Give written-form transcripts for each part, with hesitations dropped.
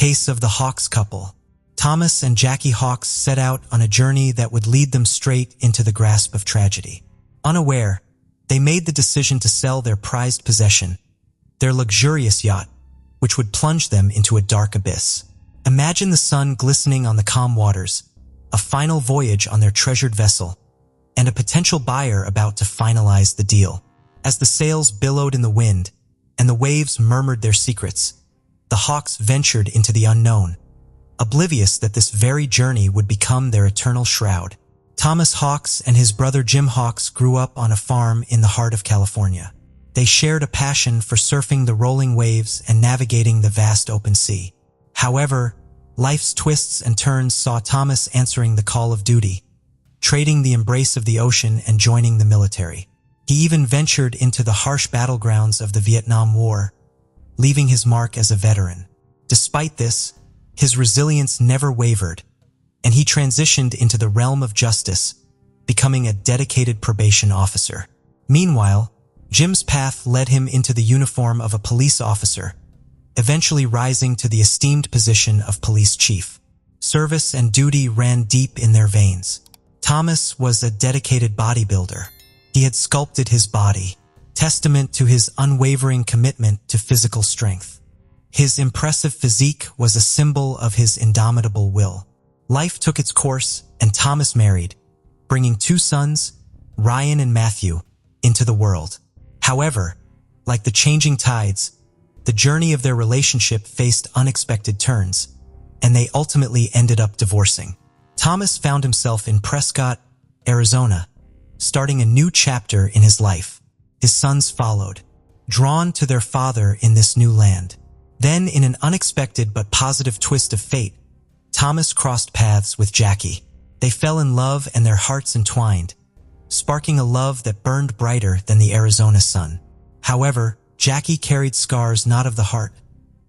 case of the Hawks couple. Thomas and Jackie Hawks set out on a journey that would lead them straight into the grasp of tragedy. Unaware, they made the decision to sell their prized possession, their luxurious yacht, which would plunge them into a dark abyss. Imagine the sun glistening on the calm waters, a final voyage on their treasured vessel, and a potential buyer about to finalize the deal. As the sails billowed in the wind and the waves murmured their secrets, the Hawks ventured into the unknown, oblivious that this very journey would become their eternal shroud. Thomas Hawks and his brother Jim Hawks grew up on a farm in the heart of California. They shared a passion for surfing the rolling waves and navigating the vast open sea. However, life's twists and turns saw Thomas answering the call of duty, trading the embrace of the ocean and joining the military. He even ventured into the harsh battlegrounds of the Vietnam War, leaving his mark as a veteran. Despite this, his resilience never wavered, and he transitioned into the realm of justice, becoming a dedicated probation officer. Meanwhile, Jim's path led him into the uniform of a police officer, eventually rising to the esteemed position of police chief. Service and duty ran deep in their veins. Thomas was a dedicated bodybuilder. He had sculpted his body, testament to his unwavering commitment to physical strength. His impressive physique was a symbol of his indomitable will. Life took its course, and Thomas married, bringing 2 sons, Ryan and Matthew, into the world. However, like the changing tides, the journey of their relationship faced unexpected turns, and they ultimately ended up divorcing. Thomas found himself in Prescott, Arizona, starting a new chapter in his life. His sons followed, drawn to their father in this new land. Then, in an unexpected but positive twist of fate, Thomas crossed paths with Jackie. They fell in love and their hearts entwined, sparking a love that burned brighter than the Arizona sun. However, Jackie carried scars not of the heart,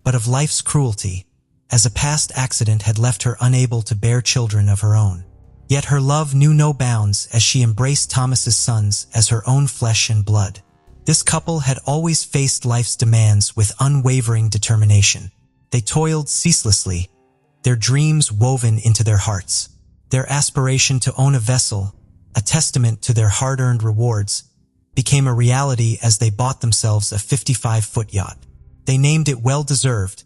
but of life's cruelty, as a past accident had left her unable to bear children of her own. Yet her love knew no bounds as she embraced Thomas's sons as her own flesh and blood. This couple had always faced life's demands with unwavering determination. They toiled ceaselessly, their dreams woven into their hearts. Their aspiration to own a vessel, a testament to their hard-earned rewards, became a reality as they bought themselves a 55-foot yacht. They named it Well-Deserved,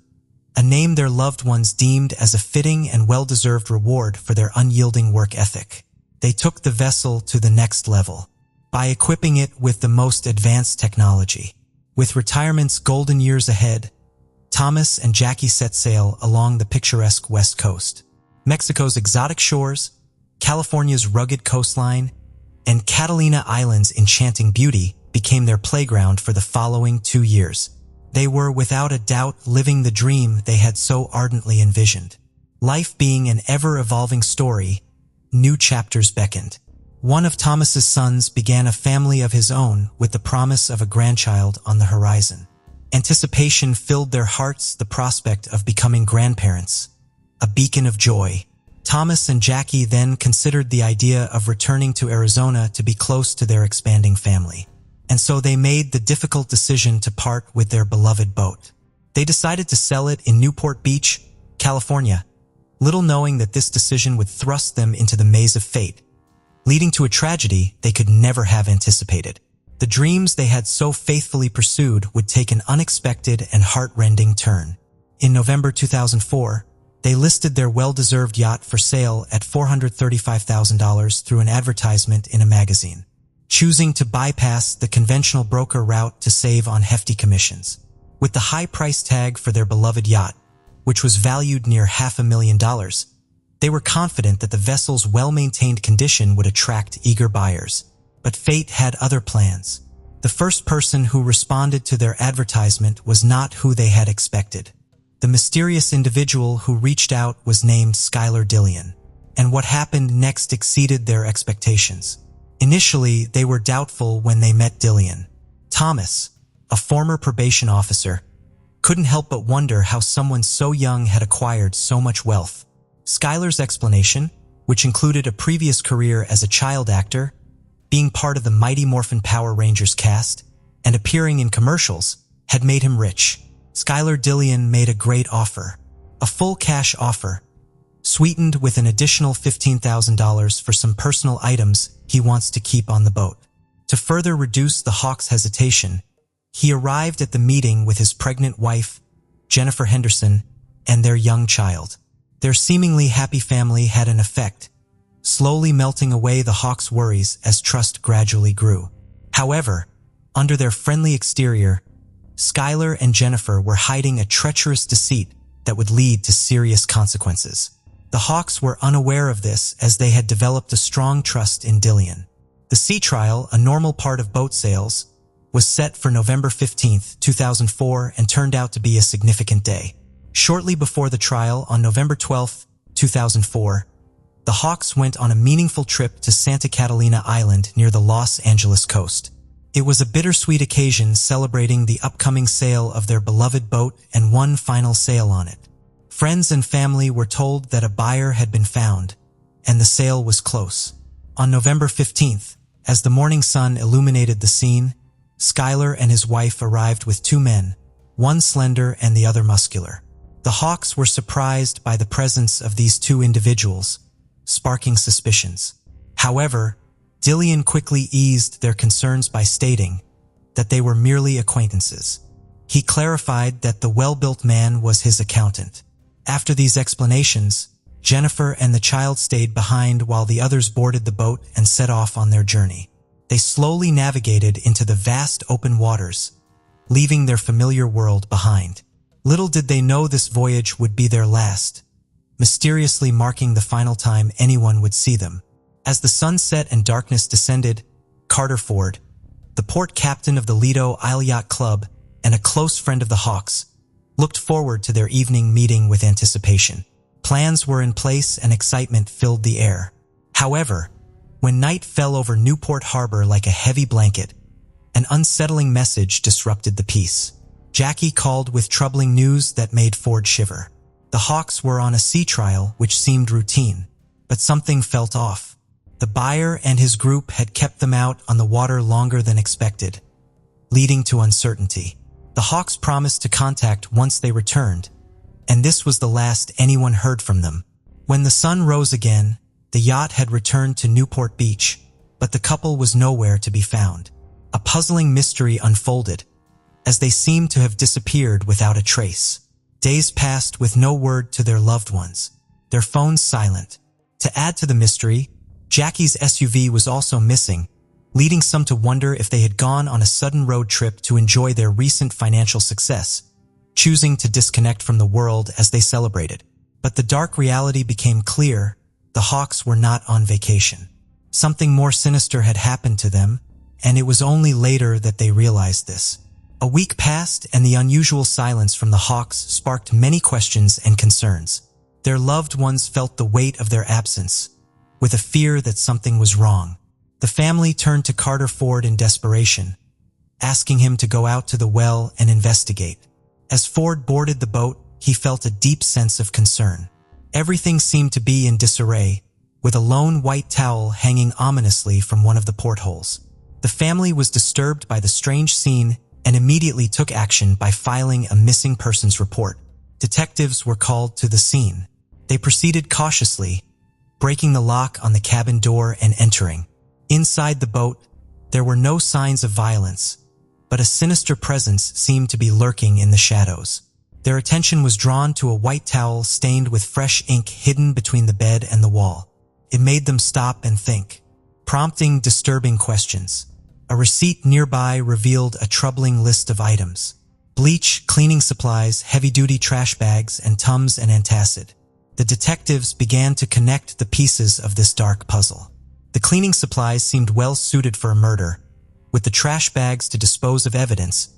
a name their loved ones deemed as a fitting and well-deserved reward for their unyielding work ethic. They took the vessel to the next level by equipping it with the most advanced technology. With retirement's golden years ahead, Thomas and Jackie set sail along the picturesque West Coast. Mexico's exotic shores, California's rugged coastline, and Catalina Island's enchanting beauty became their playground for the following 2 years. They were without a doubt living the dream they had so ardently envisioned. Life being an ever-evolving story, new chapters beckoned. One of Thomas's sons began a family of his own with the promise of a grandchild on the horizon. Anticipation filled their hearts, the prospect of becoming grandparents, a beacon of joy. Thomas and Jackie then considered the idea of returning to Arizona to be close to their expanding family. And so they made the difficult decision to part with their beloved boat. They decided to sell it in Newport Beach, California, little knowing that this decision would thrust them into the maze of fate, leading to a tragedy they could never have anticipated. The dreams they had so faithfully pursued would take an unexpected and heart-rending turn. In November 2004, they listed their well-deserved yacht for sale at $435,000 through an advertisement in a magazine, choosing to bypass the conventional broker route to save on hefty commissions. With the high price tag for their beloved yacht, which was valued near $500,000, they were confident that the vessel's well-maintained condition would attract eager buyers. But fate had other plans. The first person who responded to their advertisement was not who they had expected. The mysterious individual who reached out was named Skylar Dillion, and what happened next exceeded their expectations. Initially, they were doubtful when they met Dillion. Thomas, a former probation officer, couldn't help but wonder how someone so young had acquired so much wealth. Skylar's explanation, which included a previous career as a child actor, being part of the Mighty Morphin Power Rangers cast, and appearing in commercials, had made him rich. Skylar Dillion made a great offer, a full cash offer, sweetened with an additional $15,000 for some personal items he wants to keep on the boat. To further reduce the Hawks' hesitation, he arrived at the meeting with his pregnant wife, Jennifer Henderson, and their young child. Their seemingly happy family had an effect, slowly melting away the Hawks' worries as trust gradually grew. However, under their friendly exterior, Skylar and Jennifer were hiding a treacherous deceit that would lead to serious consequences. The Hawks were unaware of this as they had developed a strong trust in Dillian. The sea trial, a normal part of boat sales, was set for November 15, 2004 and turned out to be a significant day. Shortly before the trial, on November 12, 2004, the Hawks went on a meaningful trip to Santa Catalina Island near the Los Angeles coast. It was a bittersweet occasion celebrating the upcoming sale of their beloved boat and one final sail on it. Friends and family were told that a buyer had been found, and the sale was close. On November 15th, as the morning sun illuminated the scene, Skylar and his wife arrived with two men, one slender and the other muscular. The Hawks were surprised by the presence of these two individuals, sparking suspicions. However, Dillian quickly eased their concerns by stating that they were merely acquaintances. He clarified that the well-built man was his accountant. After these explanations, Jennifer and the child stayed behind while the others boarded the boat and set off on their journey. They slowly navigated into the vast open waters, leaving their familiar world behind. Little did they know this voyage would be their last, mysteriously marking the final time anyone would see them. As the sun set and darkness descended, Carter Ford, the port captain of the Lido Isle Yacht Club and a close friend of the Hawks, looked forward to their evening meeting with anticipation. Plans were in place and excitement filled the air. However, when night fell over Newport Harbor like a heavy blanket, an unsettling message disrupted the peace. Jackie called with troubling news that made Ford shiver. The Hawks were on a sea trial which seemed routine, but something felt off. The buyer and his group had kept them out on the water longer than expected, leading to uncertainty. The Hawks promised to contact once they returned, and this was the last anyone heard from them. When the sun rose again, the yacht had returned to Newport Beach, but the couple was nowhere to be found. A puzzling mystery unfolded, as they seemed to have disappeared without a trace. Days passed with no word to their loved ones, their phones silent. To add to the mystery, Jackie's SUV was also missing, leading some to wonder if they had gone on a sudden road trip to enjoy their recent financial success, choosing to disconnect from the world as they celebrated. But the dark reality became clear: the Hawks were not on vacation. Something more sinister had happened to them, and it was only later that they realized this. A week passed, and the unusual silence from the Hawks sparked many questions and concerns. Their loved ones felt the weight of their absence, with a fear that something was wrong. The family turned to Carter Ford in desperation, asking him to go out to the well and investigate. As Ford boarded the boat, he felt a deep sense of concern. Everything seemed to be in disarray, with a lone white towel hanging ominously from one of the portholes. The family was disturbed by the strange scene and immediately took action by filing a missing persons report. Detectives were called to the scene. They proceeded cautiously, breaking the lock on the cabin door and entering. Inside the boat, there were no signs of violence, but a sinister presence seemed to be lurking in the shadows. Their attention was drawn to a white towel stained with fresh ink hidden between the bed and the wall. It made them stop and think, prompting disturbing questions. A receipt nearby revealed a troubling list of items: bleach, cleaning supplies, heavy-duty trash bags, and Tums and antacid. The detectives began to connect the pieces of this dark puzzle. The cleaning supplies seemed well suited for a murder, with the trash bags to dispose of evidence,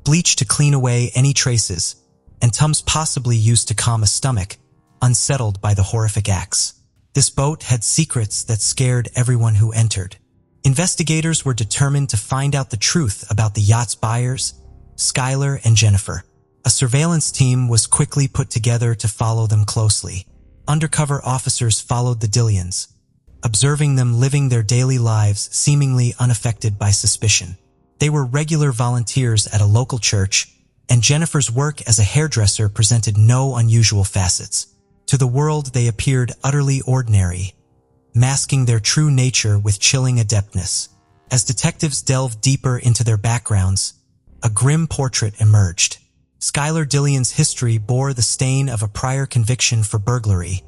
bleach to clean away any traces, and Tums possibly used to calm a stomach unsettled by the horrific acts. This boat had secrets that scared everyone who entered. Investigators were determined to find out the truth about the yacht's buyers, Skylar and Jennifer. A surveillance team was quickly put together to follow them closely. Undercover officers followed the Dillians, observing them living their daily lives seemingly unaffected by suspicion. They were regular volunteers at a local church and Jennifer's work as a hairdresser presented no unusual facets. To the world, they appeared utterly ordinary, masking their true nature with chilling adeptness. As detectives delved deeper into their backgrounds, a grim portrait emerged. Skylar Dillion's history bore the stain of a prior conviction for burglary,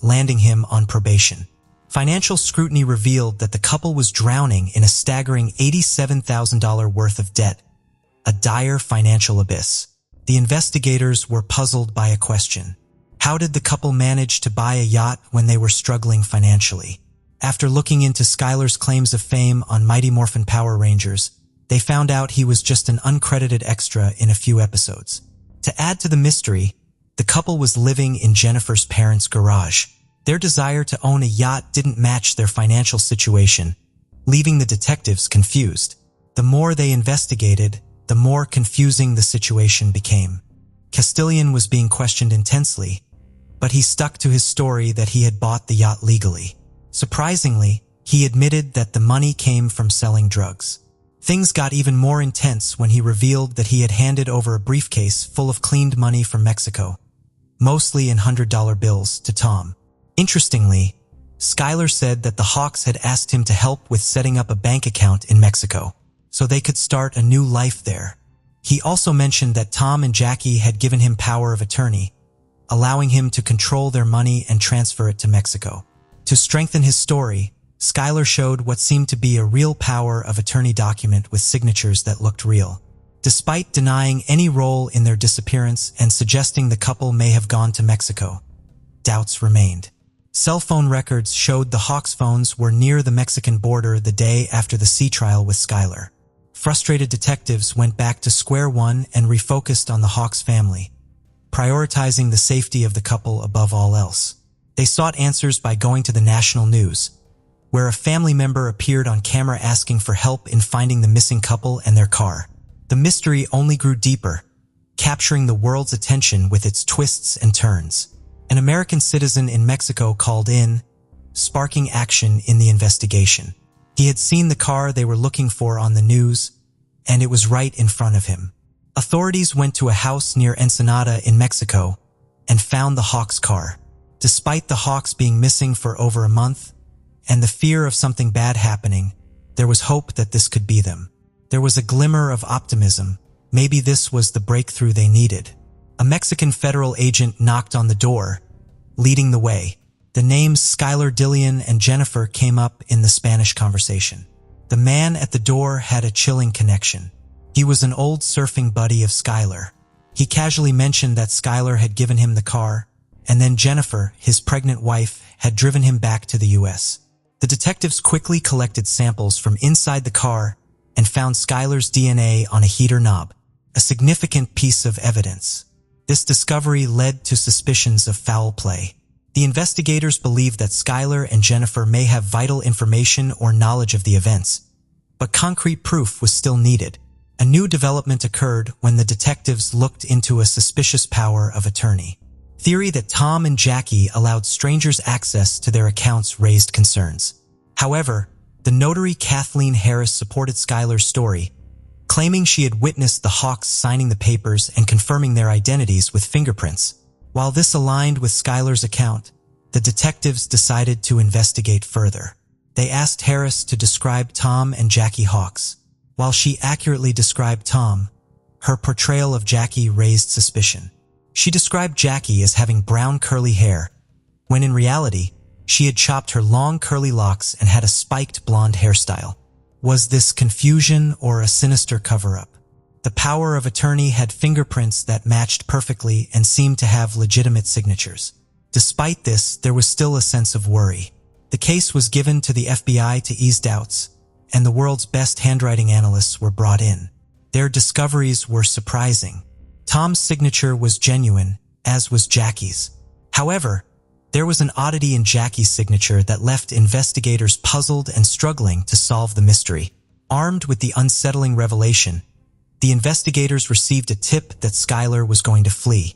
landing him on probation. Financial scrutiny revealed that the couple was drowning in a staggering $87,000 worth of debt, a dire financial abyss. The investigators were puzzled by a question. How did the couple manage to buy a yacht when they were struggling financially? After looking into Skylar's claims of fame on Mighty Morphin Power Rangers, they found out he was just an uncredited extra in a few episodes. To add to the mystery, the couple was living in Jennifer's parents' garage. Their desire to own a yacht didn't match their financial situation, leaving the detectives confused. The more they investigated, the more confusing the situation became. Castellion was being questioned intensely, but he stuck to his story that he had bought the yacht legally. Surprisingly, he admitted that the money came from selling drugs. Things got even more intense when he revealed that he had handed over a briefcase full of cleaned money from Mexico, mostly in $100 bills, to Tom. Interestingly, Skylar said that the Hawks had asked him to help with setting up a bank account in Mexico, so they could start a new life there. He also mentioned that Tom and Jackie had given him power of attorney, allowing him to control their money and transfer it to Mexico. To strengthen his story, Skylar showed what seemed to be a real power of attorney document with signatures that looked real. Despite denying any role in their disappearance and suggesting the couple may have gone to Mexico, doubts remained. Cell phone records showed the Hawks' phones were near the Mexican border the day after the sea trial with Skylar. Frustrated detectives went back to square one and refocused on the Hawks family, prioritizing the safety of the couple above all else. They sought answers by going to the national news, where a family member appeared on camera asking for help in finding the missing couple and their car. The mystery only grew deeper, capturing the world's attention with its twists and turns. An American citizen in Mexico called in, sparking action in the investigation. He had seen the car they were looking for on the news, and it was right in front of him. Authorities went to a house near Ensenada in Mexico and found the Hawks' car. Despite the Hawks being missing for over a month, and the fear of something bad happening, there was hope that this could be them. There was a glimmer of optimism. Maybe this was the breakthrough they needed. A Mexican federal agent knocked on the door, leading the way. The names Skylar Dillion and Jennifer came up in the Spanish conversation. The man at the door had a chilling connection. He was an old surfing buddy of Skylar. He casually mentioned that Skylar had given him the car, and then Jennifer, his pregnant wife, had driven him back to the U.S. The detectives quickly collected samples from inside the car and found Skylar's DNA on a heater knob, a significant piece of evidence. This discovery led to suspicions of foul play. The investigators believed that Skylar and Jennifer may have vital information or knowledge of the events, but concrete proof was still needed. A new development occurred when the detectives looked into a suspicious power of attorney. Theory that Tom and Jackie allowed strangers access to their accounts raised concerns. However, the notary Kathleen Harris supported Skylar's story, claiming she had witnessed the Hawks signing the papers and confirming their identities with fingerprints. While this aligned with Skylar's account, the detectives decided to investigate further. They asked Harris to describe Tom and Jackie Hawks. While she accurately described Tom, her portrayal of Jackie raised suspicion. She described Jackie as having brown curly hair, when in reality, she had chopped her long curly locks and had a spiked blonde hairstyle. Was this confusion or a sinister cover-up? The power of attorney had fingerprints that matched perfectly and seemed to have legitimate signatures. Despite this, there was still a sense of worry. The case was given to the FBI to ease doubts, and the world's best handwriting analysts were brought in. Their discoveries were surprising. Tom's signature was genuine, as was Jackie's. However, there was an oddity in Jackie's signature that left investigators puzzled and struggling to solve the mystery. Armed with the unsettling revelation, the investigators received a tip that Skylar was going to flee.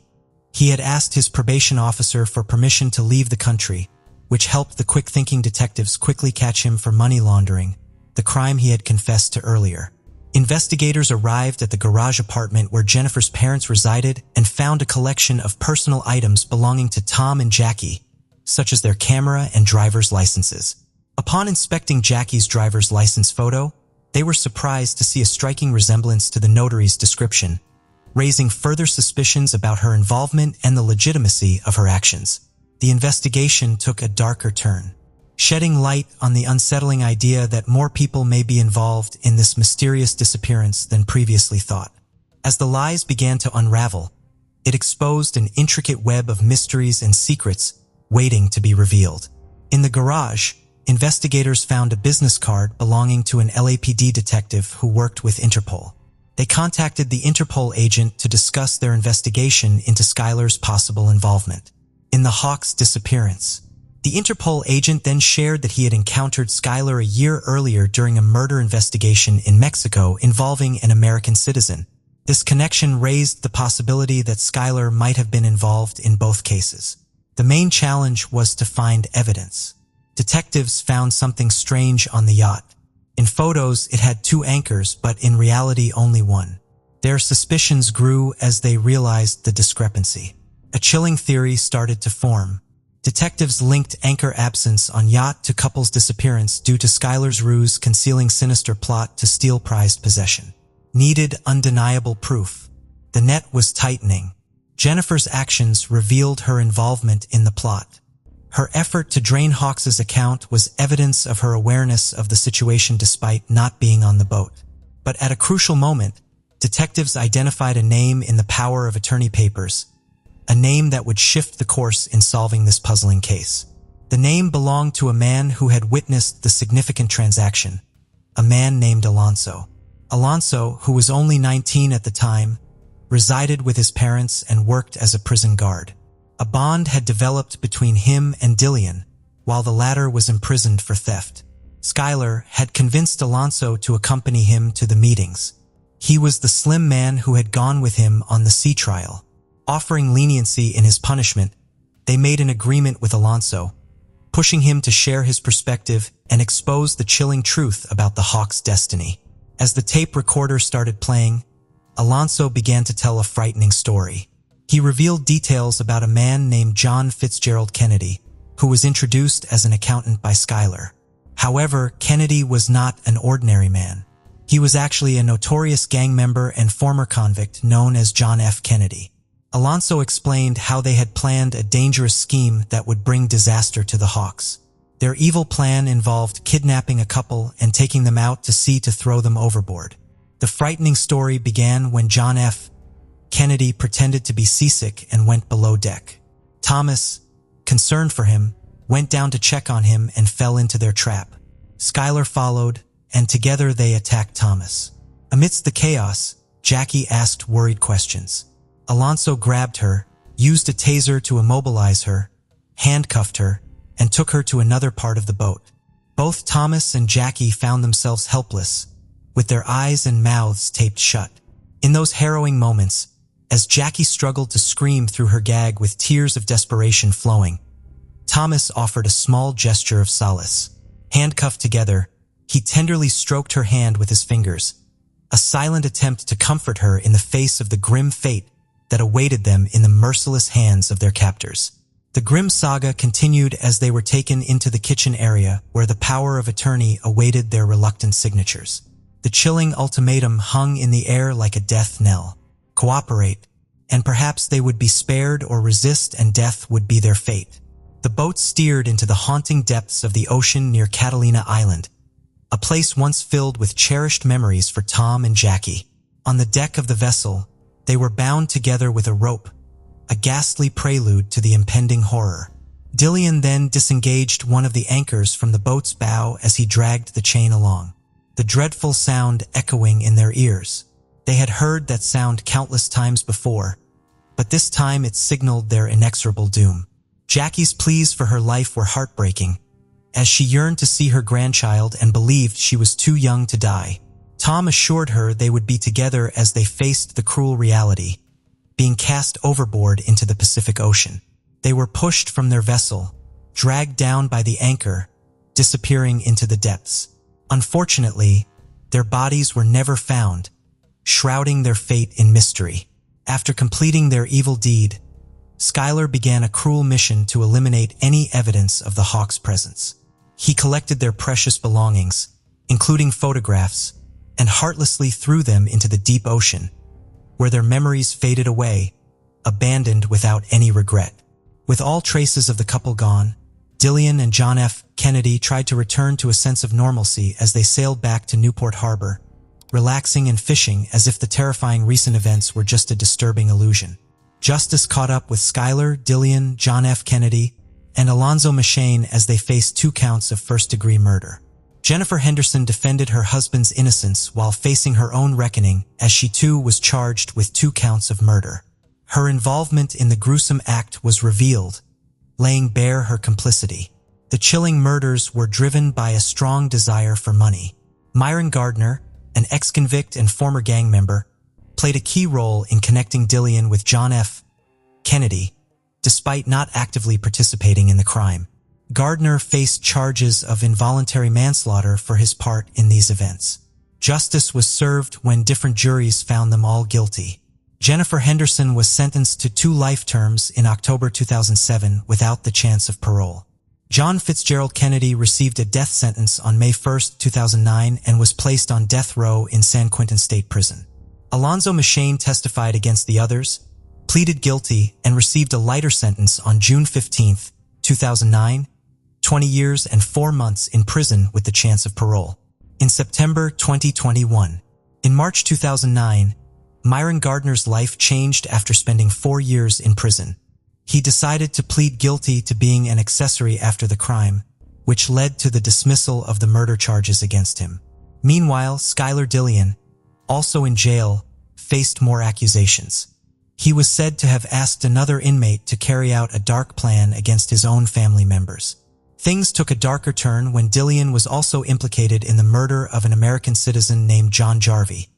He had asked his probation officer for permission to leave the country, which helped the quick-thinking detectives quickly catch him for money laundering, the crime he had confessed to earlier. Investigators arrived at the garage apartment where Jennifer's parents resided and found a collection of personal items belonging to Tom and Jackie, such as their camera and driver's licenses. Upon inspecting Jackie's driver's license photo, they were surprised to see a striking resemblance to the notary's description, raising further suspicions about her involvement and the legitimacy of her actions. The investigation took a darker turn, shedding light on the unsettling idea that more people may be involved in this mysterious disappearance than previously thought. As the lies began to unravel, it exposed an intricate web of mysteries and secrets waiting to be revealed. In the garage, investigators found a business card belonging to an LAPD detective who worked with Interpol. They contacted the Interpol agent to discuss their investigation into Skylar's possible involvement in the Hawks' disappearance. The Interpol agent then shared that he had encountered Skylar a year earlier during a murder investigation in Mexico involving an American citizen. This connection raised the possibility that Skylar might have been involved in both cases. The main challenge was to find evidence. Detectives found something strange on the yacht. In photos, it had 2 anchors, but in reality only 1. Their suspicions grew as they realized the discrepancy. A chilling theory started to form. Detectives linked anchor absence on yacht to couple's disappearance due to Skylar's ruse concealing sinister plot to steal prized possession. Needed undeniable proof. The net was tightening. Jennifer's actions revealed her involvement in the plot. Her effort to drain Hawks' account was evidence of her awareness of the situation despite not being on the boat. But at a crucial moment, detectives identified a name in the power of attorney papers, a name that would shift the course in solving this puzzling case. The name belonged to a man who had witnessed the significant transaction, a man named Alonso. Alonso, who was only 19 at the time, resided with his parents and worked as a prison guard. A bond had developed between him and Dillian, while the latter was imprisoned for theft. Skylar had convinced Alonso to accompany him to the meetings. He was the slim man who had gone with him on the sea trial. Offering leniency in his punishment, they made an agreement with Alonso, pushing him to share his perspective and expose the chilling truth about the Hawks' destiny. As the tape recorder started playing, Alonso began to tell a frightening story. He revealed details about a man named John Fitzgerald Kennedy, who was introduced as an accountant by Skylar. However, Kennedy was not an ordinary man. He was actually a notorious gang member and former convict known as John F. Kennedy. Alonso explained how they had planned a dangerous scheme that would bring disaster to the Hawks. Their evil plan involved kidnapping a couple and taking them out to sea to throw them overboard. The frightening story began when John F. Kennedy pretended to be seasick and went below deck. Thomas, concerned for him, went down to check on him and fell into their trap. Skylar followed, and together they attacked Thomas. Amidst the chaos, Jackie asked worried questions. Alonso grabbed her, used a taser to immobilize her, handcuffed her, and took her to another part of the boat. Both Thomas and Jackie found themselves helpless, with their eyes and mouths taped shut. In those harrowing moments, as Jackie struggled to scream through her gag with tears of desperation flowing, Thomas offered a small gesture of solace. Handcuffed together, he tenderly stroked her hand with his fingers, a silent attempt to comfort her in the face of the grim fate that awaited them in the merciless hands of their captors. The grim saga continued as they were taken into the kitchen area where the power of attorney awaited their reluctant signatures. The chilling ultimatum hung in the air like a death knell. Cooperate, and perhaps they would be spared, or resist and death would be their fate. The boat steered into the haunting depths of the ocean near Catalina Island, a place once filled with cherished memories for Tom and Jackie. On the deck of the vessel, they were bound together with a rope, a ghastly prelude to the impending horror. Dillian then disengaged one of the anchors from the boat's bow as he dragged the chain along, the dreadful sound echoing in their ears. They had heard that sound countless times before, but this time it signaled their inexorable doom. Jackie's pleas for her life were heartbreaking, as she yearned to see her grandchild and believed she was too young to die. Tom assured her they would be together as they faced the cruel reality, being cast overboard into the Pacific Ocean. They were pushed from their vessel, dragged down by the anchor, disappearing into the depths. Unfortunately, Their bodies were never found, shrouding their fate in mystery. After completing their evil deed, Skylar began a cruel mission to eliminate any evidence of the Hawks' presence. He collected their precious belongings, including photographs, and heartlessly threw them into the deep ocean, where their memories faded away, abandoned without any regret. With all traces of the couple gone, Dillian and John F. Kennedy tried to return to a sense of normalcy as they sailed back to Newport Harbor, relaxing and fishing as if the terrifying recent events were just a disturbing illusion. Justice caught up with Skylar, Dillian, John F. Kennedy, and Alonzo Machane as they faced 2 counts of first-degree murder. Jennifer Henderson defended her husband's innocence while facing her own reckoning as she too was charged with 2 counts of murder. Her involvement in the gruesome act was revealed, laying bare her complicity. The chilling murders were driven by a strong desire for money. Myron Gardner, an ex-convict and former gang member, played a key role in connecting Dillian with John F. Kennedy, despite not actively participating in the crime. Gardner faced charges of involuntary manslaughter for his part in these events. Justice was served when different juries found them all guilty. Jennifer Henderson was sentenced to 2 life terms in October 2007 without the chance of parole. John Fitzgerald Kennedy received a death sentence on May 1, 2009 and was placed on death row in San Quentin State Prison. Alonzo Machane testified against the others, pleaded guilty, and received a lighter sentence on June 15, 2009, 20 years and 4 months in prison with the chance of parole. In September 2021. In March 2009, Myron Gardner's life changed after spending 4 years in prison. He decided to plead guilty to being an accessory after the crime, which led to the dismissal of the murder charges against him. Meanwhile, Skylar Dillian, also in jail, faced more accusations. He was said to have asked another inmate to carry out a dark plan against his own family members. Things took a darker turn when Dillian was also implicated in the murder of an American citizen named John Jarvie,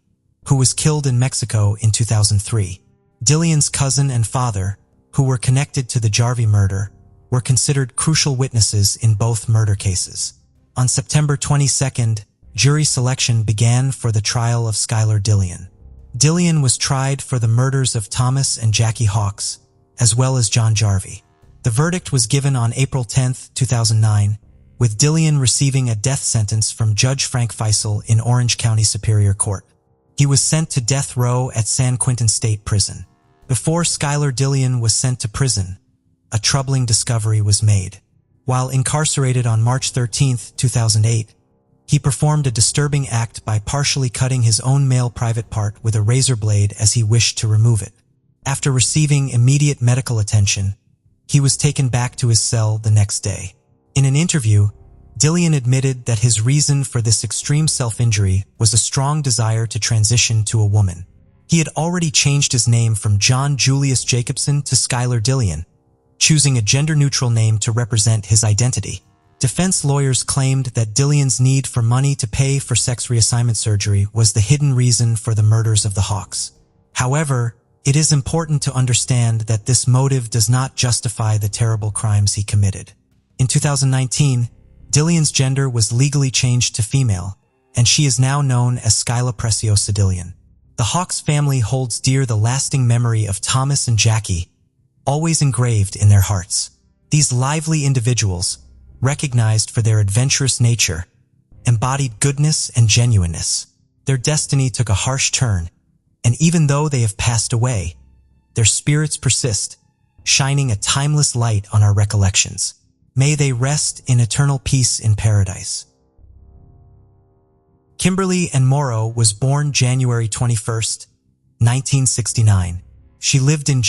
who was killed in Mexico in 2003. Dillian's cousin and father, who were connected to the Jarvie murder, were considered crucial witnesses in both murder cases. On September 22nd, jury selection began for the trial of Skylar Dillian. Dillian was tried for the murders of Thomas and Jackie Hawks, as well as John Jarvie. The verdict was given on April 10, 2009, with Dillian receiving a death sentence from Judge Frank Faisal in Orange County Superior Court. He was sent to death row at San Quentin State Prison. Before Skylar Dillian was sent to prison, a troubling discovery was made. While incarcerated on March 13, 2008, he performed a disturbing act by partially cutting his own male private part with a razor blade as he wished to remove it. After receiving immediate medical attention, he was taken back to his cell the next day. In an interview, Dillian admitted that his reason for this extreme self-injury was a strong desire to transition to a woman. He had already changed his name from John Julius Jacobson to Skylar Dillian, choosing a gender-neutral name to represent his identity. Defense lawyers claimed that Dillian's need for money to pay for sex reassignment surgery was the hidden reason for the murders of the Hawks. However, it is important to understand that this motive does not justify the terrible crimes he committed. In 2019, Dillian's gender was legally changed to female, and she is now known as Skyla Preciosa Dillian. The Hawks family holds dear the lasting memory of Thomas and Jackie, always engraved in their hearts. These lively individuals, recognized for their adventurous nature, embodied goodness and genuineness. Their destiny took a harsh turn, and even though they have passed away, their spirits persist, shining a timeless light on our recollections. May they rest in eternal peace in paradise. Kimberly Ann Morrow was born January 21, 1969. She lived in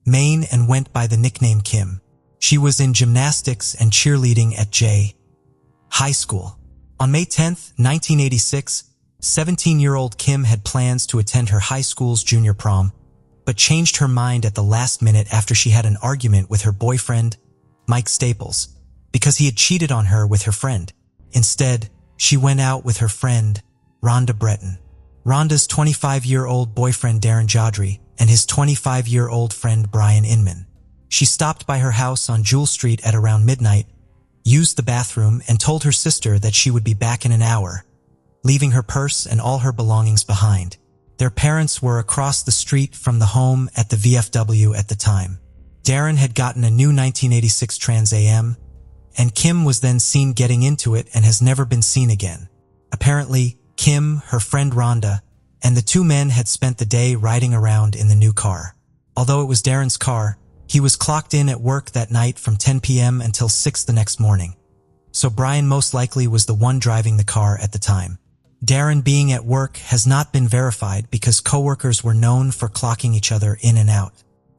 Maine and went by the nickname Kim. She was in gymnastics and cheerleading at High School. On May 10, 1986, 17-year-old Kim had plans to attend her high school's junior prom, but changed her mind at the last minute after she had an argument with her boyfriend, Mike Staples, because he had cheated on her with her friend. Instead, she went out with her friend, Rhonda Breton. Rhonda's 25-year-old boyfriend Darren Jodry and his 25-year-old friend Brian Inman. She stopped by her house on Jewel Street at around midnight, used the bathroom, and told her sister that she would be back in an hour, leaving her purse and all her belongings behind. Their parents were across the street from the home at the VFW at the time. Darren had gotten a new 1986 Trans Am, and Kim was then seen getting into it and has never been seen again. Apparently, Kim, her friend Rhonda, and the two men had spent the day riding around in the new car. Although it was Darren's car, he was clocked in at work that night from 10 p.m. until 6 the next morning. So Brian most likely was the one driving the car at the time. Darren being at work has not been verified because coworkers were known for clocking each other in and out.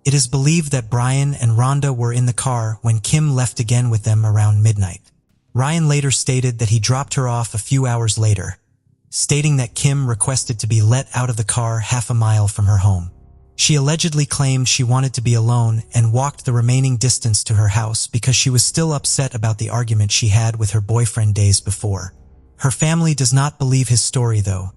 It is believed that Brian and Rhonda were in the car when Kim left again with them around midnight. Ryan later stated that he dropped her off a few hours later, stating that Kim requested to be let out of the car half a mile from her home. She allegedly claimed she wanted to be alone and walked the remaining distance to her house because she was still upset about the argument she had with her boyfriend days before. Her family does not believe his story though,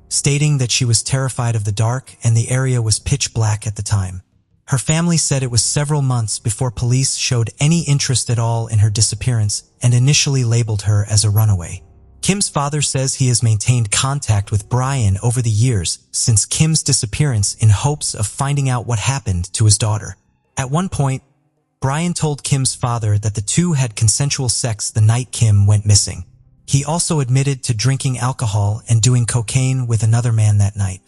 stating that she was terrified of the dark and the area was pitch black at the time. Her family said it was several months before police showed any interest at all in her disappearance and initially labeled her as a runaway. Kim's father says he has maintained contact with Brian over the years since Kim's disappearance in hopes of finding out what happened to his daughter. At one point, Brian told Kim's father that the two had consensual sex the night Kim went missing. He also admitted to drinking alcohol and doing cocaine with another man that night.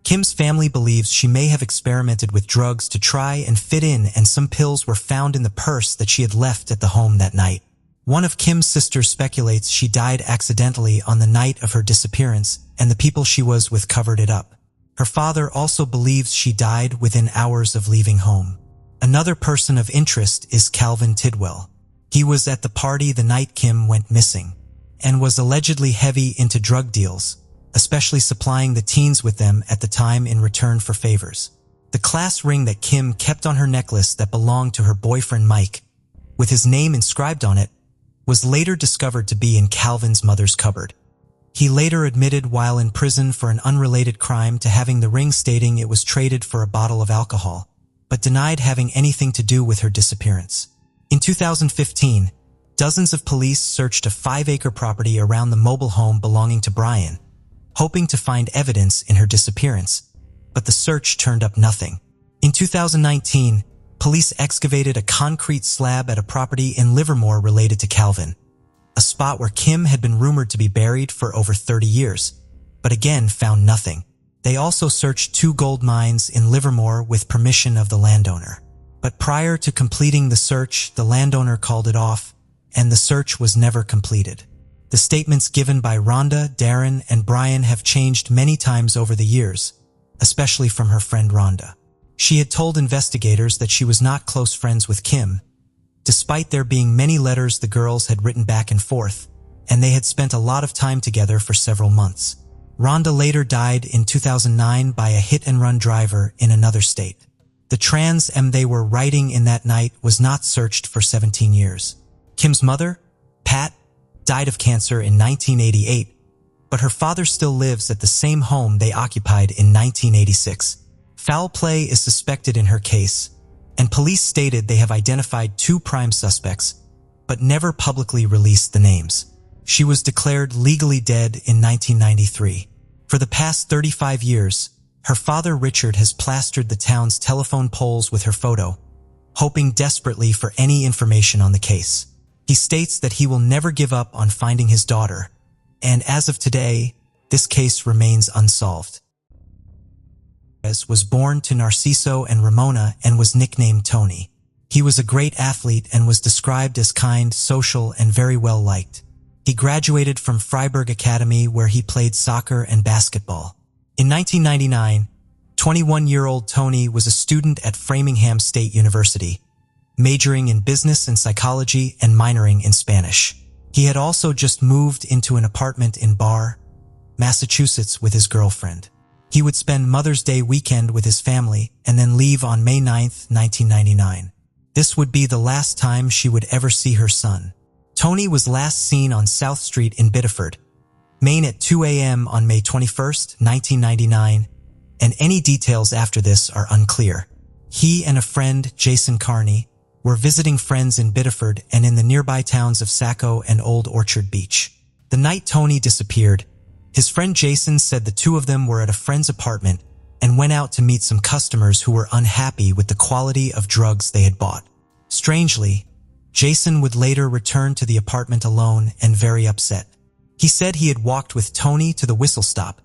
Kim's family believes she may have experimented with drugs to try and fit in, and some pills were found in the purse that she had left at the home that night. One of Kim's sisters speculates she died accidentally on the night of her disappearance and the people she was with covered it up. Her father also believes she died within hours of leaving home. Another person of interest is Calvin Tidwell. He was at the party the night Kim went missing and was allegedly heavy into drug deals, especially supplying the teens with them at the time in return for favors. The class ring that Kim kept on her necklace that belonged to her boyfriend Mike, with his name inscribed on it, was later discovered to be in Calvin's mother's cupboard. He later admitted while in prison for an unrelated crime to having the ring, stating it was traded for a bottle of alcohol, but denied having anything to do with her disappearance. In 2015, dozens of police searched a 5-acre property around the mobile home belonging to Brian, hoping to find evidence in her disappearance, but the search turned up nothing. In 2019, police excavated a concrete slab at a property in Livermore related to Calvin, a spot where Kim had been rumored to be buried for over 30 years, but again found nothing. They also searched 2 gold mines in Livermore with permission of the landowner. But prior to completing the search, the landowner called it off, and the search was never completed. The statements given by Rhonda, Darren, and Brian have changed many times over the years, especially from her friend Rhonda. She had told investigators that she was not close friends with Kim, despite there being many letters the girls had written back and forth, and they had spent a lot of time together for several months. Rhonda later died in 2009 by a hit-and-run driver in another state. The Trans Am they were riding in that night was not searched for 17 years. Kim's mother, Pat, died of cancer in 1988, but her father still lives at the same home they occupied in 1986. Foul play is suspected in her case, and police stated they have identified 2 prime suspects, but never publicly released the names. She was declared legally dead in 1993. For the past 35 years, her father Richard has plastered the town's telephone poles with her photo, hoping desperately for any information on the case. He states that he will never give up on finding his daughter, and as of today, this case remains unsolved. Was born to Narciso and Ramona and was nicknamed Tony. He was a great athlete and was described as kind, social, and very well liked. He graduated from Freiburg Academy where he played soccer and basketball. In 1999, 21-year-old Tony was a student at Framingham State University, majoring in business and psychology and minoring in Spanish. He had also just moved into an apartment in Barre, Massachusetts with his girlfriend. He would spend Mother's Day weekend with his family and then leave on May 9, 1999. This would be the last time she would ever see her son. Tony was last seen on South Street in Biddeford, Maine at 2 a.m. on May 21, 1999, and any details after this are unclear. He and a friend, Jason Carney, were visiting friends in Biddeford and in the nearby towns of Saco and Old Orchard Beach. The night Tony disappeared, His friend Jason said the two of them were at a friend's apartment and went out to meet some customers who were unhappy with the quality of drugs they had bought. Strangely, Jason would later return to the apartment alone and very upset. He said he had walked with Tony to the Whistle Stop,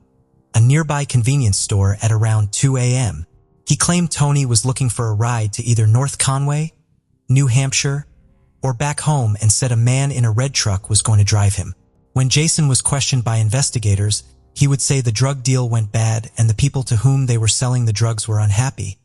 a nearby convenience store, at around 2 a.m. He claimed Tony was looking for a ride to either North Conway, New Hampshire, or back home, and said a man in a red truck was going to drive him. When Jason was questioned by investigators, he would say the drug deal went bad and the people to whom they were selling the drugs were unhappy,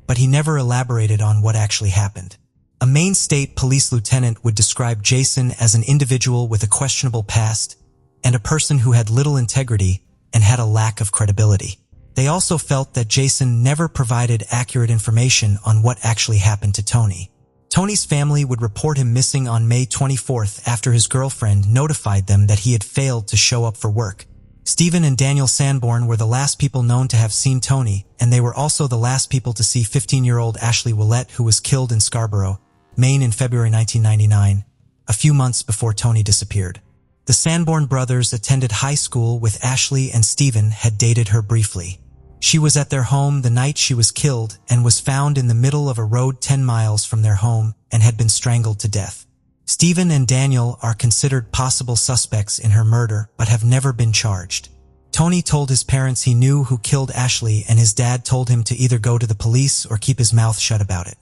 but he never elaborated on what actually happened. A Maine State Police lieutenant would describe Jason as an individual with a questionable past and a person who had little integrity and had a lack of credibility. They also felt that Jason never provided accurate information on what actually happened to Tony. Tony's family would report him missing on May 24th after his girlfriend notified them that he had failed to show up for work. Stephen and Daniel Sanborn were the last people known to have seen Tony, and they were also the last people to see 15-year-old Ashley Willett, who was killed in Scarborough, Maine in February 1999, a few months before Tony disappeared. The Sanborn brothers attended high school with Ashley, and Stephen had dated her briefly. She was at their home the night she was killed and was found in the middle of a road 10 miles from their home and had been strangled to death. Stephen and Daniel are considered possible suspects in her murder but have never been charged. Tony told his parents he knew who killed Ashley, and his dad told him to either go to the police or keep his mouth shut about it.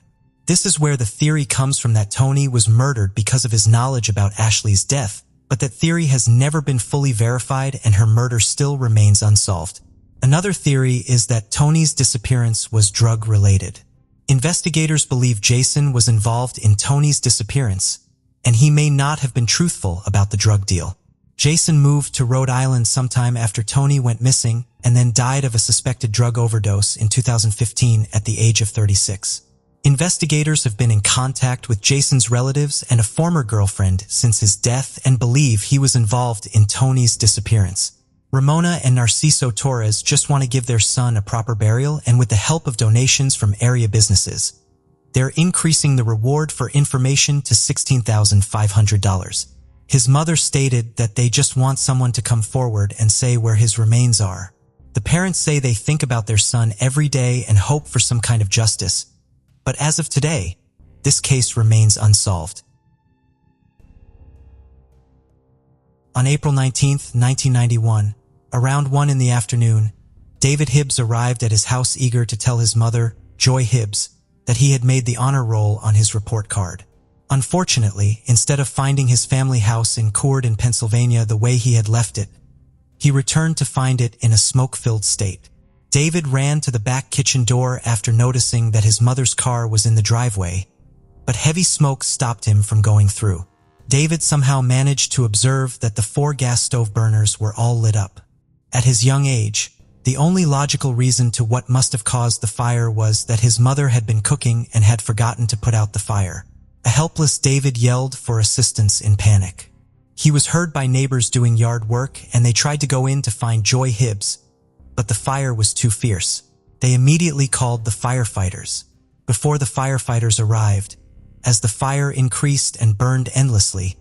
This is where the theory comes from that Tony was murdered because of his knowledge about Ashley's death, but that theory has never been fully verified and her murder still remains unsolved. Another theory is that Tony's disappearance was drug-related. Investigators believe Jason was involved in Tony's disappearance, and he may not have been truthful about the drug deal. Jason moved to Rhode Island sometime after Tony went missing and then died of a suspected drug overdose in 2015 at the age of 36. Investigators have been in contact with Jason's relatives and a former girlfriend since his death and believe he was involved in Tony's disappearance. Ramona and Narciso Torres just want to give their son a proper burial, and with the help of donations from area businesses, they're increasing the reward for information to $16,500. His mother stated that they just want someone to come forward and say where his remains are. The parents say they think about their son every day and hope for some kind of justice. But as of today, this case remains unsolved. On April 19, 1991, around 1 in the afternoon, David Hibbs arrived at his house eager to tell his mother, Joy Hibbs, that he had made the honor roll on his report card. Unfortunately, instead of finding his family house in Corydon, Pennsylvania the way he had left it, he returned to find it in a smoke-filled state. David ran to the back kitchen door after noticing that his mother's car was in the driveway, but heavy smoke stopped him from going through. David somehow managed to observe that the 4 gas stove burners were all lit up. At his young age, the only logical reason to what must have caused the fire was that his mother had been cooking and had forgotten to put out the fire. A helpless David yelled for assistance in panic. He was heard by neighbors doing yard work, and they tried to go in to find Joy Hibbs, but the fire was too fierce. They immediately called the firefighters. Before the firefighters arrived, as the fire increased and burned endlessly,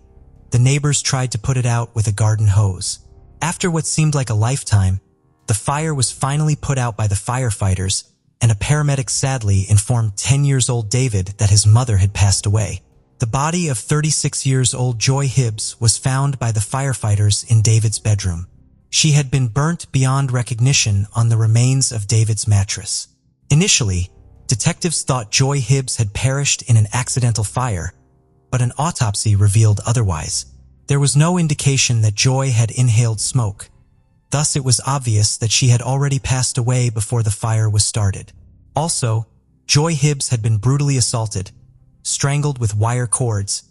the neighbors tried to put it out with a garden hose. After what seemed like a lifetime, the fire was finally put out by the firefighters, and a paramedic sadly informed 10-year-old David that his mother had passed away. The body of 36-year-old Joy Hibbs was found by the firefighters in David's bedroom. She had been burnt beyond recognition on the remains of David's mattress. Initially, detectives thought Joy Hibbs had perished in an accidental fire, but an autopsy revealed otherwise. There was no indication that Joy had inhaled smoke. Thus, it was obvious that she had already passed away before the fire was started. Also, Joy Hibbs had been brutally assaulted, strangled with wire cords,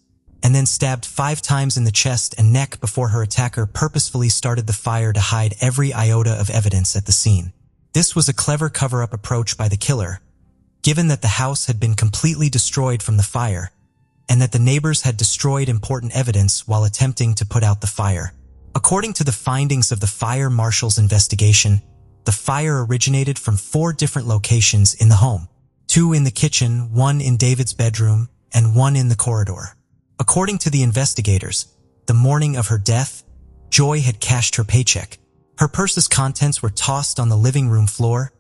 and then stabbed 5 times in the chest and neck before her attacker purposefully started the fire to hide every iota of evidence at the scene. This was a clever cover-up approach by the killer, given that the house had been completely destroyed from the fire, and that the neighbors had destroyed important evidence while attempting to put out the fire. According to the findings of the fire marshal's investigation, the fire originated from 4 different locations in the home: 2 in the kitchen, 1 in David's bedroom, and 1 in the corridor. According to the investigators, the morning of her death, Joy had cashed her paycheck. Her purse's contents were tossed on the living room floor,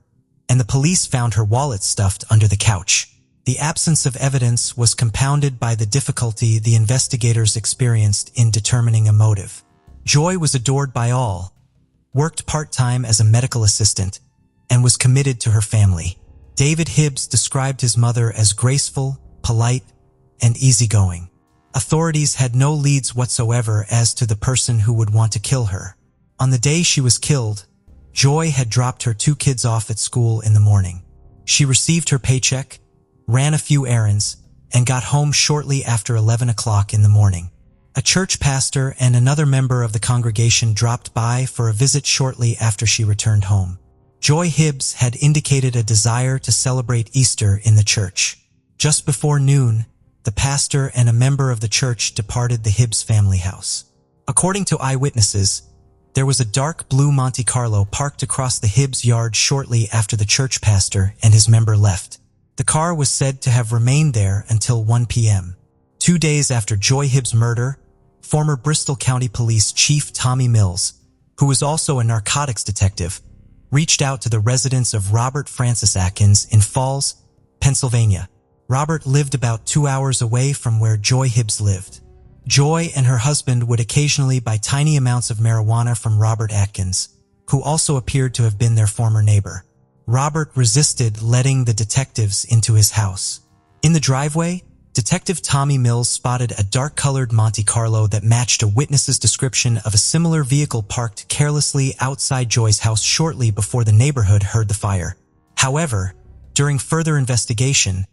and the police found her wallet stuffed under the couch. The absence of evidence was compounded by the difficulty the investigators experienced in determining a motive. Joy was adored by all, worked part-time as a medical assistant, and was committed to her family. David Hibbs described his mother as graceful, polite, and easygoing. Authorities had no leads whatsoever as to the person who would want to kill her. On the day she was killed, Joy had dropped her 2 kids off at school in the morning. She received her paycheck, ran a few errands, and got home shortly after 11 o'clock in the morning. A church pastor and another member of the congregation dropped by for a visit shortly after she returned home. Joy Hibbs had indicated a desire to celebrate Easter in the church. Just before noon, the pastor and a member of the church departed the Hibbs family house. According to eyewitnesses, there was a dark blue Monte Carlo parked across the Hibbs yard shortly after the church pastor and his member left. The car was said to have remained there until 1 p.m. 2 days after Joy Hibbs' murder, former Bristol County Police Chief Tommy Mills, who was also a narcotics detective, reached out to the residence of Robert Francis Atkins in Falls, Pennsylvania. Robert lived about 2 hours away from where Joy Hibbs lived. Joy and her husband would occasionally buy tiny amounts of marijuana from Robert Atkins, who also appeared to have been their former neighbor. Robert resisted letting the detectives into his house. In the driveway, Detective Tommy Mills spotted a dark-colored Monte Carlo that matched a witness's description of a similar vehicle parked carelessly outside Joy's house shortly before the neighborhood heard the fire. However, during further investigation,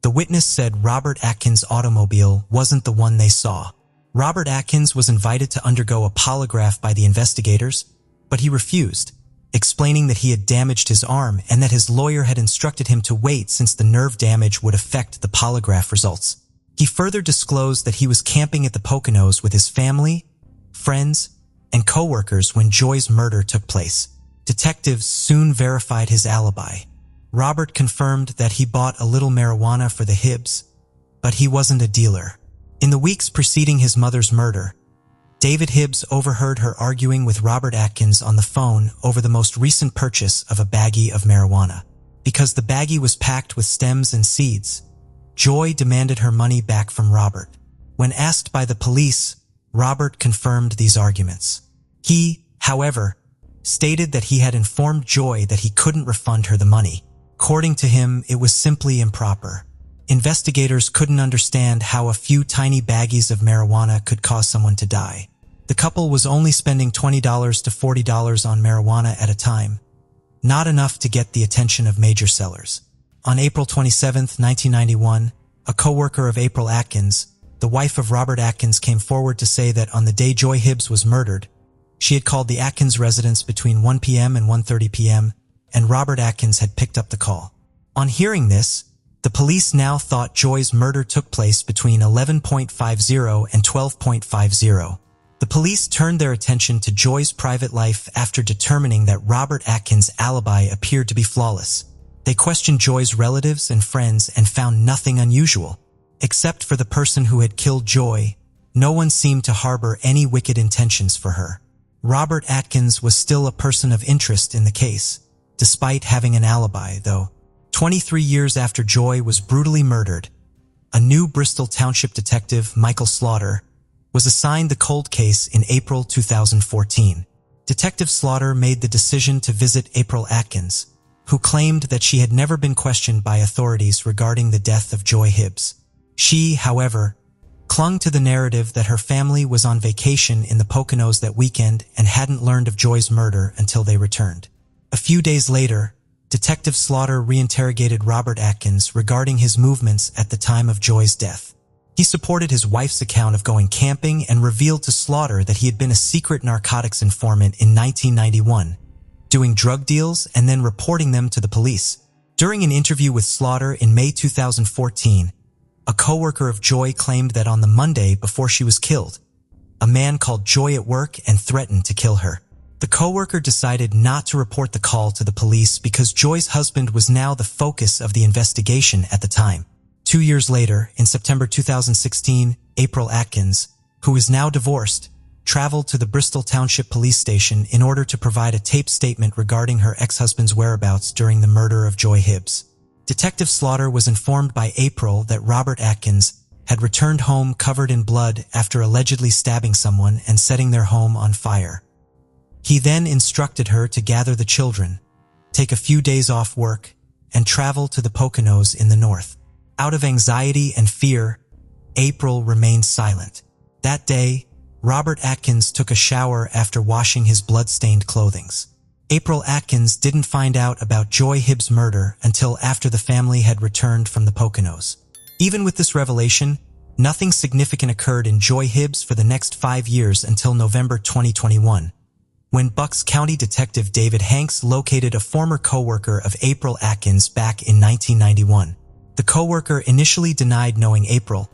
the witness said Robert Atkins' automobile wasn't the one they saw. Robert Atkins was invited to undergo a polygraph by the investigators, but he refused, explaining that he had damaged his arm and that his lawyer had instructed him to wait since the nerve damage would affect the polygraph results. He further disclosed that he was camping at the Poconos with his family, friends, and co-workers when Joy's murder took place. Detectives soon verified his alibi. Robert confirmed that he bought a little marijuana for the Hibbs, but he wasn't a dealer. In the weeks preceding his mother's murder, David Hibbs overheard her arguing with Robert Atkins on the phone over the most recent purchase of a baggie of marijuana. Because the baggie was packed with stems and seeds, Joy demanded her money back from Robert. When asked by the police, Robert confirmed these arguments. He, however, stated that he had informed Joy that he couldn't refund her the money. According to him, it was simply improper. Investigators couldn't understand how a few tiny baggies of marijuana could cause someone to die. The couple was only spending $20 to $40 on marijuana at a time, not enough to get the attention of major sellers. On April 27, 1991, a co-worker of April Atkins, the wife of Robert Atkins, came forward to say that on the day Joy Hibbs was murdered, she had called the Atkins residence between 1 p.m. and 1:30 p.m., and Robert Atkins had picked up the call. On hearing this, the police now thought Joy's murder took place between 11:50 and 12:50. The police turned their attention to Joy's private life after determining that Robert Atkins' alibi appeared to be flawless. They questioned Joy's relatives and friends and found nothing unusual. Except for the person who had killed Joy, no one seemed to harbor any wicked intentions for her. Robert Atkins was still a person of interest in the case, despite having an alibi, though. 23 years after Joy was brutally murdered, a new Bristol Township detective, Michael Slaughter, was assigned the cold case in April 2014. Detective Slaughter made the decision to visit April Atkins, who claimed that she had never been questioned by authorities regarding the death of Joy Hibbs. She, however, clung to the narrative that her family was on vacation in the Poconos that weekend and hadn't learned of Joy's murder until they returned. A few days later, Detective Slaughter reinterrogated Robert Atkins regarding his movements at the time of Joy's death. He supported his wife's account of going camping and revealed to Slaughter that he had been a secret narcotics informant in 1991, doing drug deals and then reporting them to the police. During an interview with Slaughter in May 2014, a co-worker of Joy claimed that on the Monday before she was killed, a man called Joy at work and threatened to kill her. The co-worker decided not to report the call to the police because Joy's husband was now the focus of the investigation at the time. 2 years later, in September 2016, April Atkins, who is now divorced, traveled to the Bristol Township Police Station in order to provide a taped statement regarding her ex-husband's whereabouts during the murder of Joy Hibbs. Detective Slaughter was informed by April that Robert Atkins had returned home covered in blood after allegedly stabbing someone and setting their home on fire. He then instructed her to gather the children, take a few days off work, and travel to the Poconos in the north. Out of anxiety and fear, April remained silent. That day, Robert Atkins took a shower after washing his blood-stained clothing. April Atkins didn't find out about Joy Hibbs' murder until after the family had returned from the Poconos. Even with this revelation, nothing significant occurred in Joy Hibbs for the next 5 years until November 2021, when Bucks County Detective David Hanks located a former co-worker of April Atkins back in 1991. The co-worker initially denied knowing April,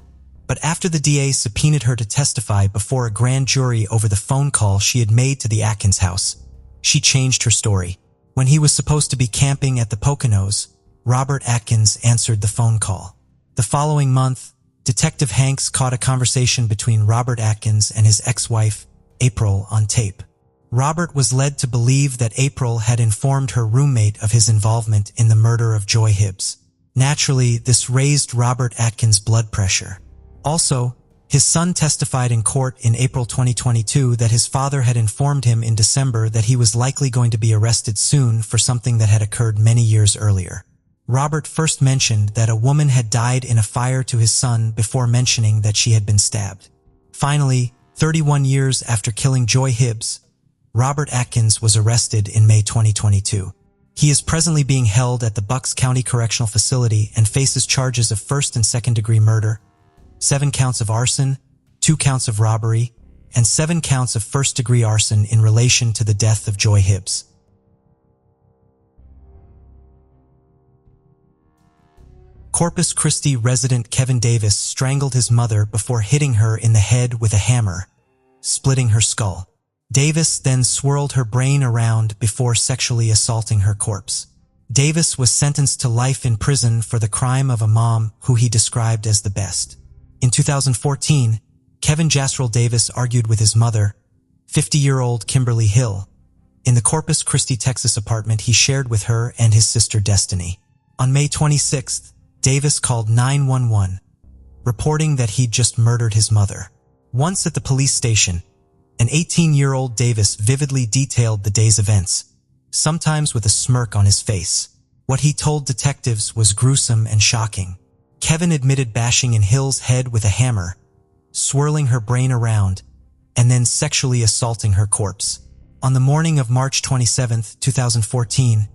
but after the DA subpoenaed her to testify before a grand jury over the phone call she had made to the Atkins house, she changed her story. When he was supposed to be camping at the Poconos, Robert Atkins answered the phone call. The following month, Detective Hanks caught a conversation between Robert Atkins and his ex-wife, April, on tape. Robert was led to believe that April had informed her roommate of his involvement in the murder of Joy Hibbs. Naturally, this raised Robert Atkins' blood pressure. Also, his son testified in court in April 2022 that his father had informed him in December that he was likely going to be arrested soon for something that had occurred many years earlier. Robert first mentioned that a woman had died in a fire to his son before mentioning that she had been stabbed. Finally, 31 years after killing Joy Hibbs, Robert Atkins was arrested in May 2022. He is presently being held at the Bucks County Correctional Facility and faces charges of first and second-degree murder, 7 counts of arson, 2 counts of robbery, and 7 counts of first-degree arson in relation to the death of Joy Hibbs. Corpus Christi resident Kevin Davis strangled his mother before hitting her in the head with a hammer, splitting her skull. Davis then swirled her brain around before sexually assaulting her corpse. Davis was sentenced to life in prison for the crime of a mom who he described as the best. In 2014, Kevin Jasrell Davis argued with his mother, 50-year-old Kimberly Hill, in the Corpus Christi, Texas apartment he shared with her and his sister Destiny. On May 26th, Davis called 911, reporting that he'd just murdered his mother. Once at the police station, an 18-year-old Davis vividly detailed the day's events, sometimes with a smirk on his face. What he told detectives was gruesome and shocking. Kevin admitted bashing in Hill's head with a hammer, swirling her brain around, and then sexually assaulting her corpse. On the morning of March 27, 2014,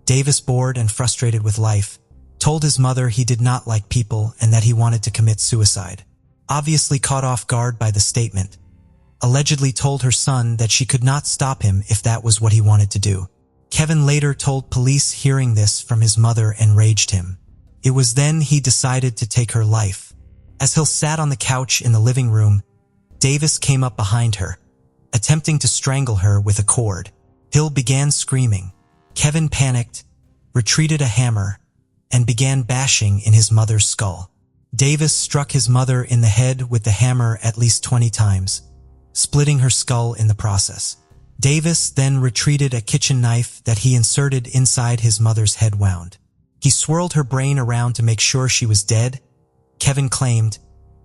Davis, bored and frustrated with life, told his mother he did not like people and that he wanted to commit suicide. Obviously caught off guard by the statement, allegedly told her son that she could not stop him if that was what he wanted to do. Kevin later told police hearing this from his mother enraged him. It was then he decided to take her life. As Hill sat on the couch in the living room, Davis came up behind her, attempting to strangle her with a cord. Hill began screaming. Kevin panicked, retreated a hammer, and began bashing in his mother's skull. Davis struck his mother in the head with the hammer at least 20 times, splitting her skull in the process. Davis then retreated a kitchen knife that he inserted inside his mother's head wound. He swirled her brain around to make sure she was dead, Kevin claimed,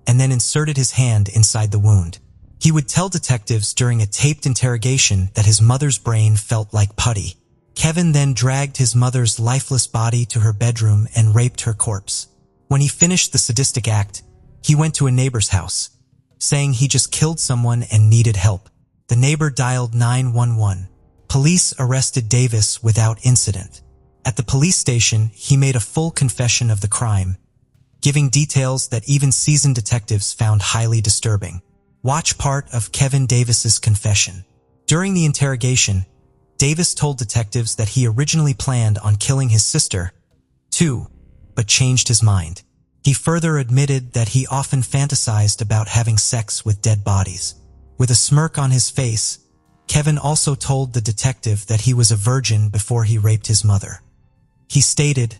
and then inserted his hand inside the wound. He would tell detectives during a taped interrogation that his mother's brain felt like putty. Kevin then dragged his mother's lifeless body to her bedroom and raped her corpse. When he finished the sadistic act, he went to a neighbor's house, saying he just killed someone and needed help. The neighbor dialed 911. Police arrested Davis without incident. At the police station, he made a full confession of the crime, giving details that even seasoned detectives found highly disturbing. Watch part of Kevin Davis's confession. During the interrogation, Davis told detectives that he originally planned on killing his sister, too, but changed his mind. He further admitted that he often fantasized about having sex with dead bodies. With a smirk on his face, Kevin also told the detective that he was a virgin before he raped his mother. He stated,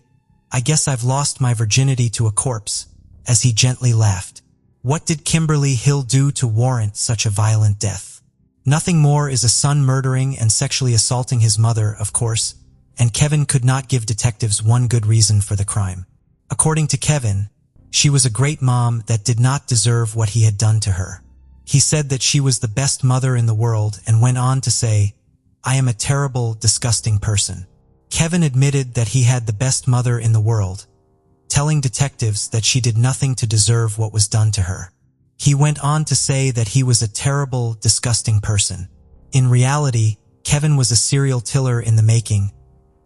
"I guess I've lost my virginity to a corpse," as he gently laughed. What did Kimberly Hill do to warrant such a violent death? Nothing more is a son murdering and sexually assaulting his mother, of course, and Kevin could not give detectives one good reason for the crime. According to Kevin, she was a great mom that did not deserve what he had done to her. He said that she was the best mother in the world and went on to say, "I am a terrible, disgusting person." Kevin admitted that he had the best mother in the world, telling detectives that she did nothing to deserve what was done to her. He went on to say that he was a terrible, disgusting person. In reality, Kevin was a serial killer in the making,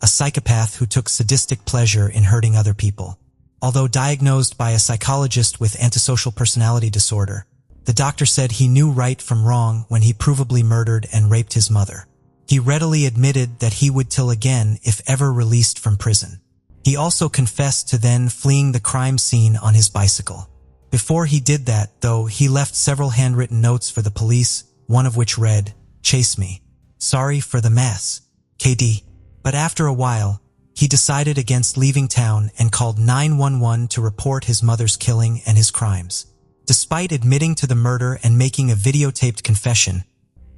a psychopath who took sadistic pleasure in hurting other people. Although diagnosed by a psychologist with antisocial personality disorder, the doctor said he knew right from wrong when he provably murdered and raped his mother. He readily admitted that he would kill again if ever released from prison. He also confessed to then fleeing the crime scene on his bicycle. Before he did that, though, he left several handwritten notes for the police, one of which read, "Chase me. Sorry for the mess. KD." But after a while, he decided against leaving town and called 911 to report his mother's killing and his crimes. Despite admitting to the murder and making a videotaped confession,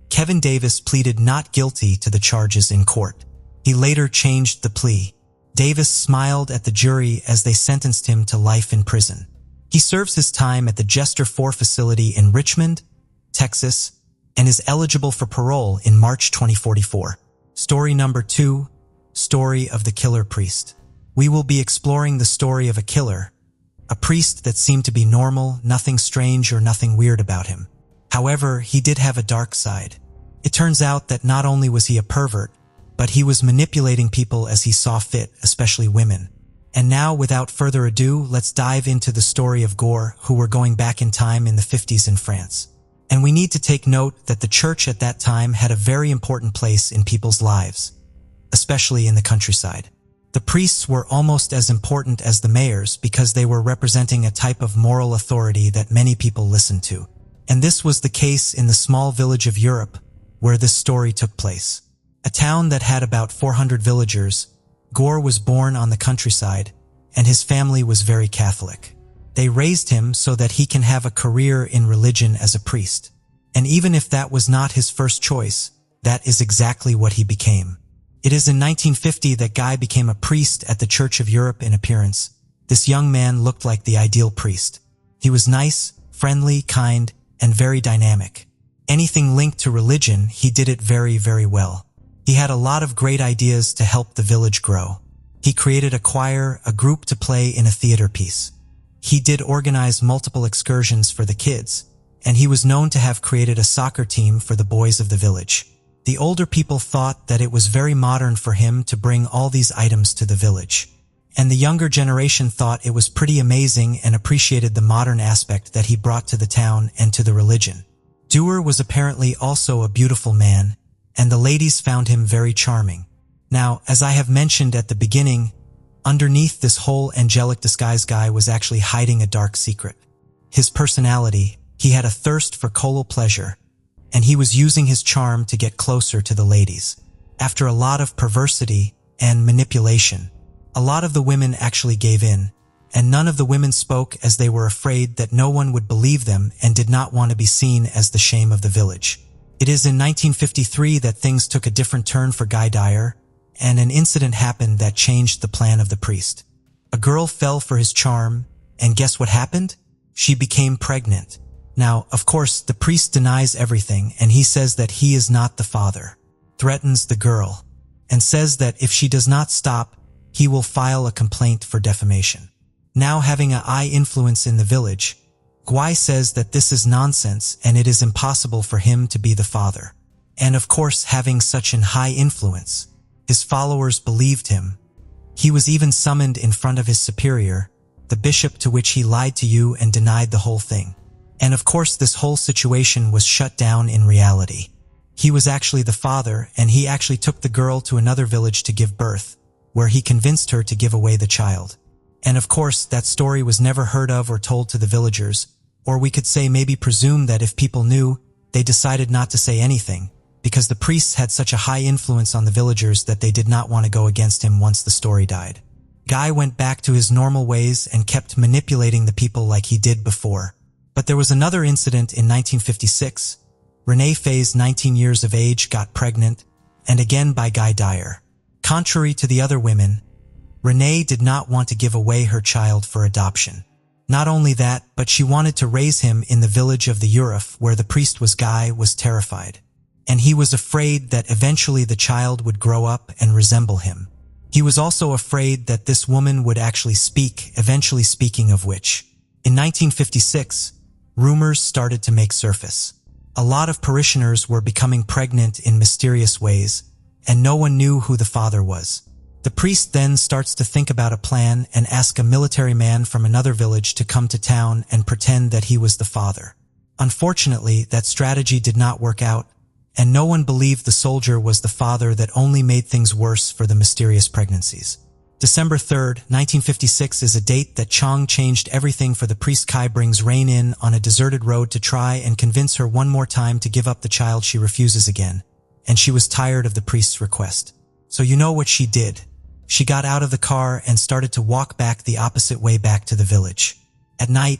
Kevin Davis pleaded not guilty to the charges in court. He later changed the plea. Davis smiled at the jury as they sentenced him to life in prison. He serves his time at the Jester 4 facility in Richmond, Texas, and is eligible for parole in March 2044. Story number 2, Story of the Killer Priest. We will be exploring the story of a killer, a priest that seemed to be normal, nothing strange or nothing weird about him. However, he did have a dark side. It turns out that not only was he a pervert, but he was manipulating people as he saw fit, especially women. And now, without further ado, let's dive into the story of Gore, who were going back in time in the 50s in France. And we need to take note that the church at that time had a very important place in people's lives, especially in the countryside. The priests were almost as important as the mayors because they were representing a type of moral authority that many people listened to. And this was the case in the small village of Europe where this story took place. A town that had about 400 villagers, Gore was born on the countryside, and his family was very Catholic. They raised him so that he can have a career in religion as a priest. And even if that was not his first choice, that is exactly what he became. It is in 1950 that Guy became a priest at the Church of Europe in appearance. This young man looked like the ideal priest. He was nice, friendly, kind, and very dynamic. Anything linked to religion, he did it very, very well. He had a lot of great ideas to help the village grow. He created a choir, a group to play in a theater piece. He did organize multiple excursions for the kids, and he was known to have created a soccer team for the boys of the village. The older people thought that it was very modern for him to bring all these items to the village, and the younger generation thought it was pretty amazing and appreciated the modern aspect that he brought to the town and to the religion. Dewar was apparently also a beautiful man, and the ladies found him very charming. Now, as I have mentioned at the beginning, underneath this whole angelic disguise Guy was actually hiding a dark secret. His personality, he had a thirst for colal pleasure, and he was using his charm to get closer to the ladies. After a lot of perversity and manipulation, a lot of the women actually gave in, and none of the women spoke as they were afraid that no one would believe them and did not want to be seen as the shame of the village. It is in 1953 that things took a different turn for Guy Dyer, and an incident happened that changed the plan of the priest. A girl fell for his charm, and guess what happened? She became pregnant. Now, of course, the priest denies everything, and he says that he is not the father, threatens the girl, and says that if she does not stop, he will file a complaint for defamation. Now having a high influence in the village, Guy says that this is nonsense and it is impossible for him to be the father. And of course, having such an high influence, his followers believed him. He was even summoned in front of his superior, the bishop, to which he lied to you and denied the whole thing. And of course, this whole situation was shut down in reality. He was actually the father, and he actually took the girl to another village to give birth, where he convinced her to give away the child. And of course, that story was never heard of or told to the villagers, or we could say maybe presume that if people knew, they decided not to say anything, because the priests had such a high influence on the villagers that they did not want to go against him once the story died. Guy went back to his normal ways and kept manipulating the people like he did before. But there was another incident in 1956. Renee Faye's 19 years of age got pregnant, and again by Guy Dyer. Contrary to the other women, Renee did not want to give away her child for adoption. Not only that, but she wanted to raise him in the village of the Uruf, where the priest was terrified. And he was afraid that eventually the child would grow up and resemble him. He was also afraid that this woman would actually speak, eventually, speaking of which. In 1956, rumors started to make surface. A lot of parishioners were becoming pregnant in mysterious ways, and no one knew who the father was. The priest then starts to think about a plan and ask a military man from another village to come to town and pretend that he was the father. Unfortunately, that strategy did not work out, and no one believed the soldier was the father. That only made things worse for the mysterious pregnancies. December 3rd, 1956 is a date that changed everything for the priest. Kai brings Rain in on a deserted road to try and convince her one more time to give up the child. She refuses again, and she was tired of the priest's request. So you know what she did. She got out of the car and started to walk back the opposite way back to the village. At night,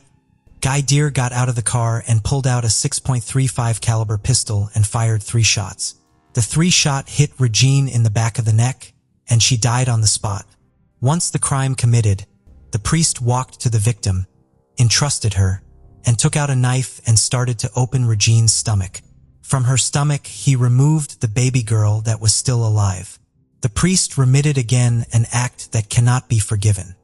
Guy Dyer got out of the car and pulled out a 6.35 caliber pistol and fired 3 shots. The 3-shot hit Regine in the back of the neck, and she died on the spot. Once the crime committed, the priest walked to the victim, entrusted her, and took out a knife and started to open Regine's stomach. From her stomach, he removed the baby girl that was still alive. The priest remitted again, an act that cannot be forgiven.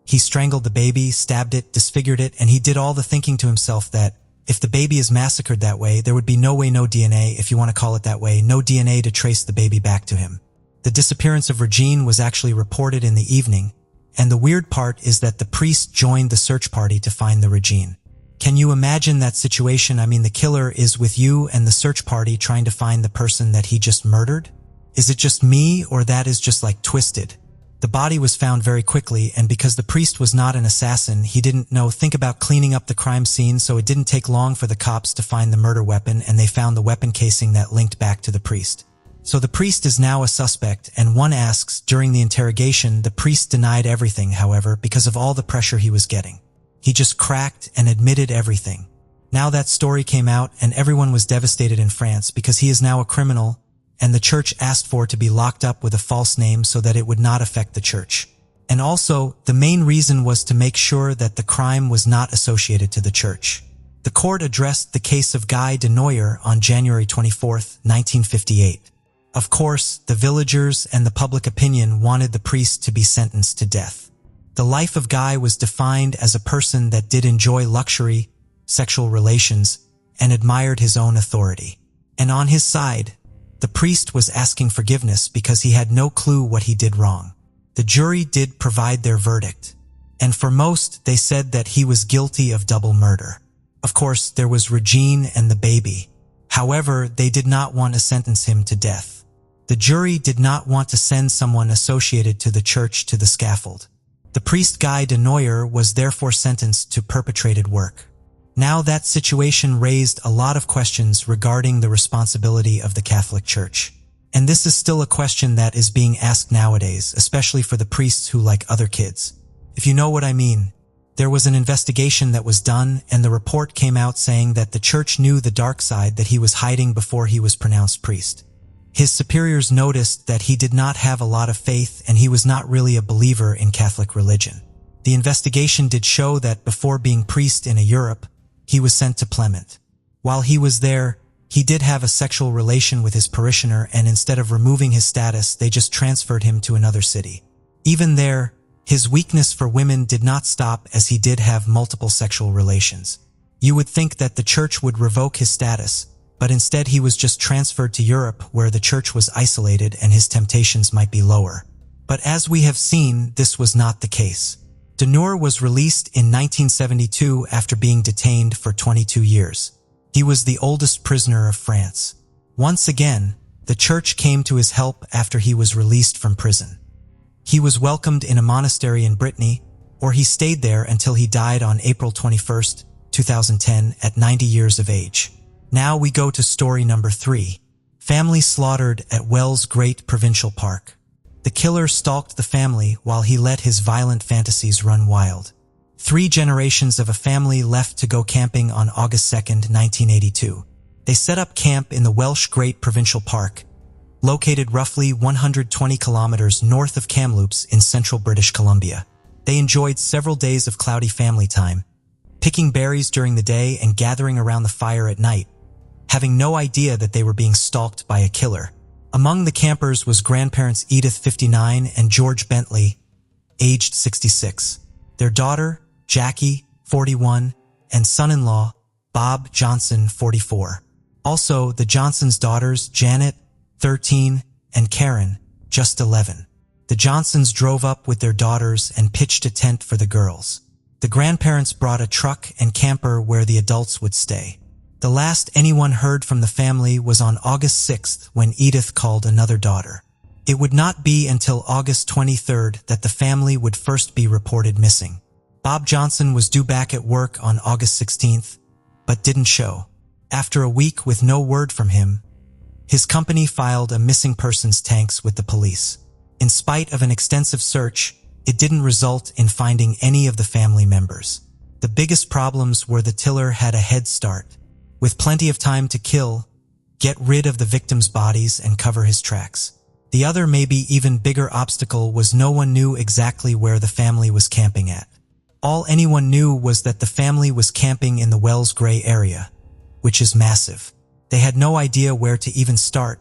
He strangled the baby, stabbed it, disfigured it, and he did all the thinking to himself that if the baby is massacred that way, there would be no way, no DNA, if you want to call it that way, no DNA to trace the baby back to him. The disappearance of Regine was actually reported in the evening, and the weird part is that the priest joined the search party to find the Regine. Can you imagine that situation? I mean, the killer is with you and the search party trying to find the person that he just murdered? Is it just me, or that is just like twisted? The body was found very quickly, and because the priest was not an assassin, he didn't think about cleaning up the crime scene, so it didn't take long for the cops to find the murder weapon, and they found the weapon casing that linked back to the priest. So the priest is now a suspect, and one asks, during the interrogation, the priest denied everything, however, because of all the pressure he was getting. He just cracked and admitted everything. Now that story came out, and everyone was devastated in France because he is now a criminal, and the church asked for to be locked up with a false name so that it would not affect the church. And also, the main reason was to make sure that the crime was not associated to the church. The court addressed the case of Guy de Noyer on January 24, 1958. Of course, the villagers and the public opinion wanted the priest to be sentenced to death. The life of Guy was defined as a person that did enjoy luxury, sexual relations, and admired his own authority. And on his side, the priest was asking forgiveness because he had no clue what he did wrong. The jury did provide their verdict, and for most, they said that he was guilty of double murder. Of course, there was Regine and the baby. However, they did not want to sentence him to death. The jury did not want to send someone associated to the church to the scaffold. The priest Guy de Noyer was therefore sentenced to perpetrated work. Now that situation raised a lot of questions regarding the responsibility of the Catholic Church. And this is still a question that is being asked nowadays, especially for the priests who like other kids. If you know what I mean. There was an investigation that was done, and the report came out saying that the church knew the dark side that he was hiding before he was pronounced priest. His superiors noticed that he did not have a lot of faith and he was not really a believer in Catholic religion. The investigation did show that before being priest in Europe, he was sent to Plymouth. While he was there, he did have a sexual relation with his parishioner, and instead of removing his status, they just transferred him to another city. Even there, his weakness for women did not stop, as he did have multiple sexual relations. You would think that the church would revoke his status, but instead he was just transferred to Europe, where the church was isolated and his temptations might be lower. But as we have seen, this was not the case. De Noyer was released in 1972 after being detained for 22 years. He was the oldest prisoner of France. Once again, the church came to his help after he was released from prison. He was welcomed in a monastery in Brittany, or he stayed there until he died on April 21, 2010, at 90 years of age. Now we go to story number 3. Family slaughtered at Wells Great Provincial Park. The killer stalked the family while he let his violent fantasies run wild. 3 generations of a family left to go camping on August 2, 1982. They set up camp in the Welsh Great Provincial Park, located roughly 120 kilometers north of Kamloops in central British Columbia. They enjoyed several days of cloudy family time, picking berries during the day and gathering around the fire at night, having no idea that they were being stalked by a killer. Among the campers was grandparents Edith, 59, and George Bentley, aged 66. Their daughter, Jackie, 41, and son-in-law, Bob Johnson, 44. Also, the Johnsons' daughters, Janet, 13, and Karen, just 11. The Johnsons drove up with their daughters and pitched a tent for the girls. The grandparents brought a truck and camper where the adults would stay. The last anyone heard from the family was on August 6th when Edith called another daughter. It would not be until August 23rd that the family would first be reported missing. Bob Johnson was due back at work on August 16th, but didn't show. After a week with no word from him, his company filed a missing persons tanks with the police. In spite of an extensive search, it didn't result in finding any of the family members. The biggest problems were the tiller had a head start. With plenty of time to kill, get rid of the victims' bodies and cover his tracks. The other, maybe even bigger obstacle was no one knew exactly where the family was camping at. All anyone knew was that the family was camping in the Wells Gray area, which is massive. They had no idea where to even start,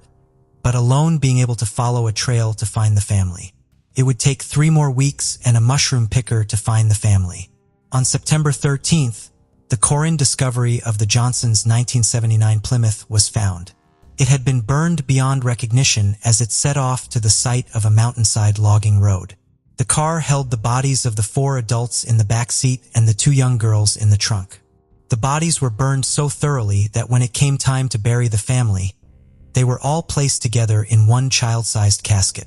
but alone being able to follow a trail to find the family. It would take 3 more weeks and a mushroom picker to find the family. On September 13th, the Corin discovery of the Johnsons' 1979 Plymouth was found. It had been burned beyond recognition as it set off to the site of a mountainside logging road. The car held the bodies of the 4 adults in the back seat and the 2 young girls in the trunk. The bodies were burned so thoroughly that when it came time to bury the family, they were all placed together in one child-sized casket.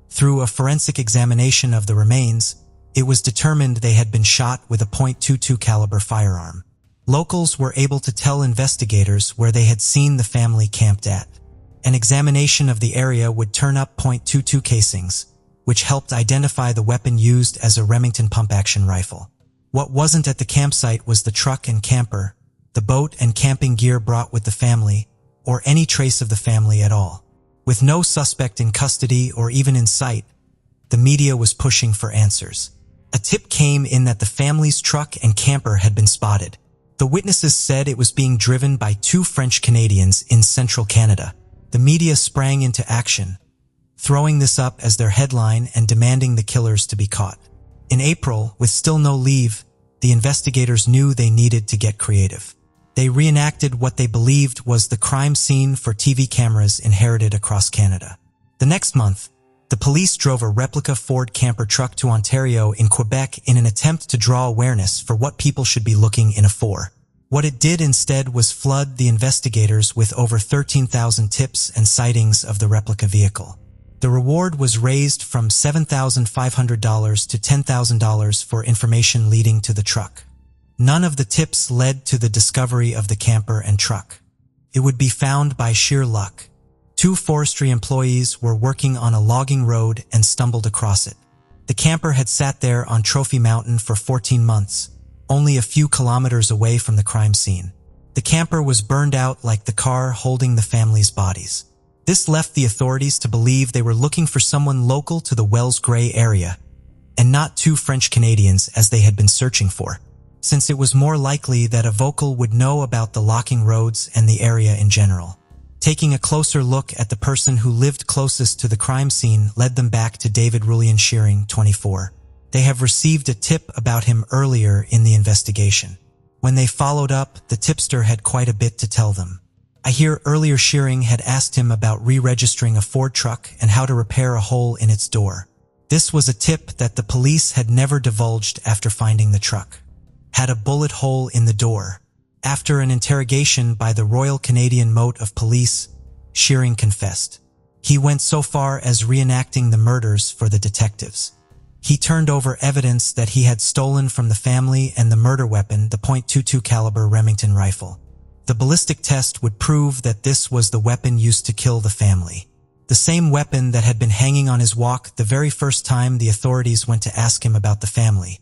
Through a forensic examination of the remains, it was determined they had been shot with a .22 caliber firearm. Locals were able to tell investigators where they had seen the family camped at. An examination of the area would turn up .22 casings, which helped identify the weapon used as a Remington pump-action rifle. What wasn't at the campsite was the truck and camper, the boat and camping gear brought with the family, or any trace of the family at all. With no suspect in custody or even in sight, the media was pushing for answers. A tip came in that the family's truck and camper had been spotted. The witnesses said it was being driven by 2 French Canadians in central Canada. The media sprang into action, throwing this up as their headline and demanding the killers to be caught. In April, with still no leave, the investigators knew they needed to get creative. They reenacted what they believed was the crime scene for TV cameras inherited across Canada. The next month, the police drove a replica Ford camper truck to Ontario in Quebec in an attempt to draw awareness for what people should be looking in a for. What it did instead was flood the investigators with over 13,000 tips and sightings of the replica vehicle. The reward was raised from $7,500 to $10,000 for information leading to the truck. None of the tips led to the discovery of the camper and truck. It would be found by sheer luck. 2 forestry employees were working on a logging road and stumbled across it. The camper had sat there on Trophy Mountain for 14 months, only a few kilometers away from the crime scene. The camper was burned out like the car holding the family's bodies. This left the authorities to believe they were looking for someone local to the Wells Gray area, and not 2 French Canadians as they had been searching for, since it was more likely that a local would know about the locking roads and the area in general. Taking a closer look at the person who lived closest to the crime scene led them back to David Rullian Shearing, 24. They have received a tip about him earlier in the investigation. When they followed up, the tipster had quite a bit to tell them. I hear earlier Shearing had asked him about re-registering a Ford truck and how to repair a hole in its door. This was a tip that the police had never divulged after finding the truck. Had a bullet hole in the door. After an interrogation by the Royal Canadian Mote of Police, Shearing confessed. He went so far as reenacting the murders for the detectives. He turned over evidence that he had stolen from the family and the murder weapon, the .22 caliber Remington rifle. The ballistic test would prove that this was the weapon used to kill the family. The same weapon that had been hanging on his walk the very first time the authorities went to ask him about the family,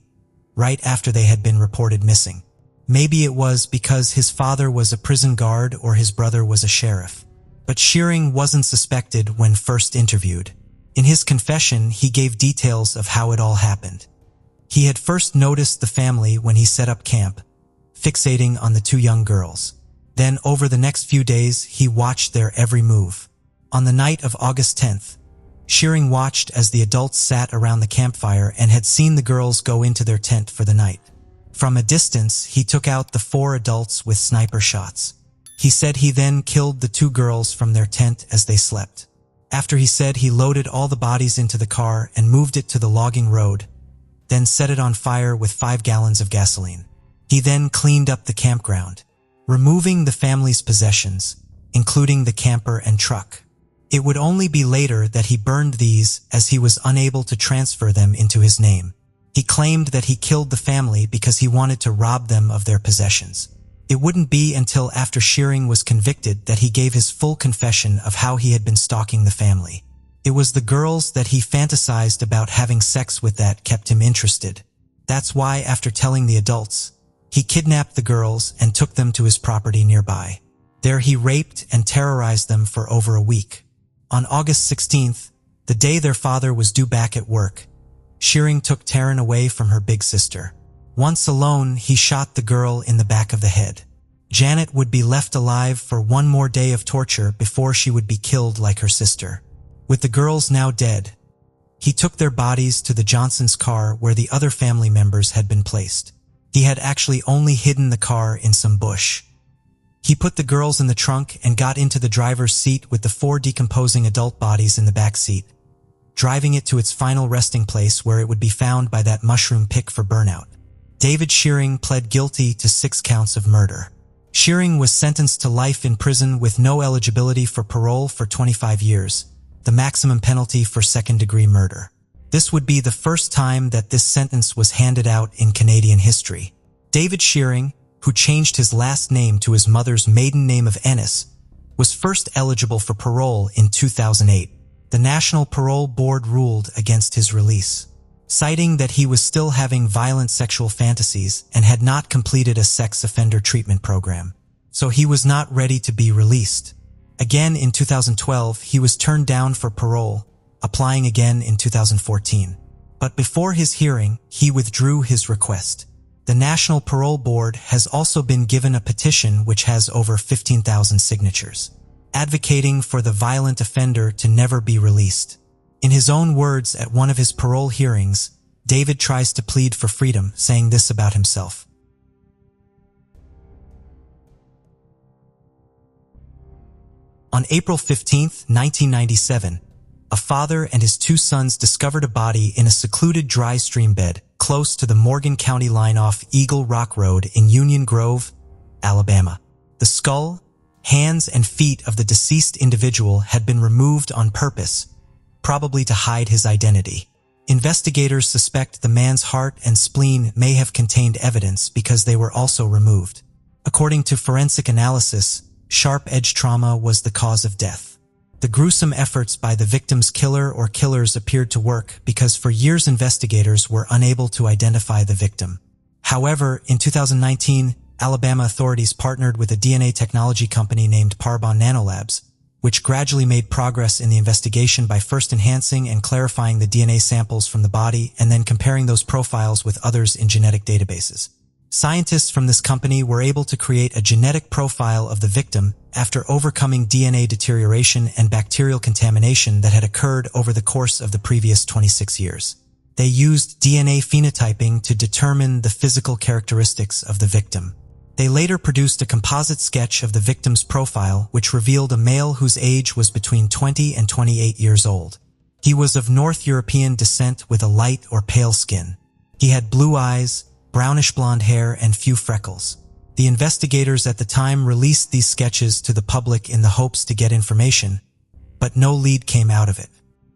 right after they had been reported missing. Maybe it was because his father was a prison guard or his brother was a sheriff. But Shearing wasn't suspected when first interviewed. In his confession, he gave details of how it all happened. He had first noticed the family when he set up camp, fixating on the two young girls. Then, over the next few days, he watched their every move. On the night of August 10th, Shearing watched as the adults sat around the campfire and had seen the girls go into their tent for the night. From a distance, he took out the 4 adults with sniper shots. He said he then killed the 2 girls from their tent as they slept. After he said he loaded all the bodies into the car and moved it to the logging road, then set it on fire with 5 gallons of gasoline. He then cleaned up the campground, removing the family's possessions, including the camper and truck. It would only be later that he burned these as he was unable to transfer them into his name. He claimed that he killed the family because he wanted to rob them of their possessions. It wouldn't be until after Shearing was convicted that he gave his full confession of how he had been stalking the family. It was the girls that he fantasized about having sex with that kept him interested. That's why, after telling the adults, he kidnapped the girls and took them to his property nearby. There he raped and terrorized them for over a week. On August 16th, the day their father was due back at work, Shearing took Taryn away from her big sister. Once alone, he shot the girl in the back of the head. Janet would be left alive for one more day of torture before she would be killed like her sister. With the girls now dead, he took their bodies to the Johnsons' car where the other family members had been placed. He had actually only hidden the car in some bush. He put the girls in the trunk and got into the driver's seat with the 4 decomposing adult bodies in the back seat, driving it to its final resting place where it would be found by that mushroom pick for burnout. David Shearing pled guilty to 6 counts of murder. Shearing was sentenced to life in prison with no eligibility for parole for 25 years, the maximum penalty for second-degree murder. This would be the first time that this sentence was handed out in Canadian history. David Shearing, who changed his last name to his mother's maiden name of Ennis, was first eligible for parole in 2008. The National Parole Board ruled against his release, citing that he was still having violent sexual fantasies and had not completed a sex offender treatment program, so he was not ready to be released. Again in 2012, he was turned down for parole, applying again in 2014. But before his hearing, he withdrew his request. The National Parole Board has also been given a petition which has over 15,000 signatures, advocating for the violent offender to never be released. In his own words at one of his parole hearings, David tries to plead for freedom, saying this about himself. On April 15, 1997, a father and his 2 sons discovered a body in a secluded dry stream bed close to the Morgan County line off Eagle Rock Road in Union Grove, Alabama. The skull, hands, and feet of the deceased individual had been removed on purpose, probably to hide his identity. Investigators suspect the man's heart and spleen may have contained evidence because they were also removed. According to forensic analysis, sharp-edge trauma was the cause of death. The gruesome efforts by the victim's killer or killers appeared to work because for years investigators were unable to identify the victim. However, in 2019, Alabama authorities partnered with a DNA technology company named Parabon Nanolabs, which gradually made progress in the investigation by first enhancing and clarifying the DNA samples from the body and then comparing those profiles with others in genetic databases. Scientists from this company were able to create a genetic profile of the victim after overcoming DNA deterioration and bacterial contamination that had occurred over the course of the previous 26 years. They used DNA phenotyping to determine the physical characteristics of the victim. They later produced a composite sketch of the victim's profile, which revealed a male whose age was between 20 and 28 years old. He was of North European descent with a light or pale skin. He had blue eyes, brownish blonde hair, and few freckles. The investigators at the time released these sketches to the public in the hopes to get information, but no lead came out of it.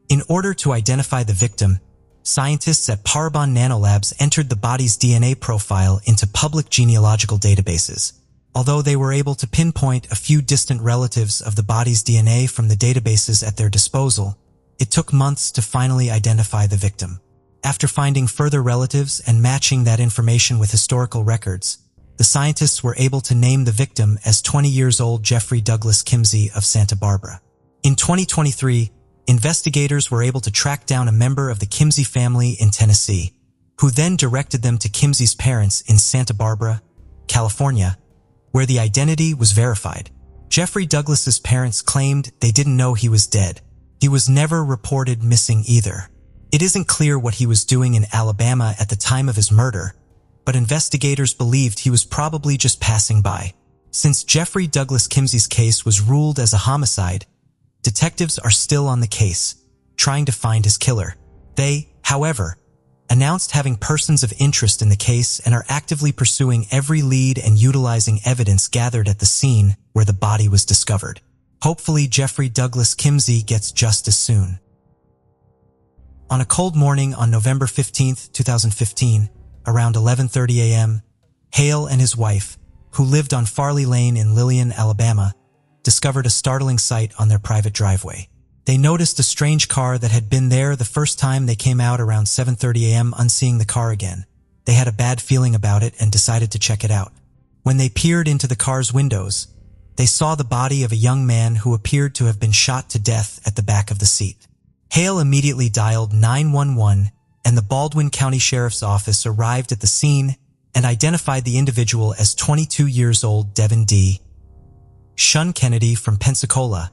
In order to identify the victim, scientists at Parabon Nanolabs entered the body's DNA profile into public genealogical databases. Although they were able to pinpoint a few distant relatives of the body's DNA from the databases at their disposal, it took months to finally identify the victim. After finding further relatives and matching that information with historical records, the the scientists were able to name the victim as 20 years old Jeffrey Douglas Kimsey of Santa Barbara. In 2023, investigators were able to track down a member of the Kimsey family in Tennessee, who then directed them to Kimsey's parents in Santa Barbara, California, where the identity was verified. Jeffrey Douglas's parents claimed they didn't know he was dead. He was never reported missing either. It isn't clear what he was doing in Alabama at the time of his murder, but investigators believed he was probably just passing by. Since Jeffrey Douglas Kimsey's case was ruled as a homicide, detectives are still on the case, trying to find his killer. They, however, announced having persons of interest in the case and are actively pursuing every lead and utilizing evidence gathered at the scene where the body was discovered. Hopefully, Jeffrey Douglas Kimsey gets justice soon. On a cold morning on November 15, 2015, around 11:30 a.m., Hale and his wife, who lived on Farley Lane in Lillian, Alabama, discovered a startling sight on their private driveway. They noticed a strange car that had been there the first time they came out around 7:30 a.m. Unseeing the car again, they had a bad feeling about it and decided to check it out. When they peered into the car's windows, they saw the body of a young man who appeared to have been shot to death at the back of the seat. Hale immediately dialed 911, and the Baldwin County Sheriff's Office arrived at the scene and identified the individual as 22 years old Devin D. Shun Kennedy from Pensacola,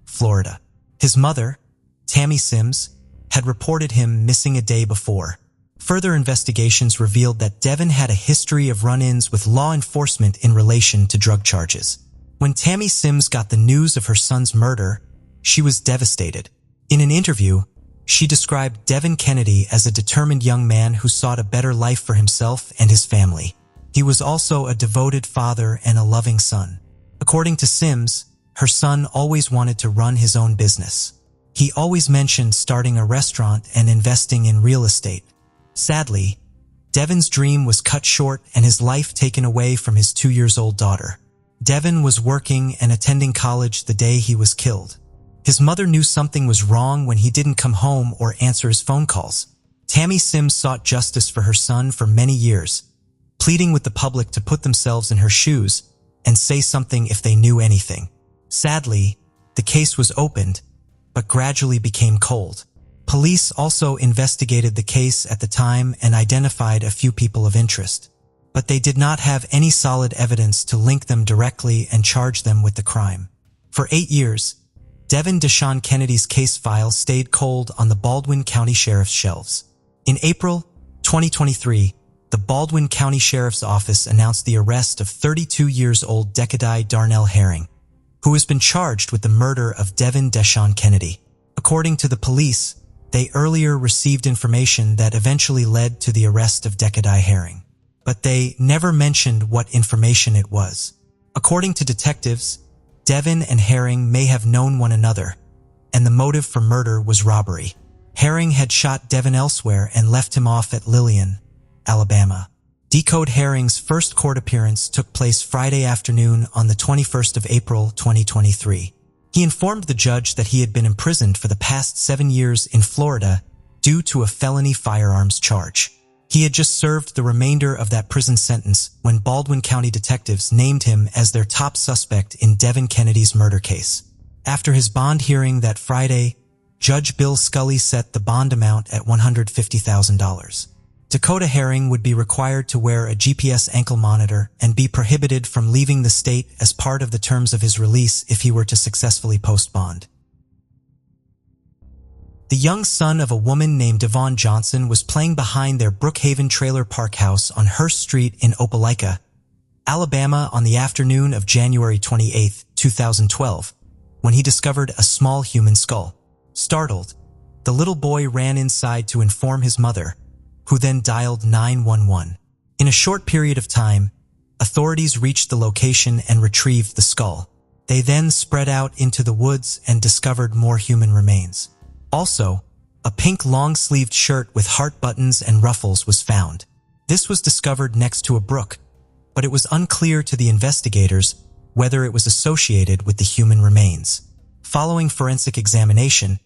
Florida. His mother, Tammy Sims, had reported him missing a day before. Further investigations revealed that Devin had a history of run-ins with law enforcement in relation to drug charges. When Tammy Sims got the news of her son's murder, she was devastated. In an interview, she described Devin Kennedy as a determined young man who sought a better life for himself and his family. He was also a devoted father and a loving son. According to Sims, her son always wanted to run his own business. He always mentioned starting a restaurant and investing in real estate. Sadly, Devin's dream was cut short and his life taken away from his 2-year-old daughter. Devin was working and attending college the day he was killed. His mother knew something was wrong when he didn't come home or answer his phone calls. Tammy Sims sought justice for her son for many years, pleading with the public to put themselves in her shoes and say something if they knew anything. Sadly, the case was opened, but gradually became cold. Police also investigated the case at the time and identified a few people of interest, but they did not have any solid evidence to link them directly and charge them with the crime. For 8 years, Devin Deshaun Kennedy's case file stayed cold on the Baldwin County Sheriff's shelves. In April 2023, the Baldwin County Sheriff's Office announced the arrest of 32-year-old Decadai Darnell Herring, who has been charged with the murder of Devin Deshaun Kennedy. According to the police, they earlier received information that eventually led to the arrest of Decadai Herring, but they never mentioned what information it was. According to detectives, Devin and Herring may have known one another, and the motive for murder was robbery. Herring had shot Devin elsewhere and left him off at Lillian, Alabama. Decode Herring's first court appearance took place Friday afternoon on the 21st of April 2023. He informed the judge that he had been imprisoned for the past 7 years in Florida due to a felony firearms charge. He had just served the remainder of that prison sentence when Baldwin County detectives named him as their top suspect in Devin Kennedy's murder case. After his bond hearing that Friday, Judge Bill Scully set the bond amount at $150,000. Dakota Herring would be required to wear a GPS ankle monitor and be prohibited from leaving the state as part of the terms of his release if he were to successfully post bond. The young son of a woman named Devon Johnson was playing behind their Brookhaven trailer park house on Hurst Street in Opelika, Alabama on the afternoon of January 28, 2012, when he discovered a small human skull. Startled, the little boy ran inside to inform his mother, who then dialed 911. In a short period of time, authorities reached the location and retrieved the skull. They then spread out into the woods and discovered more human remains. Also, a pink long-sleeved shirt with heart buttons and ruffles was found. This was discovered next to a brook, but it was unclear to the investigators whether it was associated with the human remains. Following forensic examination,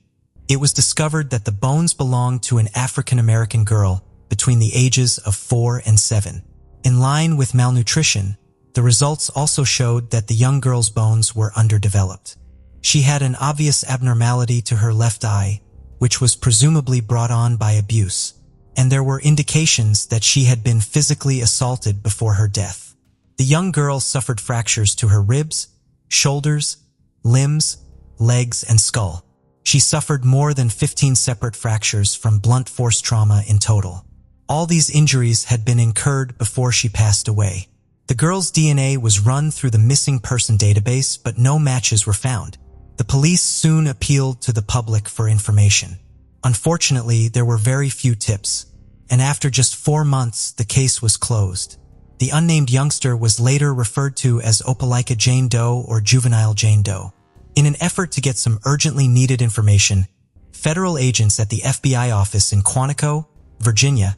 it was discovered that the bones belonged to an African-American girl between the ages of 4 and 7. In line with malnutrition, the results also showed that the young girl's bones were underdeveloped. She had an obvious abnormality to her left eye, which was presumably brought on by abuse, and there were indications that she had been physically assaulted before her death. The young girl suffered fractures to her ribs, shoulders, limbs, legs, and skull. She suffered more than 15 separate fractures from blunt force trauma in total. All these injuries had been incurred before she passed away. The girl's DNA was run through the missing person database, but no matches were found. The police soon appealed to the public for information. Unfortunately, there were very few tips, and after just 4 months, the case was closed. The unnamed youngster was later referred to as Opelika Jane Doe or Juvenile Jane Doe. In an effort to get some urgently needed information, federal agents at the FBI office in Quantico, Virginia,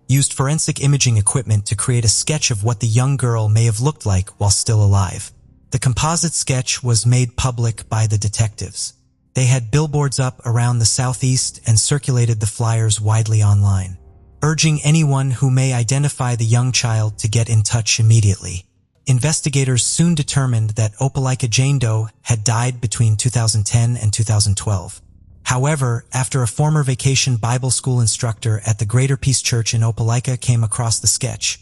used forensic imaging equipment to create a sketch of what the young girl may have looked like while still alive. The composite sketch was made public by the detectives. They had billboards up around the southeast and circulated the flyers widely online, urging anyone who may identify the young child to get in touch immediately. Investigators soon determined that Opelika Jane Doe had died between 2010 and 2012. However, after a former vacation Bible school instructor at the Greater Peace Church in Opelika came across the sketch,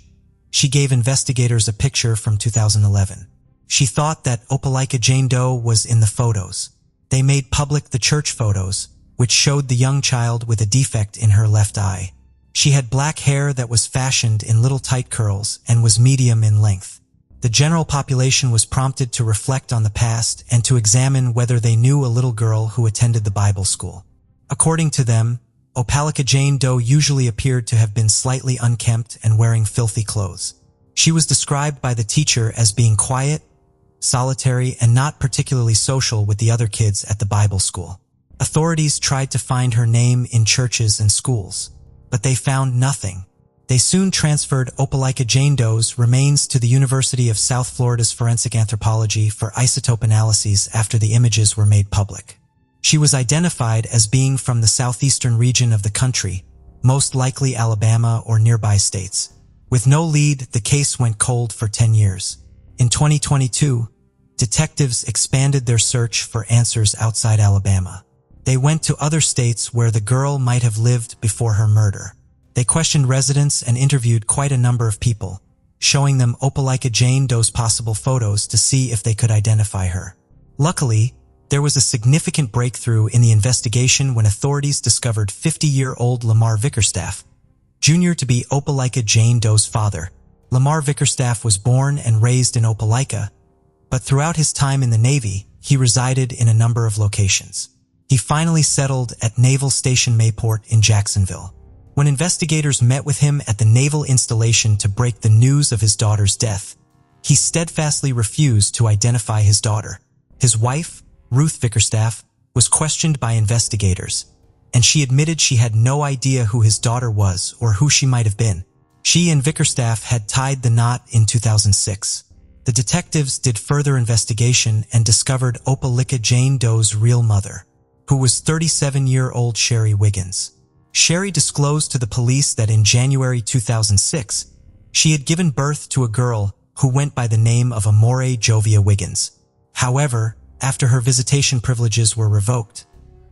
she gave investigators a picture from 2011. She thought that Opelika Jane Doe was in the photos. They made public the church photos, which showed the young child with a defect in her left eye. She had black hair that was fashioned in little tight curls and was medium in length. The general population was prompted to reflect on the past and to examine whether they knew a little girl who attended the Bible school. According to them, Opelika Jane Doe usually appeared to have been slightly unkempt and wearing filthy clothes. She was described by the teacher as being quiet, solitary, and not particularly social with the other kids at the Bible school. Authorities tried to find her name in churches and schools, but they found nothing. They soon transferred Opelika Jane Doe's remains to the University of South Florida's Forensic Anthropology for isotope analyses after the images were made public. She was identified as being from the southeastern region of the country, most likely Alabama or nearby states. With no lead, the case went cold for 10 years. In 2022, detectives expanded their search for answers outside Alabama. They went to other states where the girl might have lived before her murder. They questioned residents and interviewed quite a number of people, showing them Opelika Jane Doe's possible photos to see if they could identify her. Luckily, there was a significant breakthrough in the investigation when authorities discovered 50-year-old Lamar Vickerstaff, Jr. to be Opelika Jane Doe's father. Lamar Vickerstaff was born and raised in Opelika, but throughout his time in the Navy, he resided in a number of locations. He finally settled at Naval Station Mayport in Jacksonville. When investigators met with him at the naval installation to break the news of his daughter's death, he steadfastly refused to identify his daughter. His wife, Ruth Vickerstaff, was questioned by investigators, and she admitted she had no idea who his daughter was or who she might have been. She and Vickerstaff had tied the knot in 2006. The detectives did further investigation and discovered Opelika Jane Doe's real mother, who was 37-year-old Sherry Wiggins. Sherry disclosed to the police that in January 2006, she had given birth to a girl who went by the name of Amore Jovia Wiggins. However, after her visitation privileges were revoked,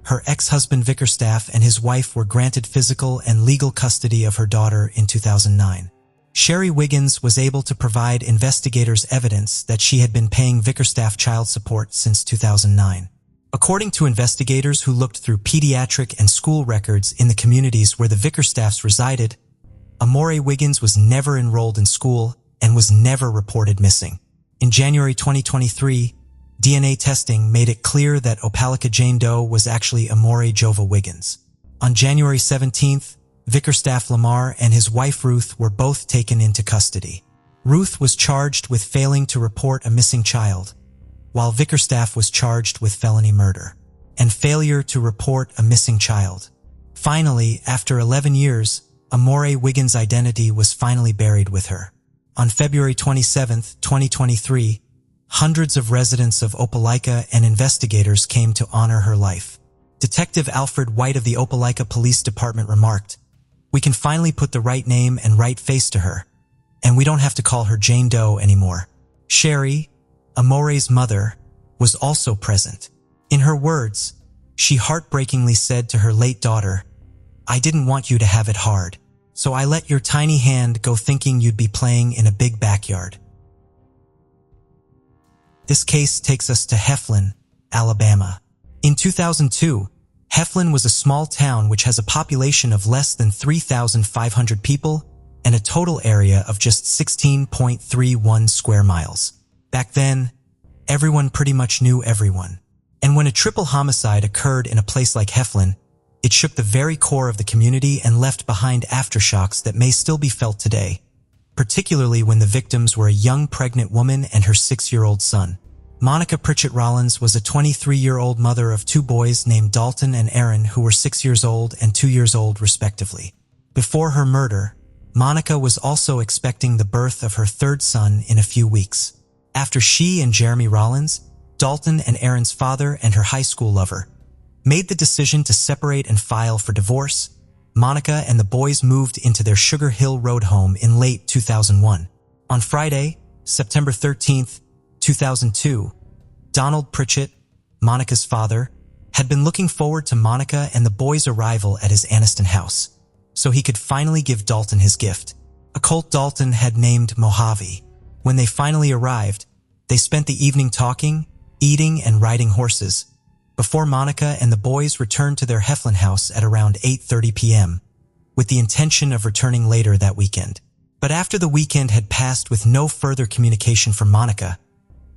her ex-husband Vickerstaff and his wife were granted physical and legal custody of her daughter in 2009. Sherry Wiggins was able to provide investigators evidence that she had been paying Vickerstaff child support since 2009. According to investigators who looked through pediatric and school records in the communities where the Vickerstaffs resided, Amore Wiggins was never enrolled in school and was never reported missing. In January 2023, DNA testing made it clear that Opelika Jane Doe was actually Amore Jova Wiggins. On January 17th, Vickerstaff Lamar and his wife Ruth were both taken into custody. Ruth was charged with failing to report a missing child, while Vickerstaff was charged with felony murder and failure to report a missing child. Finally, after 11 years, Amore Wiggins' identity was finally buried with her. On February 27, 2023, hundreds of residents of Opelika and investigators came to honor her life. Detective Alfred White of the Opelika Police Department remarked, "We can finally put the right name and right face to her. and we don't have to call her Jane Doe anymore. Sherry, Amore's mother, was also present. In her words, she heartbreakingly said to her late daughter, "I didn't want you to have it hard, so I let your tiny hand go thinking you'd be playing in a big backyard." This case takes us to Heflin, Alabama. In 2002, Heflin was a small town which has a population of less than 3,500 people and a total area of just 16.31 square miles. Back then, everyone pretty much knew everyone. And when a triple homicide occurred in a place like Heflin, it shook the very core of the community and left behind aftershocks that may still be felt today, particularly when the victims were a young pregnant woman and her 6-year-old son. Monica Pritchett Rollins was a 23-year-old mother of 2 boys named Dalton and Aaron, who were 6 years old and 2 years old respectively. Before her murder, Monica was also expecting the birth of her 3rd son in a few weeks. After she and Jeremy Rollins, Dalton and Aaron's father and her high school lover, made the decision to separate and file for divorce, Monica and the boys moved into their Sugar Hill Road home in late 2001. On Friday, September 13th, 2002, Donald Pritchett, Monica's father, had been looking forward to Monica and the boys' arrival at his Anniston house, so he could finally give Dalton his gift, a colt Dalton had named Mojave. When they finally arrived, they spent the evening talking, eating, and riding horses, before Monica and the boys returned to their Heflin house at around 8:30 p.m., with the intention of returning later that weekend. But after the weekend had passed with no further communication from Monica,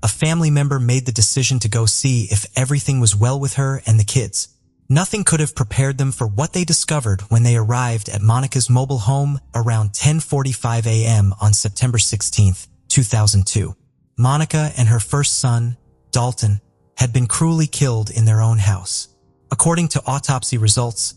a family member made the decision to go see if everything was well with her and the kids. Nothing could have prepared them for what they discovered when they arrived at Monica's mobile home around 10:45 a.m. on September 16th, 2002. Monica and her first son, Dalton, had been cruelly killed in their own house. According to autopsy results,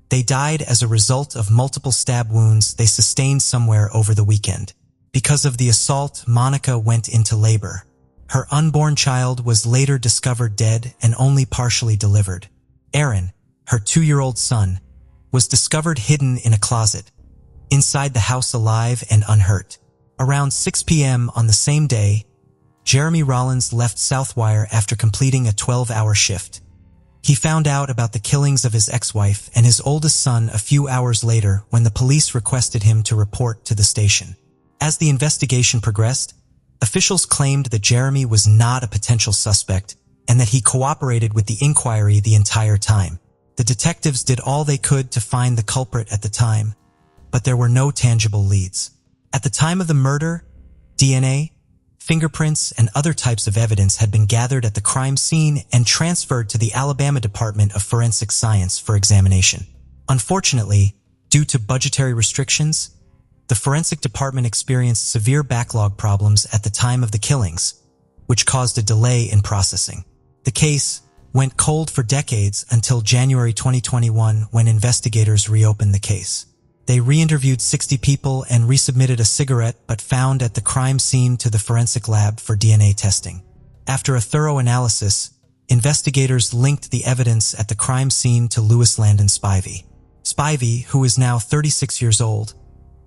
they died as a result of multiple stab wounds they sustained somewhere over the weekend. Because of the assault, Monica went into labor. Her unborn child was later discovered dead and only partially delivered. Aaron, her 2-year-old son, was discovered hidden in a closet, inside the house alive and unhurt. Around 6 p.m. on the same day, Jeremy Rollins left Southwire after completing a 12-hour shift. He found out about the killings of his ex-wife and his oldest son a few hours later when the police requested him to report to the station. As the investigation progressed, officials claimed that Jeremy was not a potential suspect and that he cooperated with the inquiry the entire time. The detectives did all they could to find the culprit at the time, but there were no tangible leads. At the time of the murder, DNA, fingerprints, and other types of evidence had been gathered at the crime scene and transferred to the Alabama Department of Forensic Science for examination. Unfortunately, due to budgetary restrictions, the forensic department experienced severe backlog problems at the time of the killings, which caused a delay in processing. The case went cold for decades until January 2021 when investigators reopened the case. They re-interviewed 60 people and resubmitted a cigarette but found at the crime scene to the forensic lab for DNA testing. After a thorough analysis, investigators linked the evidence at the crime scene to Louis Landon Spivey. Spivey, who is now 36 years old,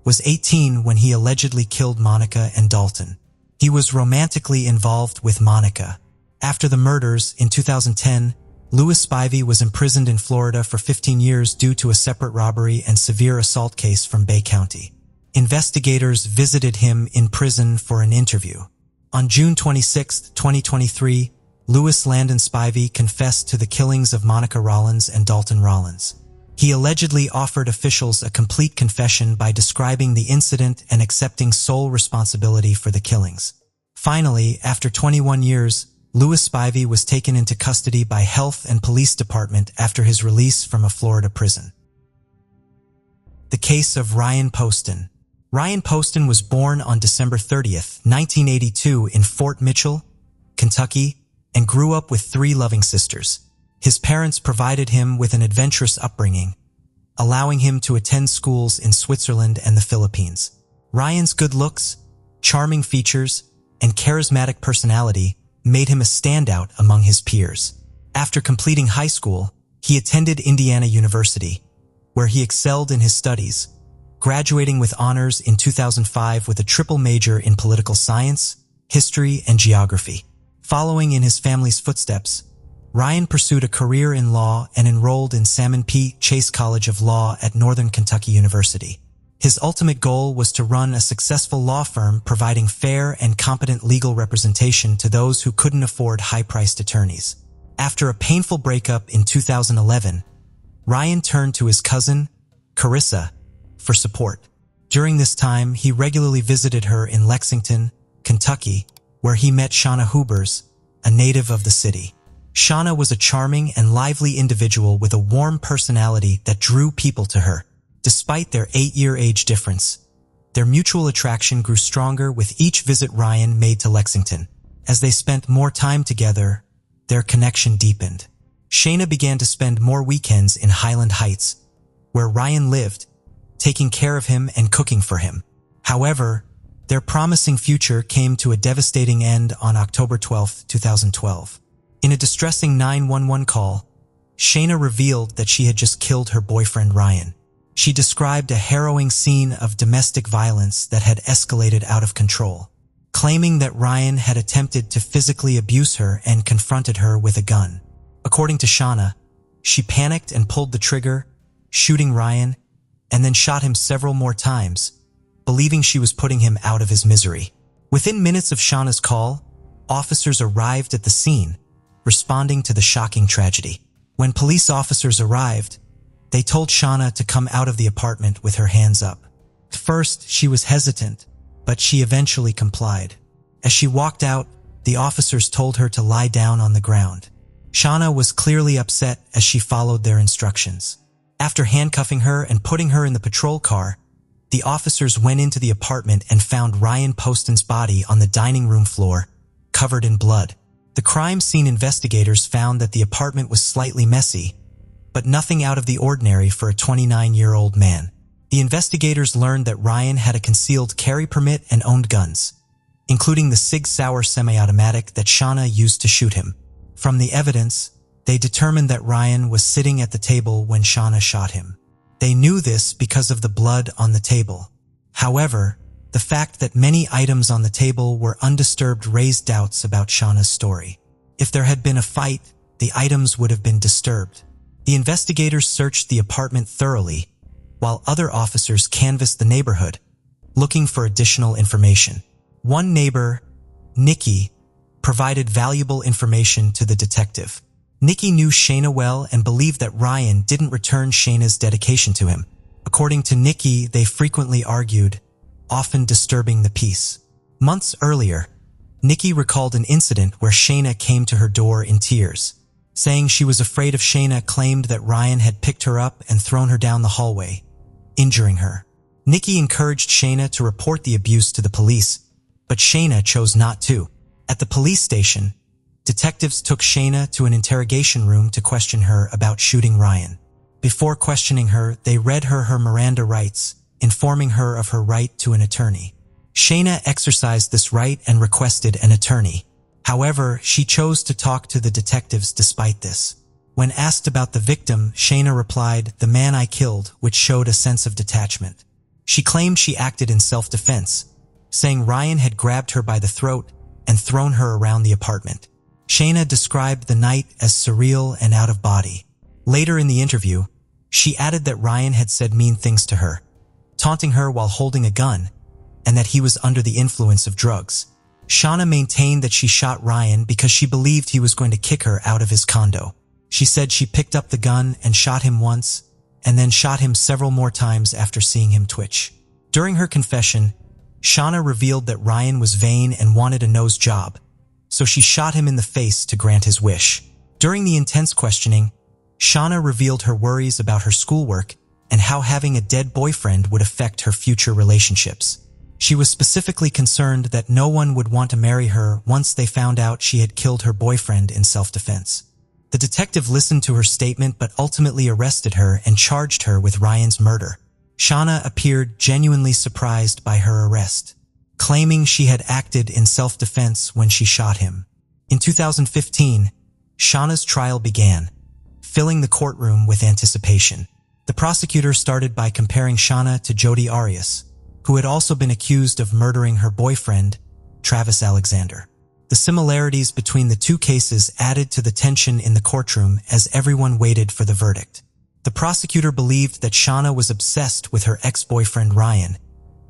was 18 when he allegedly killed Monica and Dalton. He was romantically involved with Monica. After the murders in 2010, Louis Spivey was imprisoned in Florida for 15 years due to a separate robbery and severe assault case from Bay County. Investigators visited him in prison for an interview. On June 26, 2023, Louis Landon Spivey confessed to the killings of Monica Rollins and Dalton Rollins. He allegedly offered officials a complete confession by describing the incident and accepting sole responsibility for the killings. Finally, after 21 years, Louis Spivey was taken into custody by Health and Police Department after his release from a Florida prison. The case of Ryan Poston. Ryan Poston was born on December 30th, 1982 in Fort Mitchell, Kentucky, and grew up with 3 loving sisters. His parents provided him with an adventurous upbringing, allowing him to attend schools in Switzerland and the Philippines. Ryan's good looks, charming features, and charismatic personality made him a standout among his peers. After completing high school, he attended Indiana University, where he excelled in his studies, graduating with honors in 2005 with a triple major in political science, history, and geography. Following in his family's footsteps, Ryan pursued a career in law and enrolled in Salmon P. Chase College of Law at Northern Kentucky University. His ultimate goal was to run a successful law firm providing fair and competent legal representation to those who couldn't afford high-priced attorneys. After a painful breakup in 2011, Ryan turned to his cousin, Carissa, for support. During this time, he regularly visited her in Lexington, Kentucky, where he met Shauna Hubers, a native of the city. Shauna was a charming and lively individual with a warm personality that drew people to her. Despite their 8-year age difference, their mutual attraction grew stronger with each visit Ryan made to Lexington. As they spent more time together, their connection deepened. Shauna began to spend more weekends in Highland Heights, where Ryan lived, taking care of him and cooking for him. However, their promising future came to a devastating end on October 12, 2012. In a distressing 911 call, Shauna revealed that she had just killed her boyfriend Ryan. She described a harrowing scene of domestic violence that had escalated out of control, claiming that Ryan had attempted to physically abuse her and confronted her with a gun. According to Shauna, she panicked and pulled the trigger, shooting Ryan, and then shot him several more times, believing she was putting him out of his misery. Within minutes of Shauna's call, officers arrived at the scene, responding to the shocking tragedy. When police officers arrived, they told Shauna to come out of the apartment with her hands up. At first, she was hesitant, but she eventually complied. As she walked out, the officers told her to lie down on the ground. Shauna was clearly upset as she followed their instructions. After handcuffing her and putting her in the patrol car, the officers went into the apartment and found Ryan Poston's body on the dining room floor, covered in blood. The crime scene investigators found that the apartment was slightly messy, but nothing out of the ordinary for a 29-year-old man. The investigators learned that Ryan had a concealed carry permit and owned guns, including the Sig Sauer semi-automatic that Shauna used to shoot him. From the evidence, they determined that Ryan was sitting at the table when Shauna shot him. They knew this because of the blood on the table. However, the fact that many items on the table were undisturbed raised doubts about Shauna's story. If there had been a fight, the items would have been disturbed. The investigators searched the apartment thoroughly, while other officers canvassed the neighborhood, looking for additional information. One neighbor, Nikki, provided valuable information to the detective. Nikki knew Shauna well and believed that Ryan didn't return Shauna's dedication to him. According to Nikki, they frequently argued, often disturbing the peace. Months earlier, Nikki recalled an incident where Shauna came to her door in tears, saying she was afraid if Shauna claimed that Ryan had picked her up and thrown her down the hallway, injuring her. Nikki encouraged Shauna to report the abuse to the police, but Shauna chose not to. At the police station, detectives took Shauna to an interrogation room to question her about shooting Ryan. Before questioning her, they read her Miranda rights, informing her of her right to an attorney. Shauna exercised this right and requested an attorney. However, she chose to talk to the detectives despite this. When asked about the victim, Shauna replied, "The man I killed," which showed a sense of detachment. She claimed she acted in self-defense, saying Ryan had grabbed her by the throat and thrown her around the apartment. Shauna described the night as surreal and out of body. Later in the interview, she added that Ryan had said mean things to her, taunting her while holding a gun, and that he was under the influence of drugs. Shauna maintained that she shot Ryan because she believed he was going to kick her out of his condo. She said she picked up the gun and shot him once, and then shot him several more times after seeing him twitch. During her confession, Shauna revealed that Ryan was vain and wanted a nose job, so she shot him in the face to grant his wish. During the intense questioning, Shauna revealed her worries about her schoolwork and how having a dead boyfriend would affect her future relationships. She was specifically concerned that no one would want to marry her once they found out she had killed her boyfriend in self-defense. The detective listened to her statement but ultimately arrested her and charged her with Ryan's murder. Shauna appeared genuinely surprised by her arrest, claiming she had acted in self-defense when she shot him. In 2015, Shauna's trial began, filling the courtroom with anticipation. The prosecutor started by comparing Shauna to Jodi Arias, who had also been accused of murdering her boyfriend, Travis Alexander. The similarities between the two cases added to the tension in the courtroom as everyone waited for the verdict. The prosecutor believed that Shauna was obsessed with her ex-boyfriend Ryan,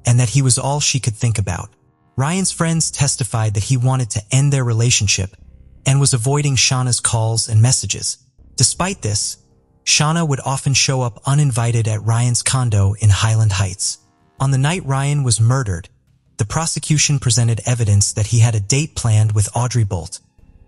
and that he was all she could think about. Ryan's friends testified that he wanted to end their relationship and was avoiding Shauna's calls and messages. Despite this, Shauna would often show up uninvited at Ryan's condo in Highland Heights. On the night Ryan was murdered, the prosecution presented evidence that he had a date planned with Audrey Bolt,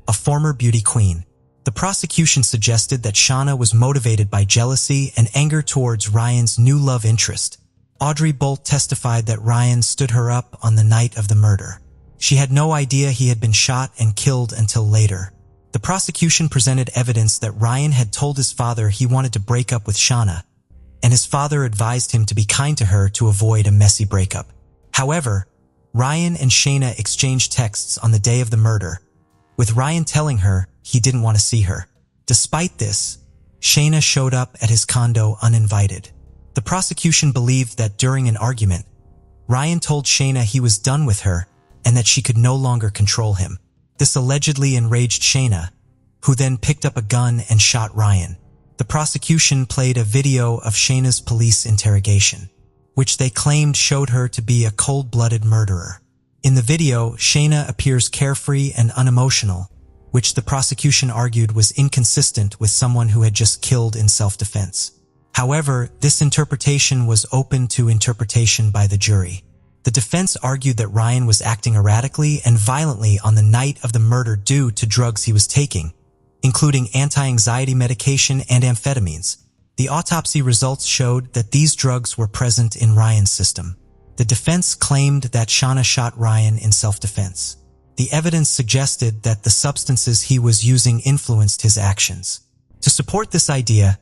a former beauty queen. The prosecution suggested that Shauna was motivated by jealousy and anger towards Ryan's new love interest. Audrey Bolt testified that Ryan stood her up on the night of the murder. She had no idea he had been shot and killed until later. The prosecution presented evidence that Ryan had told his father he wanted to break up with Shauna, and his father advised him to be kind to her to avoid a messy breakup. However, Ryan and Shauna exchanged texts on the day of the murder, with Ryan telling her he didn't want to see her. Despite this, Shauna showed up at his condo uninvited. The prosecution believed that during an argument, Ryan told Shauna he was done with her and that she could no longer control him. This allegedly enraged Shauna, who then picked up a gun and shot Ryan. The prosecution played a video of Shauna's police interrogation, which they claimed showed her to be a cold-blooded murderer. In the video, Shauna appears carefree and unemotional, which the prosecution argued was inconsistent with someone who had just killed in self-defense. However, this interpretation was open to interpretation by the jury. The defense argued that Ryan was acting erratically and violently on the night of the murder due to drugs he was taking, including anti-anxiety medication and amphetamines. The autopsy results showed that these drugs were present in Ryan's system. The defense claimed that Shauna shot Ryan in self-defense. The evidence suggested that the substances he was using influenced his actions. To support this idea,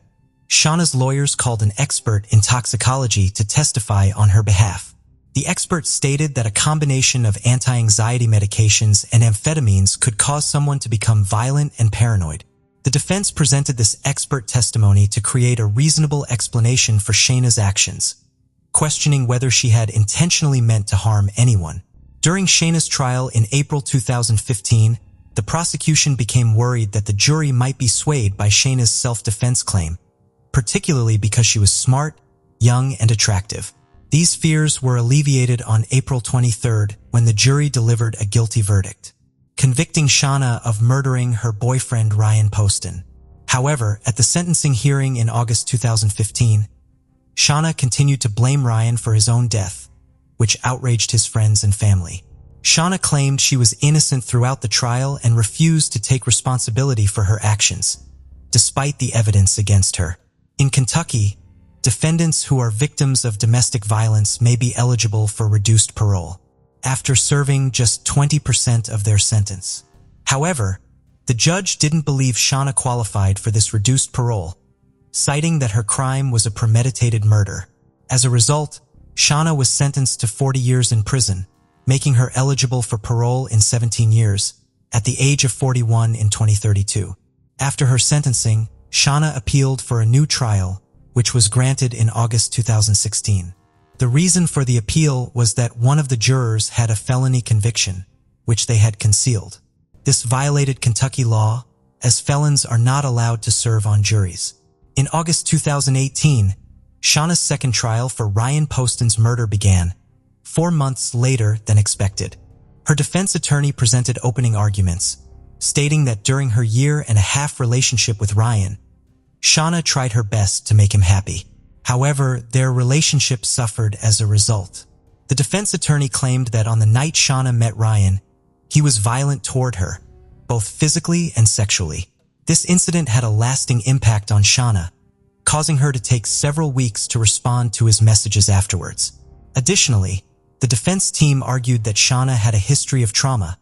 Shauna's lawyers called an expert in toxicology to testify on her behalf. The expert stated that a combination of anti-anxiety medications and amphetamines could cause someone to become violent and paranoid. The defense presented this expert testimony to create a reasonable explanation for Shauna's actions, questioning whether she had intentionally meant to harm anyone. During Shauna's trial in April 2015, the prosecution became worried that the jury might be swayed by Shauna's self-defense claim, particularly because she was smart, young, and attractive. These fears were alleviated on April 23rd when the jury delivered a guilty verdict, convicting Shauna of murdering her boyfriend Ryan Poston. However, at the sentencing hearing in August 2015, Shauna continued to blame Ryan for his own death, which outraged his friends and family. Shauna claimed she was innocent throughout the trial and refused to take responsibility for her actions, despite the evidence against her. In Kentucky, defendants who are victims of domestic violence may be eligible for reduced parole after serving just 20% of their sentence. However, the judge didn't believe Shauna qualified for this reduced parole, citing that her crime was a premeditated murder. As a result, Shauna was sentenced to 40 years in prison, making her eligible for parole in 17 years, at the age of 41 in 2032. After her sentencing, Shauna appealed for a new trial, which was granted in August 2016. The reason for the appeal was that one of the jurors had a felony conviction, which they had concealed. This violated Kentucky law, as felons are not allowed to serve on juries. In August 2018, Shauna's second trial for Ryan Poston's murder began, 4 months later than expected. Her defense attorney presented opening arguments, stating that during her year-and-a-half relationship with Ryan, Shauna tried her best to make him happy. However, their relationship suffered as a result. The defense attorney claimed that on the night Shauna met Ryan, he was violent toward her, both physically and sexually. This incident had a lasting impact on Shauna, causing her to take several weeks to respond to his messages afterwards. Additionally, the defense team argued that Shauna had a history of trauma,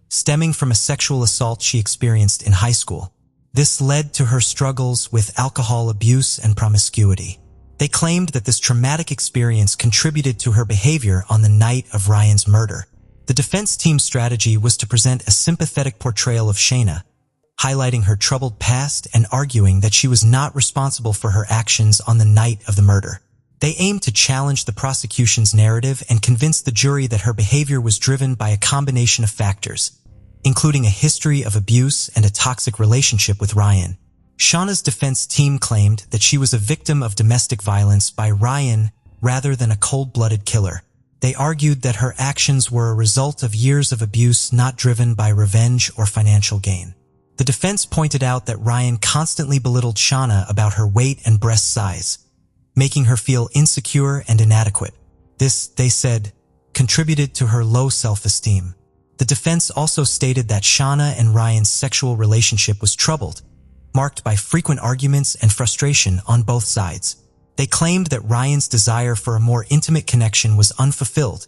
stemming from a sexual assault she experienced in high school. This led to her struggles with alcohol abuse and promiscuity. They claimed that this traumatic experience contributed to her behavior on the night of Ryan's murder. The defense team's strategy was to present a sympathetic portrayal of Shauna, highlighting her troubled past and arguing that she was not responsible for her actions on the night of the murder. They aimed to challenge the prosecution's narrative and convince the jury that her behavior was driven by a combination of factors, including a history of abuse and a toxic relationship with Ryan. Shauna's defense team claimed that she was a victim of domestic violence by Ryan rather than a cold-blooded killer. They argued that her actions were a result of years of abuse not driven by revenge or financial gain. The defense pointed out that Ryan constantly belittled Shauna about her weight and breast size, making her feel insecure and inadequate. This, they said, contributed to her low self-esteem. The defense also stated that Shauna and Ryan's sexual relationship was troubled, marked by frequent arguments and frustration on both sides. They claimed that Ryan's desire for a more intimate connection was unfulfilled,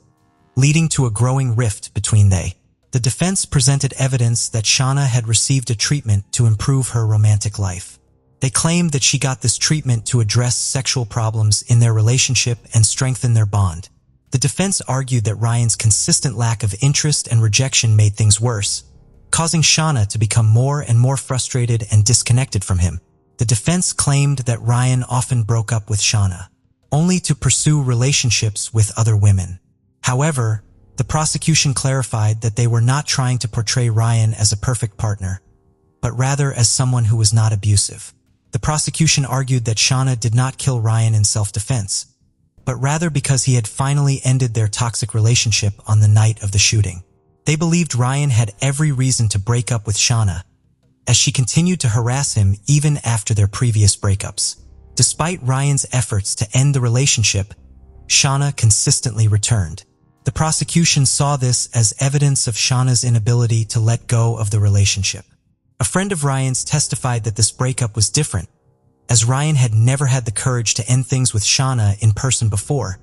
leading to a growing rift between they. The defense presented evidence that Shauna had received a treatment to improve her romantic life. They claimed that she got this treatment to address sexual problems in their relationship and strengthen their bond. The defense argued that Ryan's consistent lack of interest and rejection made things worse, causing Shauna to become more and more frustrated and disconnected from him. The defense claimed that Ryan often broke up with Shauna, only to pursue relationships with other women. However, the prosecution clarified that they were not trying to portray Ryan as a perfect partner, but rather as someone who was not abusive. The prosecution argued that Shauna did not kill Ryan in self-defense, but rather because he had finally ended their toxic relationship on the night of the shooting. They believed Ryan had every reason to break up with Shauna, as she continued to harass him even after their previous breakups. Despite Ryan's efforts to end the relationship, Shauna consistently returned. The prosecution saw this as evidence of Shauna's inability to let go of the relationship. A friend of Ryan's testified that this breakup was different, as Ryan had never had the courage to end things with Shauna in person before,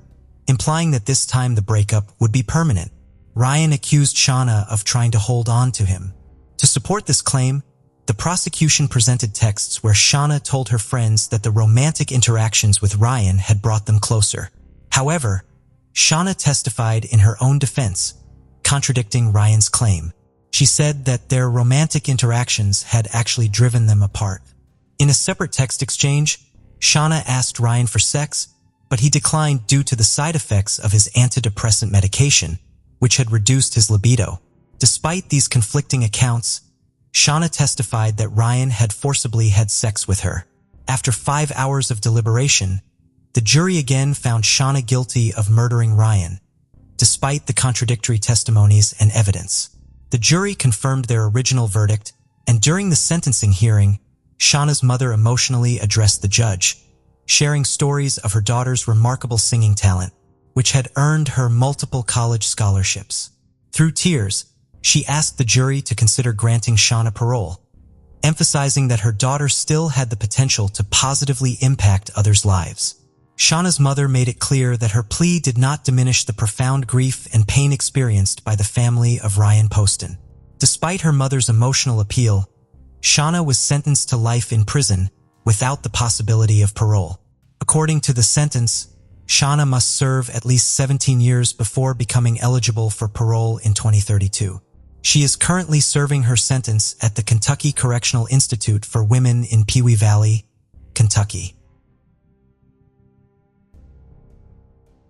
implying that this time the breakup would be permanent. Ryan accused Shauna of trying to hold on to him. To support this claim, the prosecution presented texts where Shauna told her friends that the romantic interactions with Ryan had brought them closer. However, Shauna testified in her own defense, contradicting Ryan's claim. She said that their romantic interactions had actually driven them apart. In a separate text exchange, Shauna asked Ryan for sex, but he declined due to the side effects of his antidepressant medication, which had reduced his libido. Despite these conflicting accounts, Shauna testified that Ryan had forcibly had sex with her. After 5 hours of deliberation, the jury again found Shauna guilty of murdering Ryan, despite the contradictory testimonies and evidence. The jury confirmed their original verdict, and during the sentencing hearing, Shauna's mother emotionally addressed the judge, sharing stories of her daughter's remarkable singing talent, which had earned her multiple college scholarships. Through tears, she asked the jury to consider granting Shauna parole, emphasizing that her daughter still had the potential to positively impact others' lives. Shauna's mother made it clear that her plea did not diminish the profound grief and pain experienced by the family of Ryan Poston. Despite her mother's emotional appeal, Shauna was sentenced to life in prison without the possibility of parole. According to the sentence, Shauna must serve at least 17 years before becoming eligible for parole in 2032. She is currently serving her sentence at the Kentucky Correctional Institute for Women in Pewee Valley, Kentucky.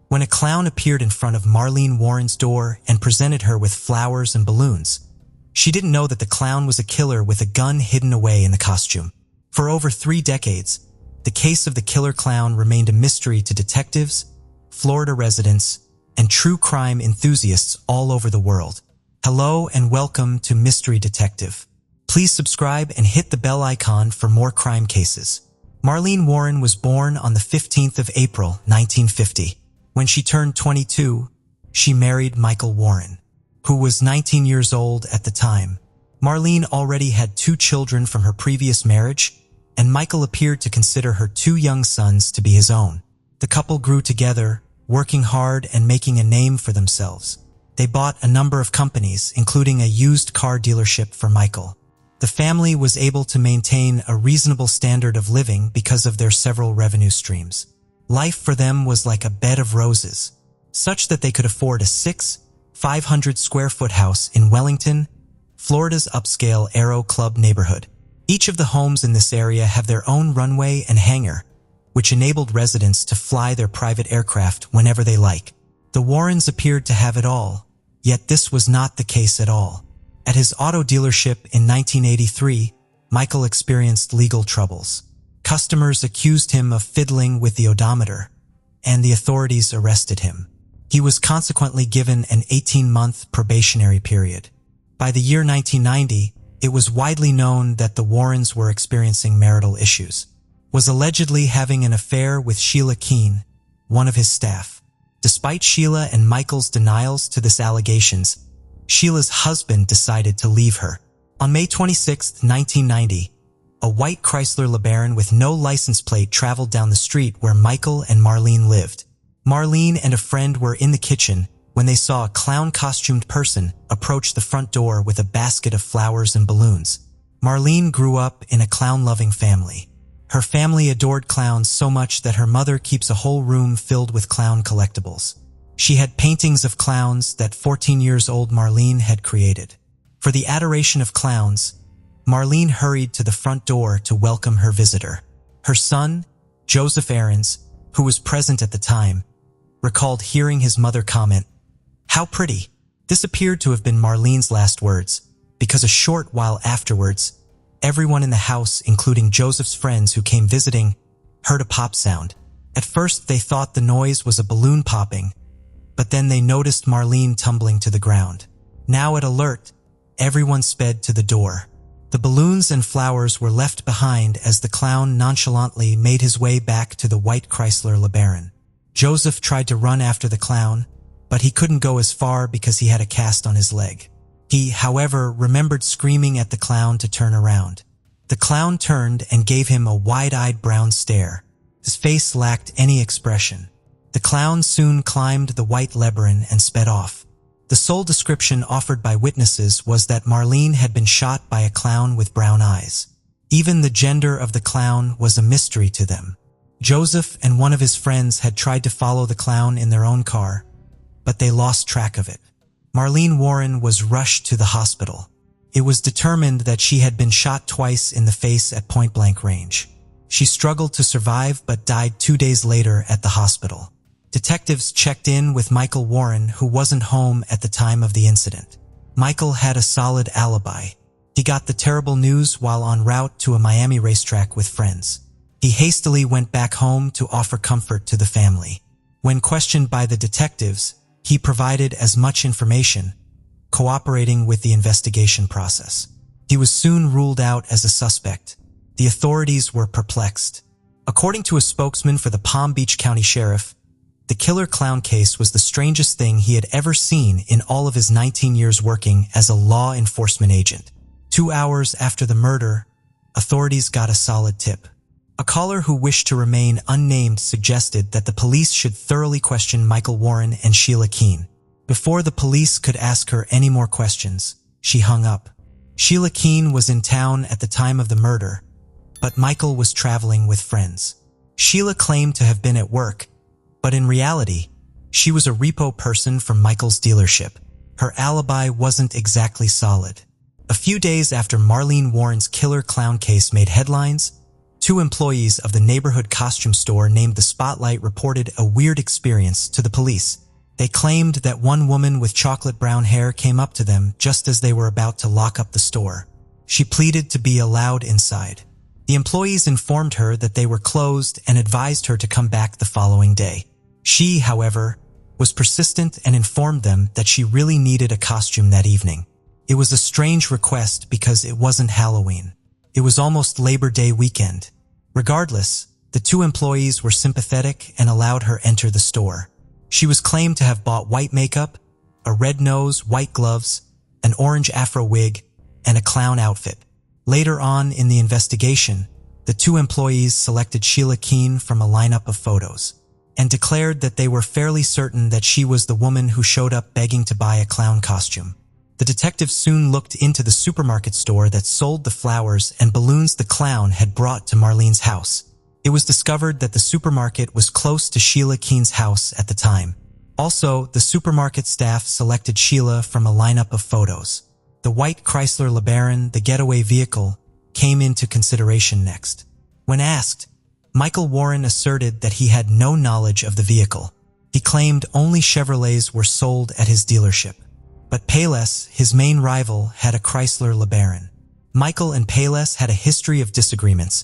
When a clown appeared in front of Marlene Warren's door and presented her with flowers and balloons, she didn't know that the clown was a killer with a gun hidden away in the costume. For over 3 decades, the case of the killer clown remained a mystery to detectives, Florida residents, and true crime enthusiasts all over the world. Hello and welcome to Mystery Detective. Please subscribe and hit the bell icon for more crime cases. Marlene Warren was born on the 15th of April, 1950. When she turned 22, she married Michael Warren, who was 19 years old at the time. Marlene already had 2 children from her previous marriage, and Michael appeared to consider her 2 young sons to be his own. The couple grew together, working hard and making a name for themselves. They bought a number of companies, including a used car dealership for Michael. The family was able to maintain a reasonable standard of living because of their several revenue streams. Life for them was like a bed of roses, such that they could afford a 500 square foot house in Wellington, Florida's upscale Aero Club neighborhood. Each of the homes in this area have their own runway and hangar, which enabled residents to fly their private aircraft whenever they like. The Warrens appeared to have it all, yet this was not the case at all. At his auto dealership in 1983, Michael experienced legal troubles. Customers accused him of fiddling with the odometer, and the authorities arrested him. He was consequently given an 18-month probationary period. By the year 1990, it was widely known that the Warrens were experiencing marital issues. Was allegedly having an affair with Sheila Keene, one of his staff. Despite Sheila and Michael's denials to this allegations, Sheila's husband decided to leave her. On May 26, 1990, a white Chrysler LeBaron with no license plate traveled down the street where Michael and Marlene lived. Marlene and a friend were in the kitchen when they saw a clown-costumed person approach the front door with a basket of flowers and balloons. Marlene grew up in a clown-loving family. Her family adored clowns so much that her mother keeps a whole room filled with clown collectibles. She had paintings of clowns that 14-year-old Marlene had created. For the adoration of clowns, Marlene hurried to the front door to welcome her visitor. Her son, Joseph Aarons, who was present at the time, recalled hearing his mother comment, "How pretty." This appeared to have been Marlene's last words, because a short while afterwards, everyone in the house, including Joseph's friends who came visiting, heard a pop sound. At first they thought the noise was a balloon popping, but then they noticed Marlene tumbling to the ground. Now at alert, everyone sped to the door. The balloons and flowers were left behind as the clown nonchalantly made his way back to the white Chrysler LeBaron. Joseph tried to run after the clown, but he couldn't go as far because he had a cast on his leg. He, however, remembered screaming at the clown to turn around. The clown turned and gave him a wide-eyed brown stare. His face lacked any expression. The clown soon climbed the white LeBaron and sped off. The sole description offered by witnesses was that Marlene had been shot by a clown with brown eyes. Even the gender of the clown was a mystery to them. Joseph and one of his friends had tried to follow the clown in their own car, but they lost track of it. Marlene Warren was rushed to the hospital. It was determined that she had been shot twice in the face at point-blank range. She struggled to survive but died 2 days later at the hospital. Detectives checked in with Michael Warren, who wasn't home at the time of the incident. Michael had a solid alibi. He got the terrible news while en route to a Miami racetrack with friends. He hastily went back home to offer comfort to the family. When questioned by the detectives, he provided as much information, cooperating with the investigation process. He was soon ruled out as a suspect. The authorities were perplexed. According to a spokesman for the Palm Beach County Sheriff, the killer clown case was the strangest thing he had ever seen in all of his 19 years working as a law enforcement agent. 2 hours after the murder, authorities got a solid tip. A caller who wished to remain unnamed suggested that the police should thoroughly question Michael Warren and Sheila Keene. Before the police could ask her any more questions, she hung up. Sheila Keene was in town at the time of the murder, but Michael was traveling with friends. Sheila claimed to have been at work, but in reality, she was a repo person from Michael's dealership. Her alibi wasn't exactly solid. A few days after Marlene Warren's killer clown case made headlines, 2 employees of the neighborhood costume store named the Spotlight reported a weird experience to the police. They claimed that one woman with chocolate brown hair came up to them just as they were about to lock up the store. She pleaded to be allowed inside. The employees informed her that they were closed and advised her to come back the following day. She, however, was persistent and informed them that she really needed a costume that evening. It was a strange request because it wasn't Halloween. It was almost Labor Day weekend. Regardless, the 2 employees were sympathetic and allowed her enter the store. She was claimed to have bought white makeup, a red nose, white gloves, an orange afro wig, and a clown outfit. Later on in the investigation, the 2 employees selected Sheila Keene from a lineup of photos and declared that they were fairly certain that she was the woman who showed up begging to buy a clown costume. The detectives soon looked into the supermarket store that sold the flowers and balloons the clown had brought to Marlene's house. It was discovered that the supermarket was close to Sheila Keene's house at the time. Also, the supermarket staff selected Sheila from a lineup of photos. The white Chrysler LeBaron, the getaway vehicle, came into consideration next. When asked, Michael Warren asserted that he had no knowledge of the vehicle. He claimed only Chevrolets were sold at his dealership. But Payless, his main rival, had a Chrysler LeBaron. Michael and Payless had a history of disagreements,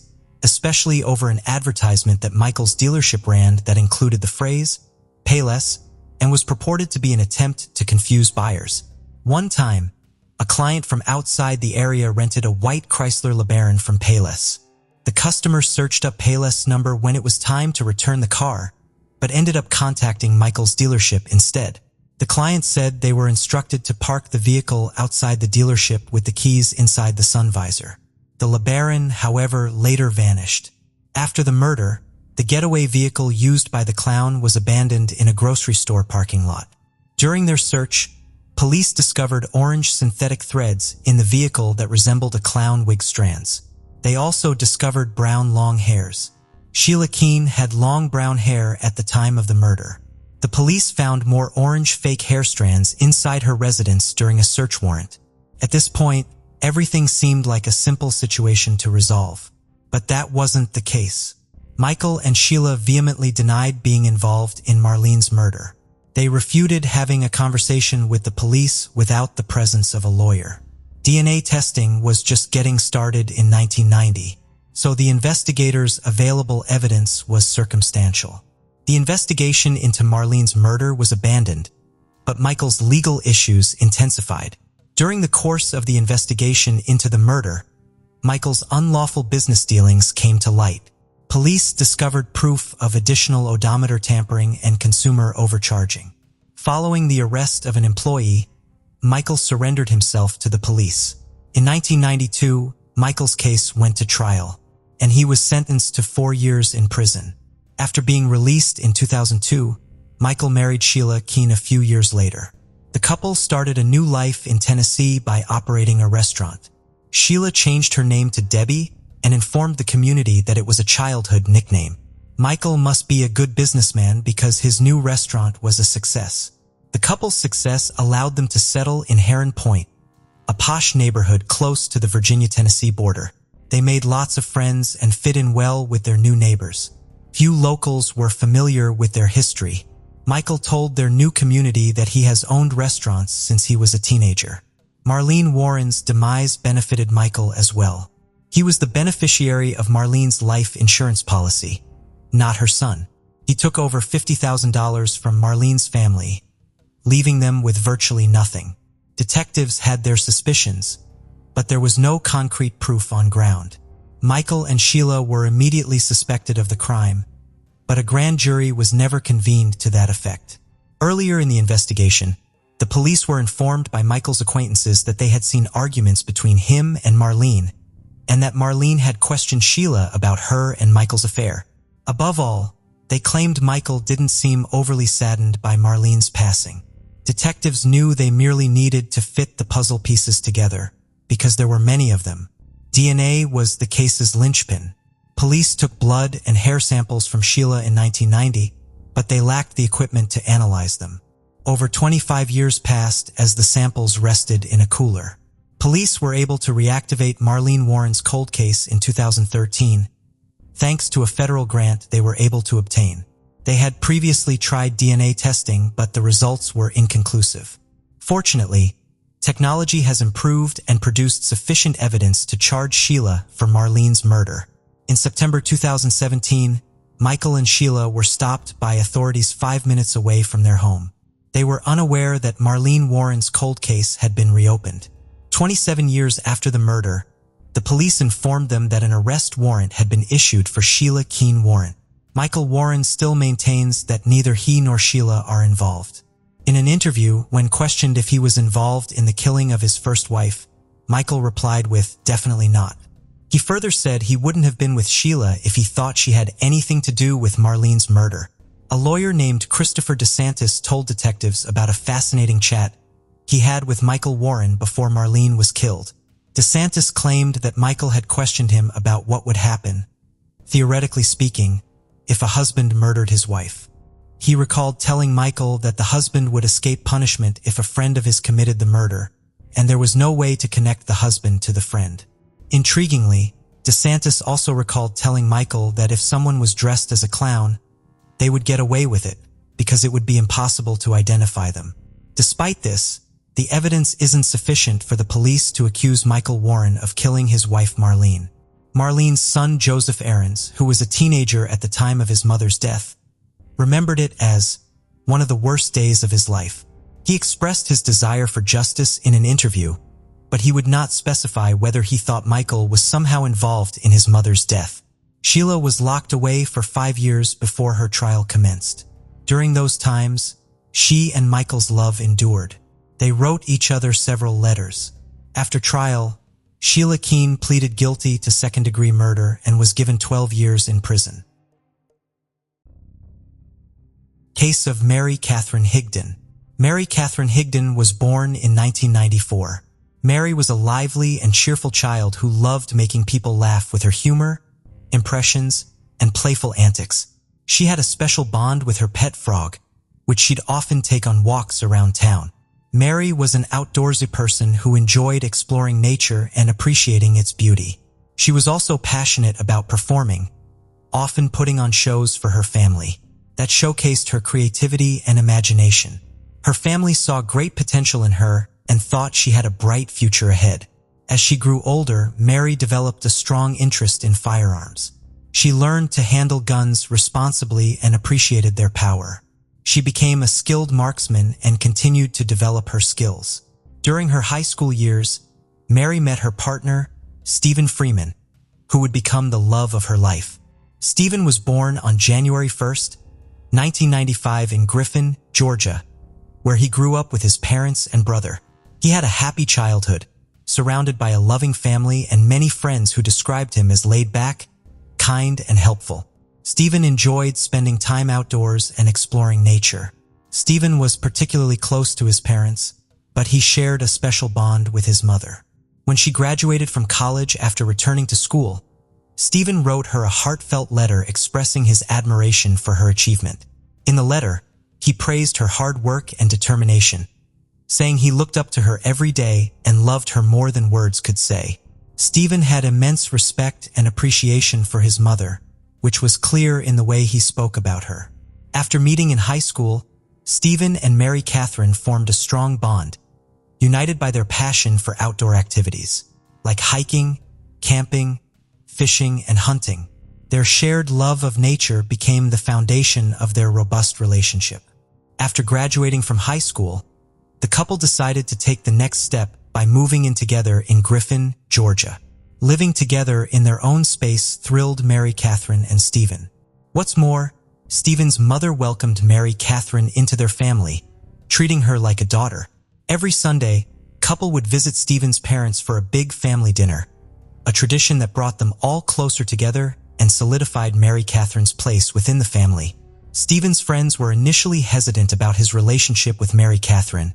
especially over an advertisement that Michael's dealership ran that included the phrase, Payless, and was purported to be an attempt to confuse buyers. One time, a client from outside the area rented a white Chrysler LeBaron from Payless. The customer searched up Payless' number when it was time to return the car, but ended up contacting Michael's dealership instead. The client said they were instructed to park the vehicle outside the dealership with the keys inside the sun visor. The LeBaron, however, later vanished. After the murder, the getaway vehicle used by the clown was abandoned in a grocery store parking lot. During their search, police discovered orange synthetic threads in the vehicle that resembled a clown wig strands. They also discovered brown long hairs. Sheila Keene had long brown hair at the time of the murder. The police found more orange fake hair strands inside her residence during a search warrant. At this point, everything seemed like a simple situation to resolve. But that wasn't the case. Michael and Sheila vehemently denied being involved in Marlene's murder. They refuted having a conversation with the police without the presence of a lawyer. DNA testing was just getting started in 1990, so the investigators' available evidence was circumstantial. The investigation into Marlene's murder was abandoned, but Michael's legal issues intensified. During the course of the investigation into the murder, Michael's unlawful business dealings came to light. Police discovered proof of additional odometer tampering and consumer overcharging. Following the arrest of an employee, Michael surrendered himself to the police. In 1992, Michael's case went to trial, and he was sentenced to 4 years in prison. After being released in 2002, Michael married Sheila Keene a few years later. The couple started a new life in Tennessee by operating a restaurant. Sheila changed her name to Debbie and informed the community that it was a childhood nickname. Michael must be a good businessman because his new restaurant was a success. The couple's success allowed them to settle in Heron Point, a posh neighborhood close to the Virginia-Tennessee border. They made lots of friends and fit in well with their new neighbors. Few locals were familiar with their history. Michael told their new community that he has owned restaurants since he was a teenager. Marlene Warren's demise benefited Michael as well. He was the beneficiary of Marlene's life insurance policy, not her son. He took over $50,000 from Marlene's family, leaving them with virtually nothing. Detectives had their suspicions, but there was no concrete proof on ground. Michael and Sheila were immediately suspected of the crime, but a grand jury was never convened to that effect. Earlier in the investigation, the police were informed by Michael's acquaintances that they had seen arguments between him and Marlene, and that Marlene had questioned Sheila about her and Michael's affair. Above all, they claimed Michael didn't seem overly saddened by Marlene's passing. Detectives knew they merely needed to fit the puzzle pieces together, because there were many of them. DNA was the case's linchpin. Police took blood and hair samples from Sheila in 1990, but they lacked the equipment to analyze them. Over 25 years passed as the samples rested in a cooler. Police were able to reactivate Marlene Warren's cold case in 2013, thanks to a federal grant they were able to obtain. They had previously tried DNA testing, but the results were inconclusive. Fortunately, technology has improved and produced sufficient evidence to charge Sheila for Marlene's murder. In September 2017, Michael and Sheila were stopped by authorities 5 minutes away from their home. They were unaware that Marlene Warren's cold case had been reopened. 27 years after the murder, the police informed them that an arrest warrant had been issued for Sheila Keene Warren. Michael Warren still maintains that neither he nor Sheila are involved. In an interview, when questioned if he was involved in the killing of his first wife, Michael replied with, "Definitely not." He further said he wouldn't have been with Sheila if he thought she had anything to do with Marlene's murder. A lawyer named Christopher DeSantis told detectives about a fascinating chat he had with Michael Warren before Marlene was killed. DeSantis claimed that Michael had questioned him about what would happen, theoretically speaking, if a husband murdered his wife. He recalled telling Michael that the husband would escape punishment if a friend of his committed the murder, and there was no way to connect the husband to the friend. Intriguingly, DeSantis also recalled telling Michael that if someone was dressed as a clown, they would get away with it because it would be impossible to identify them. Despite this, the evidence isn't sufficient for the police to accuse Michael Warren of killing his wife Marlene. Marlene's son Joseph Aarons, who was a teenager at the time of his mother's death, remembered it as one of the worst days of his life. He expressed his desire for justice in an interview, but he would not specify whether he thought Michael was somehow involved in his mother's death. Sheila was locked away for 5 years before her trial commenced. During those times, she and Michael's love endured. They wrote each other several letters. After trial, Sheila Keene pleaded guilty to second-degree murder and was given 12 years in prison. Case of Mary Catherine Higdon. Mary Catherine Higdon was born in 1994. Mary was a lively and cheerful child who loved making people laugh with her humor, impressions, and playful antics. She had a special bond with her pet frog, which she'd often take on walks around town. Mary was an outdoorsy person who enjoyed exploring nature and appreciating its beauty. She was also passionate about performing, often putting on shows for her family that showcased her creativity and imagination. Her family saw great potential in her and thought she had a bright future ahead. As she grew older, Mary developed a strong interest in firearms. She learned to handle guns responsibly and appreciated their power. She became a skilled marksman and continued to develop her skills. During her high school years, Mary met her partner, Stephen Freeman, who would become the love of her life. Stephen was born on January 1st, 1995 in Griffin, Georgia, where he grew up with his parents and brother. He had a happy childhood, surrounded by a loving family and many friends who described him as laid-back, kind, and helpful. Stephen enjoyed spending time outdoors and exploring nature. Stephen was particularly close to his parents, but he shared a special bond with his mother. When she graduated from college after returning to school, Stephen wrote her a heartfelt letter expressing his admiration for her achievement. In the letter, he praised her hard work and determination, saying he looked up to her every day and loved her more than words could say. Stephen had immense respect and appreciation for his mother, which was clear in the way he spoke about her. After meeting in high school, Stephen and Mary Catherine formed a strong bond, united by their passion for outdoor activities, like hiking, camping, fishing, and hunting. Their shared love of nature became the foundation of their robust relationship. After graduating from high school, the couple decided to take the next step by moving in together in Griffin, Georgia. Living together in their own space thrilled Mary Catherine and Stephen. What's more, Stephen's mother welcomed Mary Catherine into their family, treating her like a daughter. Every Sunday, couple would visit Stephen's parents for a big family dinner, a tradition that brought them all closer together and solidified Mary Catherine's place within the family. Stephen's friends were initially hesitant about his relationship with Mary Catherine,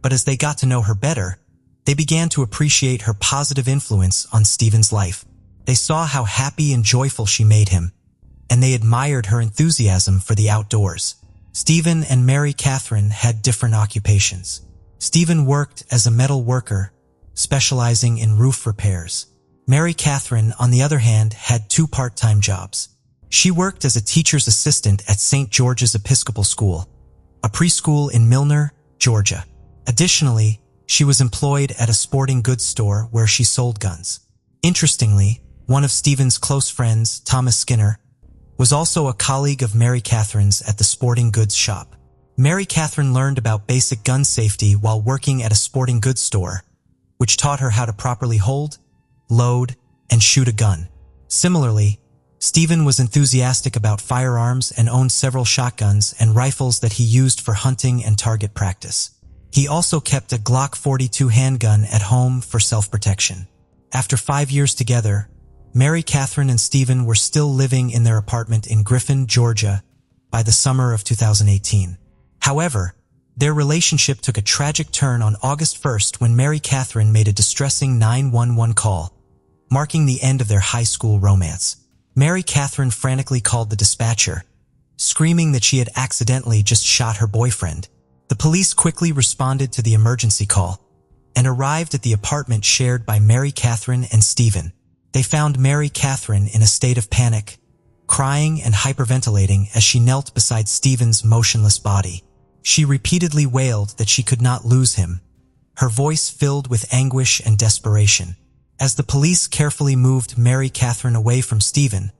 but as they got to know her better, they began to appreciate her positive influence on Stephen's life. They saw how happy and joyful she made him, and they admired her enthusiasm for the outdoors. Stephen and Mary Catherine had different occupations. Stephen worked as a metal worker, specializing in roof repairs. Mary Catherine, on the other hand, had 2 part-time jobs. She worked as a teacher's assistant at St. George's Episcopal School, a preschool in Milner, Georgia. Additionally, she was employed at a sporting goods store where she sold guns. Interestingly, one of Stephen's close friends, Thomas Skinner, was also a colleague of Mary Catherine's at the sporting goods shop. Mary Catherine learned about basic gun safety while working at a sporting goods store, which taught her how to properly hold, load, and shoot a gun. Similarly, Stephen was enthusiastic about firearms and owned several shotguns and rifles that he used for hunting and target practice. He also kept a Glock 42 handgun at home for self-protection. After 5 years together, Mary Catherine and Stephen were still living in their apartment in Griffin, Georgia, by the summer of 2018. However, their relationship took a tragic turn on August 1st when Mary Catherine made a distressing 911 call, marking the end of their high school romance. Mary Catherine frantically called the dispatcher, screaming that she had accidentally just shot her boyfriend. The police quickly responded to the emergency call, and arrived at the apartment shared by Mary Catherine and Stephen. They found Mary Catherine in a state of panic, crying and hyperventilating as she knelt beside Stephen's motionless body. She repeatedly wailed that she could not lose him, her voice filled with anguish and desperation. As the police carefully moved Mary Catherine away from Stephen,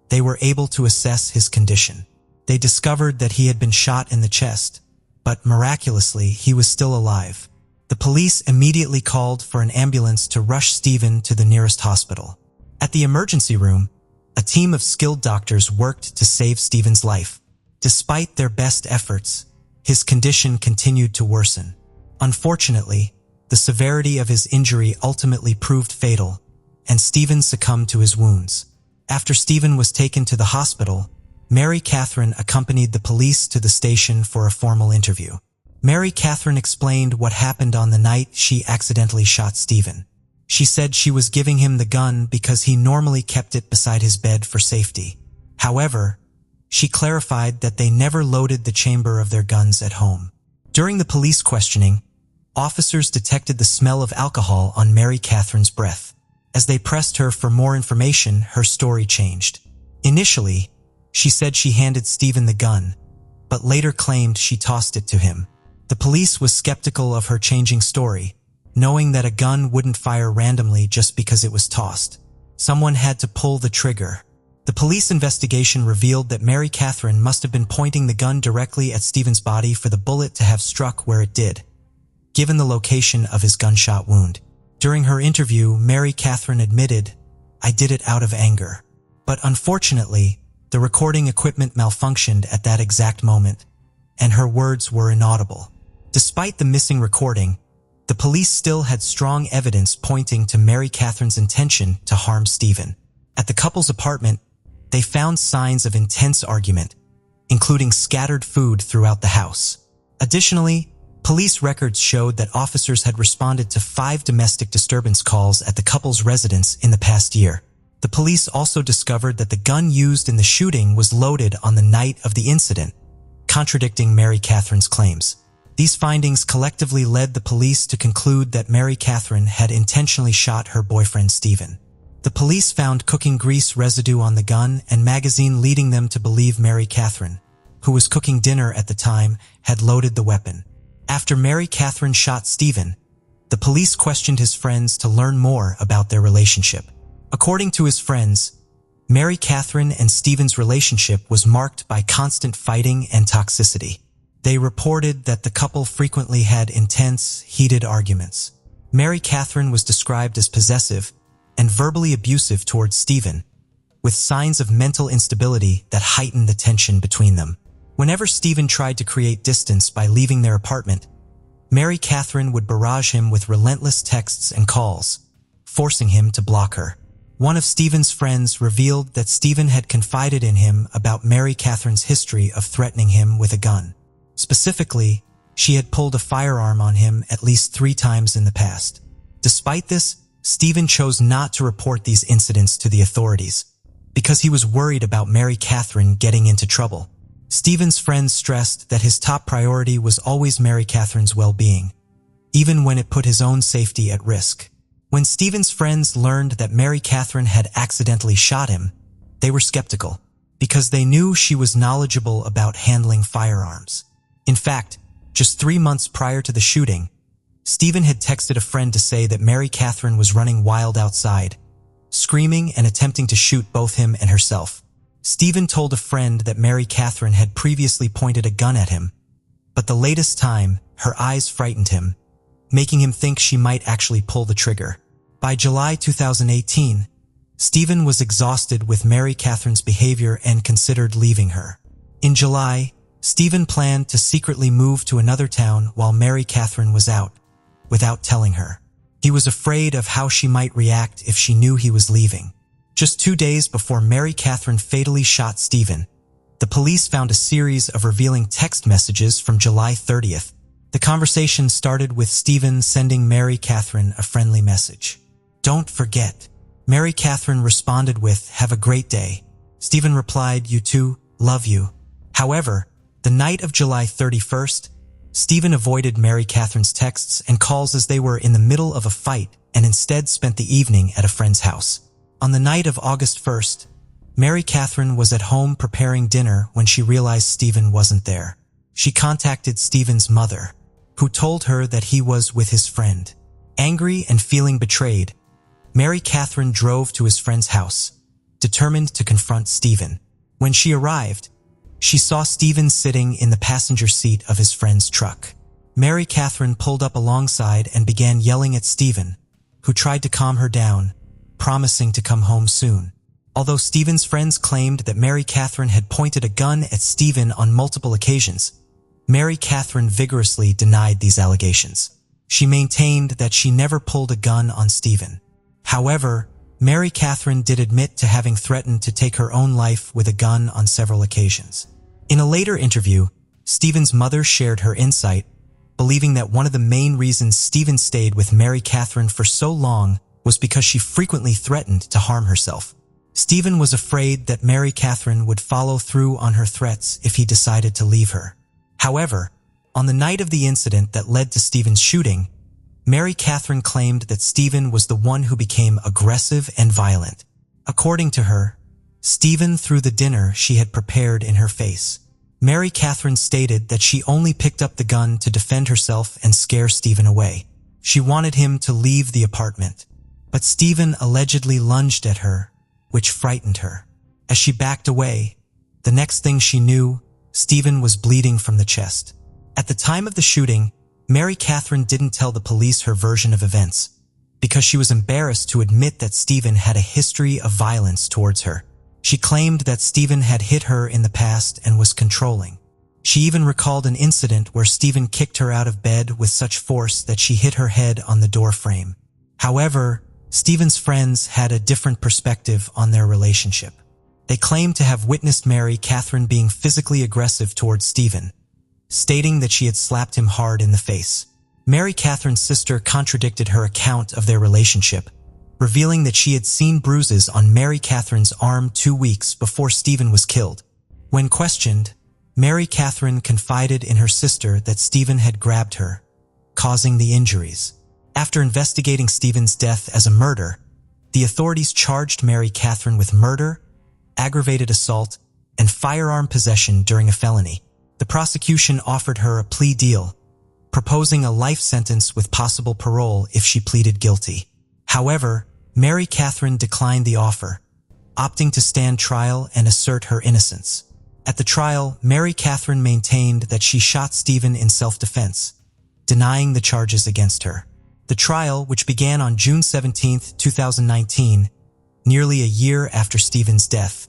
they were able to assess his condition. They discovered that he had been shot in the chest, but miraculously he was still alive. The police immediately called for an ambulance to rush Stephen to the nearest hospital. At the emergency room, a team of skilled doctors worked to save Stephen's life. Despite their best efforts, his condition continued to worsen. Unfortunately, the severity of his injury ultimately proved fatal, and Stephen succumbed to his wounds. After Stephen was taken to the hospital, Mary Catherine accompanied the police to the station for a formal interview. Mary Catherine explained what happened on the night she accidentally shot Stephen. She said she was giving him the gun because he normally kept it beside his bed for safety. However, she clarified that they never loaded the chamber of their guns at home. During the police questioning, officers detected the smell of alcohol on Mary Catherine's breath. As they pressed her for more information, her story changed. Initially, she said she handed Stephen the gun, but later claimed she tossed it to him. The police was skeptical of her changing story, knowing that a gun wouldn't fire randomly just because it was tossed. Someone had to pull the trigger. The police investigation revealed that Mary Catherine must have been pointing the gun directly at Stephen's body for the bullet to have struck where it did, given the location of his gunshot wound. During her interview, Mary Catherine admitted, "I did it out of anger." But unfortunately, the recording equipment malfunctioned at that exact moment, and her words were inaudible. Despite the missing recording, the police still had strong evidence pointing to Mary Catherine's intention to harm Stephen. At the couple's apartment, they found signs of intense argument, including scattered food throughout the house. Additionally, police records showed that officers had responded to 5 domestic disturbance calls at the couple's residence in the past year. The police also discovered that the gun used in the shooting was loaded on the night of the incident, contradicting Mary Catherine's claims. These findings collectively led the police to conclude that Mary Catherine had intentionally shot her boyfriend Stephen. The police found cooking grease residue on the gun and magazine, leading them to believe Mary Catherine, who was cooking dinner at the time, had loaded the weapon. After Mary Catherine shot Stephen, the police questioned his friends to learn more about their relationship. According to his friends, Mary Catherine and Stephen's relationship was marked by constant fighting and toxicity. They reported that the couple frequently had intense, heated arguments. Mary Catherine was described as possessive and verbally abusive towards Stephen, with signs of mental instability that heightened the tension between them. Whenever Stephen tried to create distance by leaving their apartment, Mary Catherine would barrage him with relentless texts and calls, forcing him to block her. One of Stephen's friends revealed that Stephen had confided in him about Mary Catherine's history of threatening him with a gun. Specifically, she had pulled a firearm on him at least 3 times in the past. Despite this, Stephen chose not to report these incidents to the authorities because he was worried about Mary Catherine getting into trouble. Stephen's friends stressed that his top priority was always Mary Catherine's well-being, even when it put his own safety at risk. When Stephen's friends learned that Mary Catherine had accidentally shot him, they were skeptical because they knew she was knowledgeable about handling firearms. In fact, just 3 months prior to the shooting, Stephen had texted a friend to say that Mary Catherine was running wild outside, screaming and attempting to shoot both him and herself. Stephen told a friend that Mary Catherine had previously pointed a gun at him, but the latest time, her eyes frightened him, making him think she might actually pull the trigger. By July 2018, Stephen was exhausted with Mary Catherine's behavior and considered leaving her. In July, Stephen planned to secretly move to another town while Mary Catherine was out, without telling her. He was afraid of how she might react if she knew he was leaving. Just 2 days before Mary Catherine fatally shot Stephen, the police found a series of revealing text messages from July 30th. The conversation started with Stephen sending Mary Catherine a friendly message. "Don't forget." Mary Catherine responded with, "Have a great day." Stephen replied, "You too, love you." However, the night of July 31st, Stephen avoided Mary Catherine's texts and calls as they were in the middle of a fight and instead spent the evening at a friend's house. On the night of August 1st, Mary Catherine was at home preparing dinner when she realized Stephen wasn't there. She contacted Stephen's mother, who told her that he was with his friend. Angry and feeling betrayed, Mary Catherine drove to his friend's house, determined to confront Stephen. When she arrived, she saw Stephen sitting in the passenger seat of his friend's truck. Mary Catherine pulled up alongside and began yelling at Stephen, who tried to calm her down, promising to come home soon. Although Stephen's friends claimed that Mary Catherine had pointed a gun at Stephen on multiple occasions, Mary Catherine vigorously denied these allegations. She maintained that she never pulled a gun on Stephen. However, Mary Catherine did admit to having threatened to take her own life with a gun on several occasions. In a later interview, Stephen's mother shared her insight, believing that one of the main reasons Stephen stayed with Mary Catherine for so long was because she frequently threatened to harm herself. Stephen was afraid that Mary Catherine would follow through on her threats if he decided to leave her. However, on the night of the incident that led to Stephen's shooting, Mary Catherine claimed that Stephen was the one who became aggressive and violent. According to her, Stephen threw the dinner she had prepared in her face. Mary Catherine stated that she only picked up the gun to defend herself and scare Stephen away. She wanted him to leave the apartment, but Stephen allegedly lunged at her, which frightened her. As she backed away, the next thing she knew, Stephen was bleeding from the chest. At the time of the shooting, Mary Catherine didn't tell the police her version of events because she was embarrassed to admit that Stephen had a history of violence towards her. She claimed that Stephen had hit her in the past and was controlling. She even recalled an incident where Stephen kicked her out of bed with such force that she hit her head on the door frame. However, Stephen's friends had a different perspective on their relationship. They claimed to have witnessed Mary Catherine being physically aggressive towards Stephen, stating that she had slapped him hard in the face. Mary Catherine's sister contradicted her account of their relationship, revealing that she had seen bruises on Mary Catherine's arm 2 weeks before Stephen was killed. When questioned, Mary Catherine confided in her sister that Stephen had grabbed her, causing the injuries. After investigating Stephen's death as a murder, the authorities charged Mary Catherine with murder, aggravated assault, and firearm possession during a felony. The prosecution offered her a plea deal, proposing a life sentence with possible parole if she pleaded guilty. However, Mary Catherine declined the offer, opting to stand trial and assert her innocence. At the trial, Mary Catherine maintained that she shot Stephen in self-defense, denying the charges against her. The trial, which began on June 17, 2019, nearly a year after Stephen's death,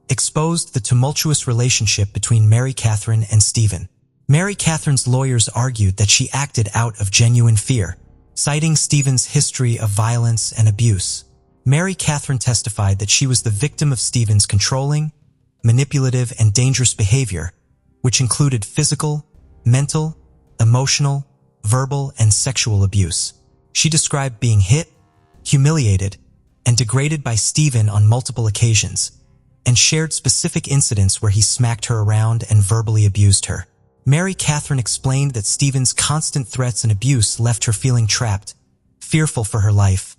exposed the tumultuous relationship between Mary Catherine and Stephen. Mary Catherine's lawyers argued that she acted out of genuine fear, citing Stephen's history of violence and abuse. Mary Catherine testified that she was the victim of Stephen's controlling, manipulative, and dangerous behavior, which included physical, mental, emotional, verbal, and sexual abuse. She described being hit, humiliated, and degraded by Stephen on multiple occasions, and shared specific incidents where he smacked her around and verbally abused her. Mary Catherine explained that Stephen's constant threats and abuse left her feeling trapped, fearful for her life,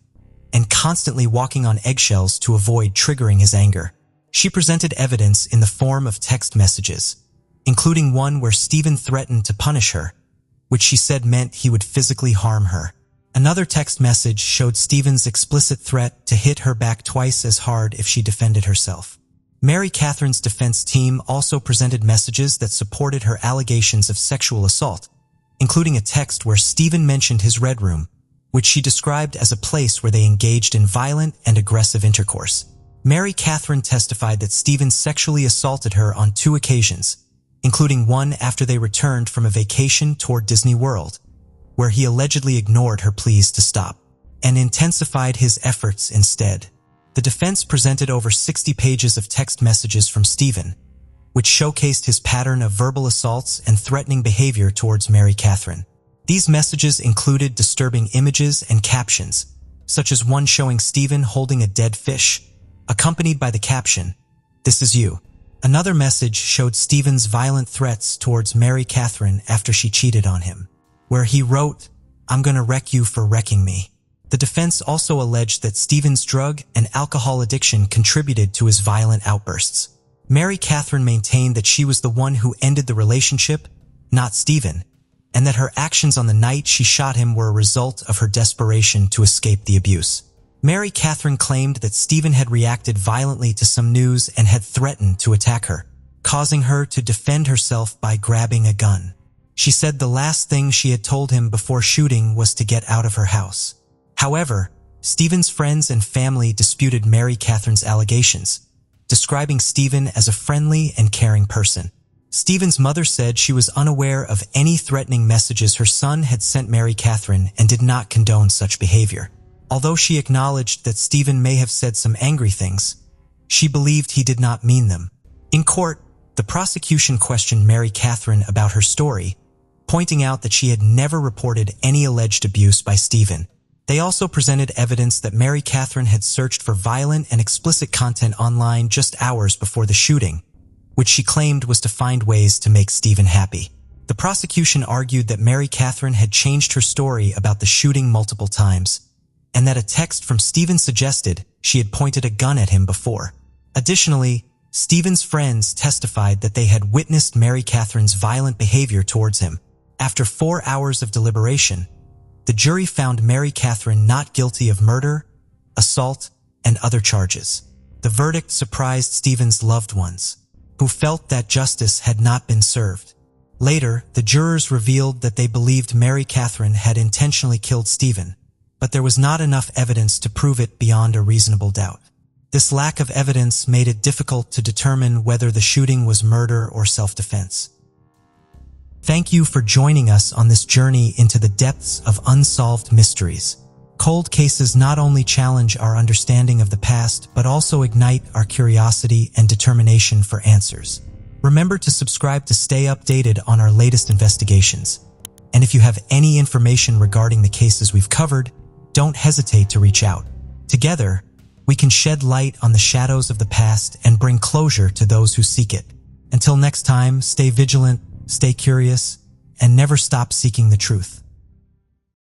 and constantly walking on eggshells to avoid triggering his anger. She presented evidence in the form of text messages, including one where Stephen threatened to punish her, which she said meant he would physically harm her. Another text message showed Stephen's explicit threat to hit her back twice as hard if she defended herself. Mary Catherine's defense team also presented messages that supported her allegations of sexual assault, including a text where Stephen mentioned his red room, which she described as a place where they engaged in violent and aggressive intercourse. Mary Catherine testified that Stephen sexually assaulted her on 2 occasions, including one after they returned from a vacation toward Disney World, where he allegedly ignored her pleas to stop, and intensified his efforts instead. The defense presented over 60 pages of text messages from Stephen, which showcased his pattern of verbal assaults and threatening behavior towards Mary Catherine. These messages included disturbing images and captions, such as one showing Stephen holding a dead fish, accompanied by the caption, "This is you." Another message showed Stephen's violent threats towards Mary Catherine after she cheated on him, where he wrote, "I'm gonna wreck you for wrecking me." The defense also alleged that Stephen's drug and alcohol addiction contributed to his violent outbursts. Mary Catherine maintained that she was the one who ended the relationship, not Stephen, and that her actions on the night she shot him were a result of her desperation to escape the abuse. Mary Catherine claimed that Stephen had reacted violently to some news and had threatened to attack her, causing her to defend herself by grabbing a gun. She said the last thing she had told him before shooting was to get out of her house. However, Stephen's friends and family disputed Mary Catherine's allegations, describing Stephen as a friendly and caring person. Stephen's mother said she was unaware of any threatening messages her son had sent Mary Catherine and did not condone such behavior. Although she acknowledged that Stephen may have said some angry things, she believed he did not mean them. In court, the prosecution questioned Mary Catherine about her story, pointing out that she had never reported any alleged abuse by Stephen. They also presented evidence that Mary Catherine had searched for violent and explicit content online just hours before the shooting, which she claimed was to find ways to make Stephen happy. The prosecution argued that Mary Catherine had changed her story about the shooting multiple times, and that a text from Stephen suggested she had pointed a gun at him before. Additionally, Stephen's friends testified that they had witnessed Mary Catherine's violent behavior towards him. After 4 hours of deliberation, the jury found Mary Catherine not guilty of murder, assault, and other charges. The verdict surprised Stephen's loved ones, who felt that justice had not been served. Later, the jurors revealed that they believed Mary Catherine had intentionally killed Stephen, but there was not enough evidence to prove it beyond a reasonable doubt. This lack of evidence made it difficult to determine whether the shooting was murder or self-defense. Thank you for joining us on this journey into the depths of unsolved mysteries. Cold cases not only challenge our understanding of the past, but also ignite our curiosity and determination for answers. Remember to subscribe to stay updated on our latest investigations. And if you have any information regarding the cases we've covered, don't hesitate to reach out. Together, we can shed light on the shadows of the past and bring closure to those who seek it. Until next time, stay vigilant, stay curious, and never stop seeking the truth.